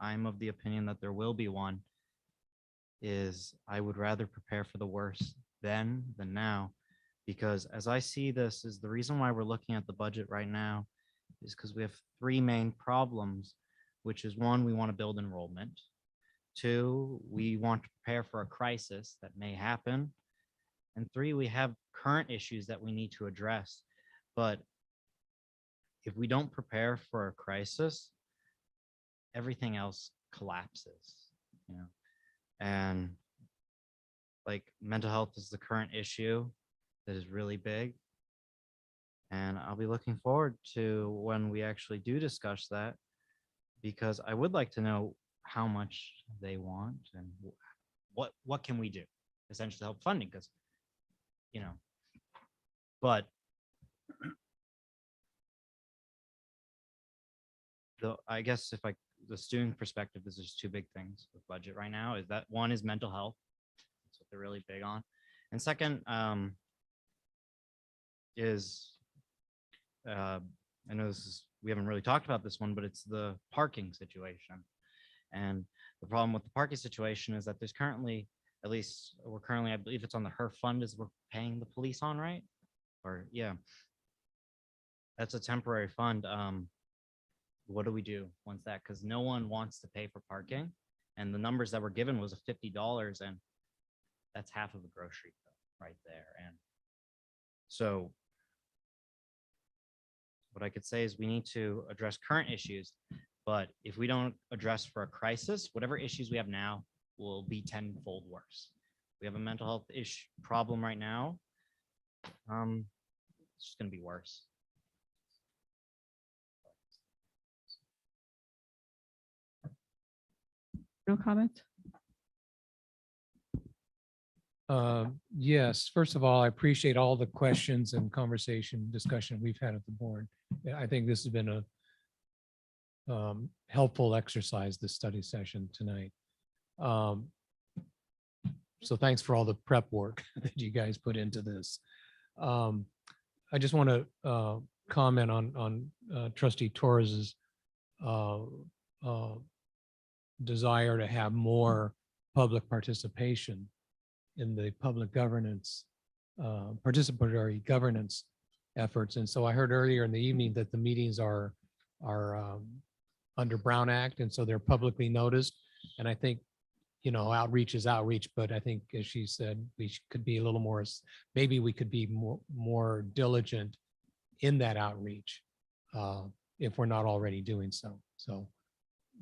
I'm of the opinion that there will be one. Is I would rather prepare for the worst then than now, because as I see this, is the reason why we're looking at the budget right now is because we have 3 main problems, which is 1, we want to build enrollment. 2, we want to prepare for a crisis that may happen. And 3, we have current issues that we need to address. But if we don't prepare for a crisis, everything else collapses, you know. And like mental health is the current issue that is really big. And I'll be looking forward to when we actually do discuss that, because I would like to know how much they want and what can we do essentially to help funding, because, you know, but I guess if the student perspective, there's just two big things with budget right now is that one is mental health. That's what they're really big on. And second, I know we haven't really talked about this one, but it's the parking situation. And the problem with the parking situation is that there's currently, I believe it's on the HERF fund is we're paying the police on, right? Or yeah, that's a temporary fund. What do we do once that, because no one wants to pay for parking. And the numbers that were given was a $50 and that's half of a grocery bill right there. And so what I could say is we need to address current issues, but if we don't address for a crisis, whatever issues we have now will be tenfold worse. We have a mental health problem right now. It's just going to be worse. No comment? Yes, first of all, I appreciate all the questions and discussion we've had at the board. I think this has been a helpful exercise, this study session tonight. So thanks for all the prep work that you guys put into this. I just want to comment on Trustee Torres's desire to have more public participation in the public governance, participatory governance efforts. And so I heard earlier in the evening that the meetings are under Brown Act, and so they're publicly noticed. And I think, outreach is outreach, but I think, as she said, could be a little more, maybe we could be more diligent in that outreach if we're not already doing so. So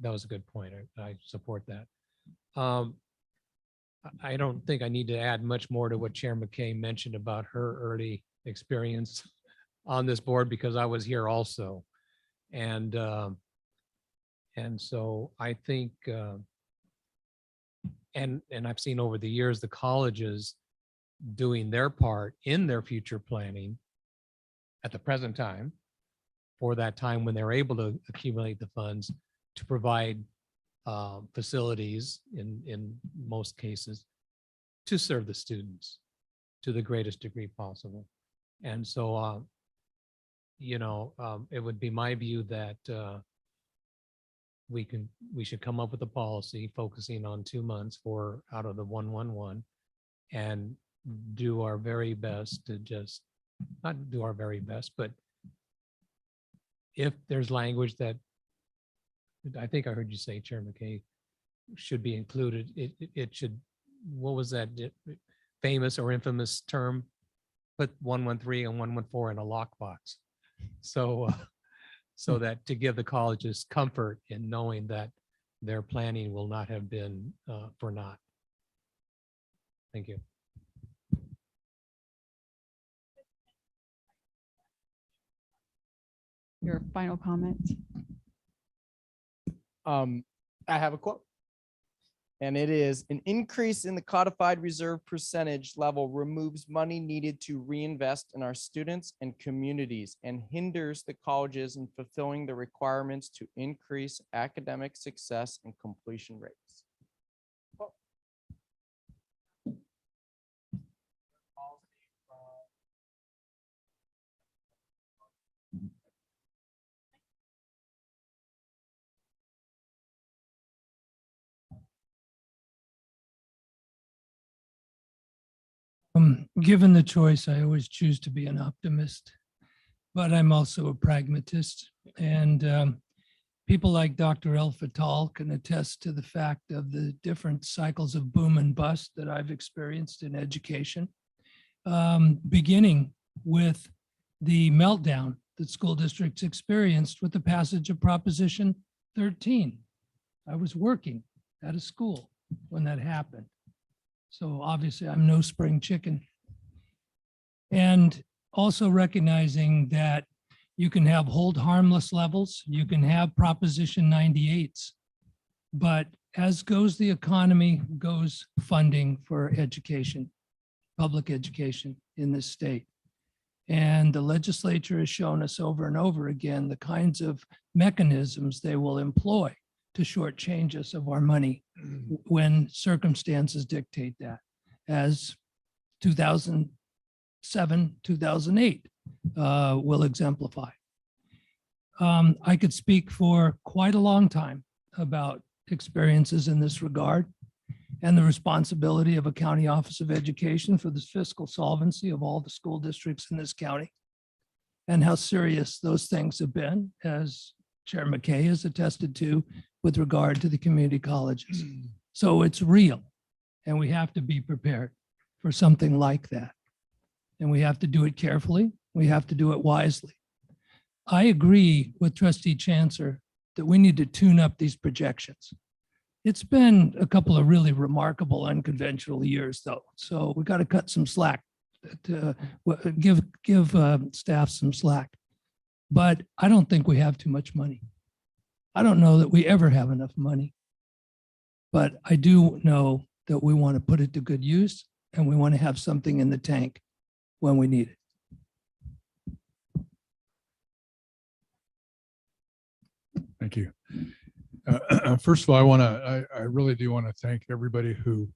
that was a good point. I support that. I don't think I need to add much more to what Chair McKay mentioned about her early experience on this board, because I was here also. And so I think, and I've seen over the years, the colleges doing their part in their future planning at the present time, for that time when they're able to accumulate the funds to provide facilities in most cases to serve the students to the greatest degree possible. And so, it would be my view that we should come up with a policy focusing on 2 months out of the 111, and do our very best to not do our very best, but if there's language that I think I heard you say, Chair McKay, should be included, it should, what was that famous or infamous term? Put 113 and 114 in a lockbox. So that to give the colleges comfort in knowing that their planning will not have been for naught. Thank you. Your final comments? I have a quote. And it is, an increase in the codified reserve percentage level removes money needed to reinvest in our students and communities and hinders the colleges in fulfilling the requirements to increase academic success and completion rates. Given the choice, I always choose to be an optimist, but I'm also a pragmatist. And people like Dr. El Fattal can attest to the fact of the different cycles of boom and bust that I've experienced in education, beginning with the meltdown that school districts experienced with the passage of Proposition 13. I was working at a school when that happened. So obviously I'm no spring chicken. And also recognizing that you can have hold harmless levels, you can have Proposition 98s, but as goes the economy, goes funding for education, public education in this state. And the legislature has shown us over and over again the kinds of mechanisms they will employ to shortchange us of our money when circumstances dictate that, as 2007, 2008 will exemplify. I could speak for quite a long time about experiences in this regard and the responsibility of a county office of education for the fiscal solvency of all the school districts in this county, and how serious those things have been, as Chair McKay has attested to with regard to the community colleges. So it's real, and we have to be prepared for something like that. And we have to do it carefully. We have to do it wisely. I agree with Trustee Chancellor that we need to tune up these projections. It's been a couple of really remarkable unconventional years, though. So we got to cut some slack, to give staff some slack. But I don't think we have too much money. I don't know that we ever have enough money. But I do know that we want to put it to good use, and we want to have something in the tank when we need it. Thank you. First of all, I really do want to thank everybody who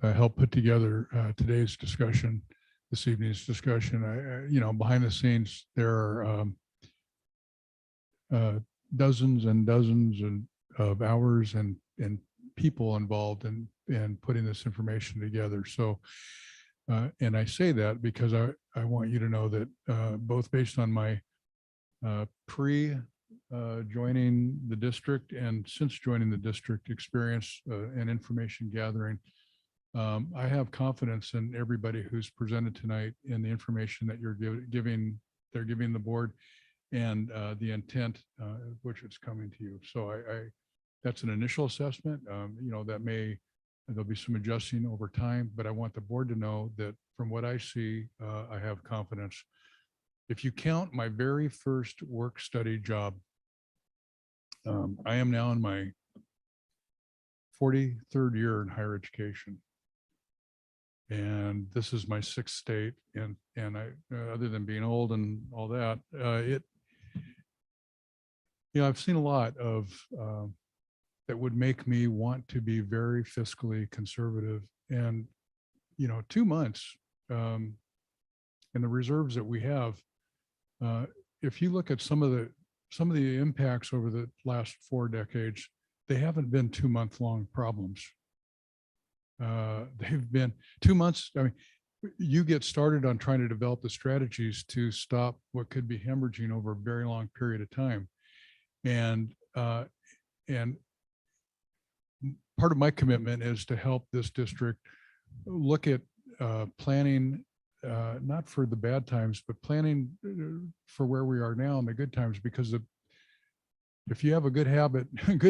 helped put together today's discussion, this evening's discussion. Behind the scenes, there are dozens and dozens of hours and people involved in putting this information together. So, and I say that because I want you to know that both based on my joining the district and since joining the district experience and information gathering, I have confidence in everybody who's presented tonight in the information that you're giving the board and the intent which it's coming to you. So that's an initial assessment. There'll be some adjusting over time, but I want the board to know that from what I see, I have confidence. If you count my very first work study job, I am now in my 43rd year in higher education. And this is my 6th state. And I, other than being old and all that, I've seen a lot of that would make me want to be very fiscally conservative. And, 2 months and the reserves that we have, if you look at some of the impacts over the last 4 decades, they haven't been 2-month-long problems. They've been 2 months. I mean, you get started on trying to develop the strategies to stop what could be hemorrhaging over a very long period of time. And part of my commitment is to help this district look at planning, not for the bad times, but planning for where we are now in the good times, because if you have a good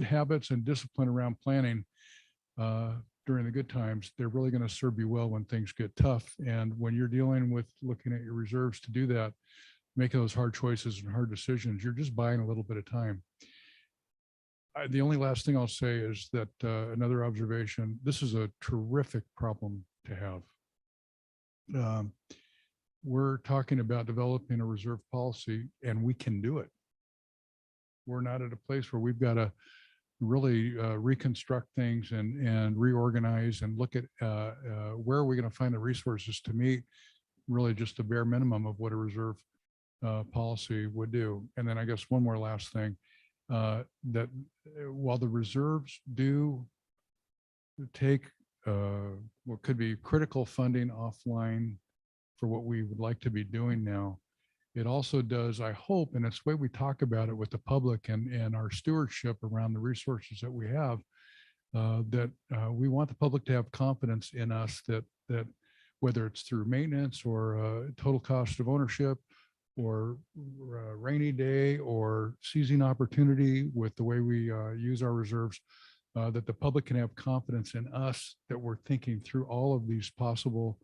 habits and discipline around planning during the good times, they're really going to serve you well when things get tough. And when you're dealing with looking at your reserves to do that, making those hard choices and hard decisions, you're just buying a little bit of time. The only last thing I'll say is that another observation, this is a terrific problem to have. We're talking about developing a reserve policy, and we can do it. We're not at a place where we've got to really reconstruct things and reorganize and look at where are we going to find the resources to meet really just the bare minimum of what a reserve policy would do. And then I guess one more last thing, that while the reserves do take what could be critical funding offline for what we would like to be doing now, it also does, I hope, and it's the way we talk about it with the public and our stewardship around the resources that we have, that we want the public to have confidence in us that whether it's through maintenance or total cost of ownership or rainy day or seizing opportunity with the way we use our reserves, that the public can have confidence in us that we're thinking through all of these possible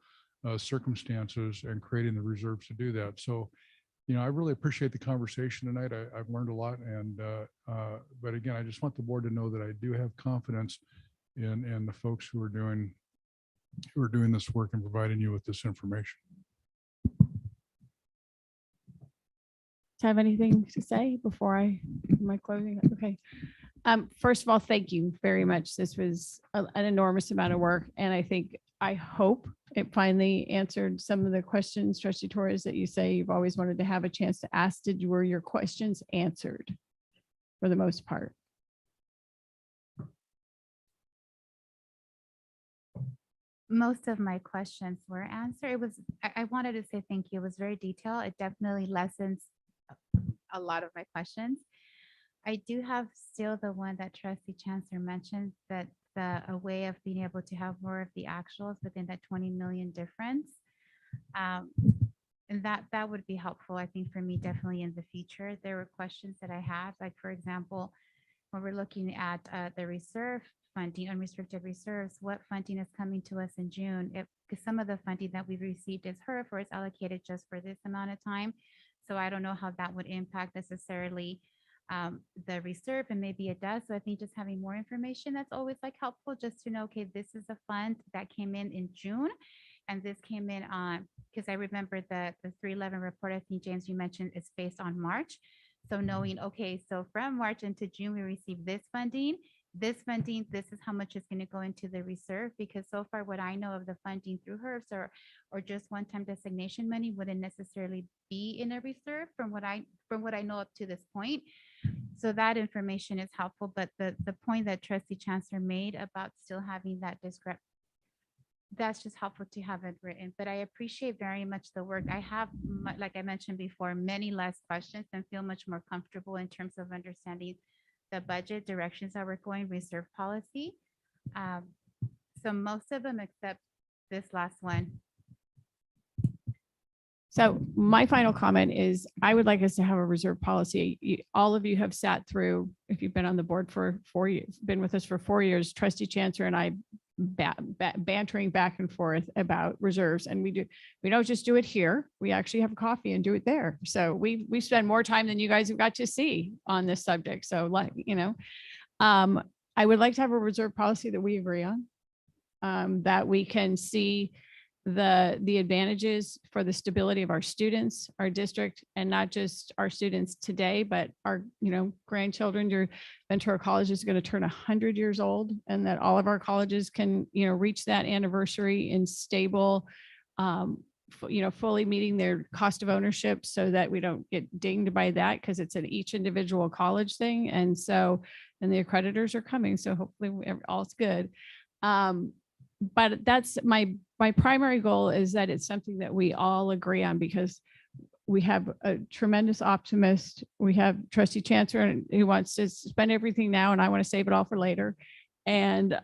circumstances and creating the reserves to do that. So, I really appreciate the conversation tonight. I've learned a lot, and but again, I just want the board to know that I do have confidence in the folks who are doing this work and providing you with this information. have anything to say before my closing? Okay. First of all, thank you very much. This was an enormous amount of work. And I hope it finally answered some of the questions, Trustee Torres, that you say you've always wanted to have a chance to ask. Were your questions answered for the most part? Most of my questions were answered. It was, I wanted to say thank you. It was very detailed. It definitely lessens a lot of my questions. I do have still the one that Trustee Chancellor mentioned, that a way of being able to have more of the actuals within that 20 million difference. And that would be helpful, I think, for me, definitely in the future. There were questions that I had, like, for example, when we're looking at the reserve funding, unrestricted reserves, what funding is coming to us in June? Because some of the funding that we've received is HERF, or it's allocated just for this amount of time. So I don't know how that would impact necessarily the reserve, and maybe it does. So I think just having more information, that's always like helpful, just to know, okay, this is a fund that came in June, and this came in on, because I remember the 311 report, I think, James, you mentioned, is based on March. So knowing, okay, so from March into June, we received this funding, this is how much is going to go into the reserve, because so far what I know of the funding through HERFs or just one-time designation money wouldn't necessarily be in a reserve from what I know up to this point. So that information is helpful, but the point that Trustee Chancellor made about still having that discrepancy, that's just helpful to have it written. But I appreciate very much the work. I have, like I mentioned before, many less questions and feel much more comfortable in terms of understanding the budget directions that we're going, reserve policy. So most of them except this last one. So my final comment is I would like us to have a reserve policy. All of you have sat through, if you've been on the board for 4 years, been with us for 4 years, Trustee Chancellor and I bantering back and forth about reserves. And we don't just do it here. We actually have coffee and do it there. So we spend more time than you guys have got to see on this subject. So like, I would like to have a reserve policy that we agree on, that we can see the advantages for the stability of our students, our district, and not just our students today, but our, grandchildren. Your Ventura College is going to turn 100 years old, and that all of our colleges can, reach that anniversary in stable, fully meeting their cost of ownership, so that we don't get dinged by that, because it's an each individual college thing. And the accreditors are coming, so hopefully all's good. But that's my primary goal, is that it's something that we all agree on, because we have a tremendous optimist. We have Trustee Chancellor who wants to spend everything now, and I want to save it all for later. And,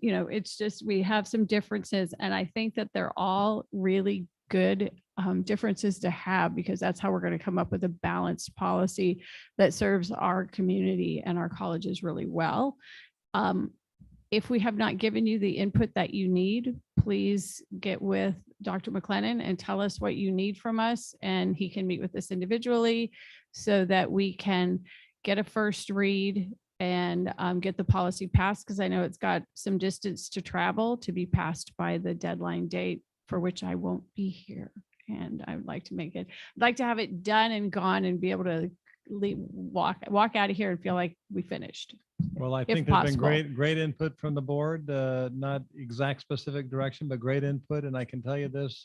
it's just, we have some differences, and I think that they're all really good differences to have, because that's how we're going to come up with a balanced policy that serves our community and our colleges really well. If we have not given you the input that you need, please get with Dr. McLennan and tell us what you need from us, and he can meet with us individually so that we can get a first read and get the policy passed, because I know it's got some distance to travel to be passed by the deadline date, for which I won't be here. And I would like to I'd like to have it done and gone and be able to walk out of here and feel like we finished. Well, I if think there's been possible. great input from the board, not exact specific direction, but great input. And I can tell you this,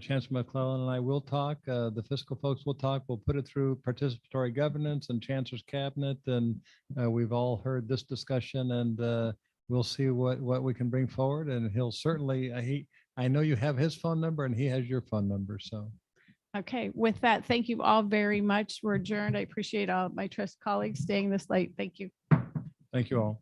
Chancellor McClellan and I will talk, the fiscal folks will talk, we'll put it through participatory governance and Chancellor's cabinet. And we've all heard this discussion, and we'll see what we can bring forward. And he'll certainly, I know you have his phone number and he has your phone number, so. Okay, with that, thank you all very much. We're adjourned. I appreciate all my trust colleagues staying this late. Thank you. Thank you all.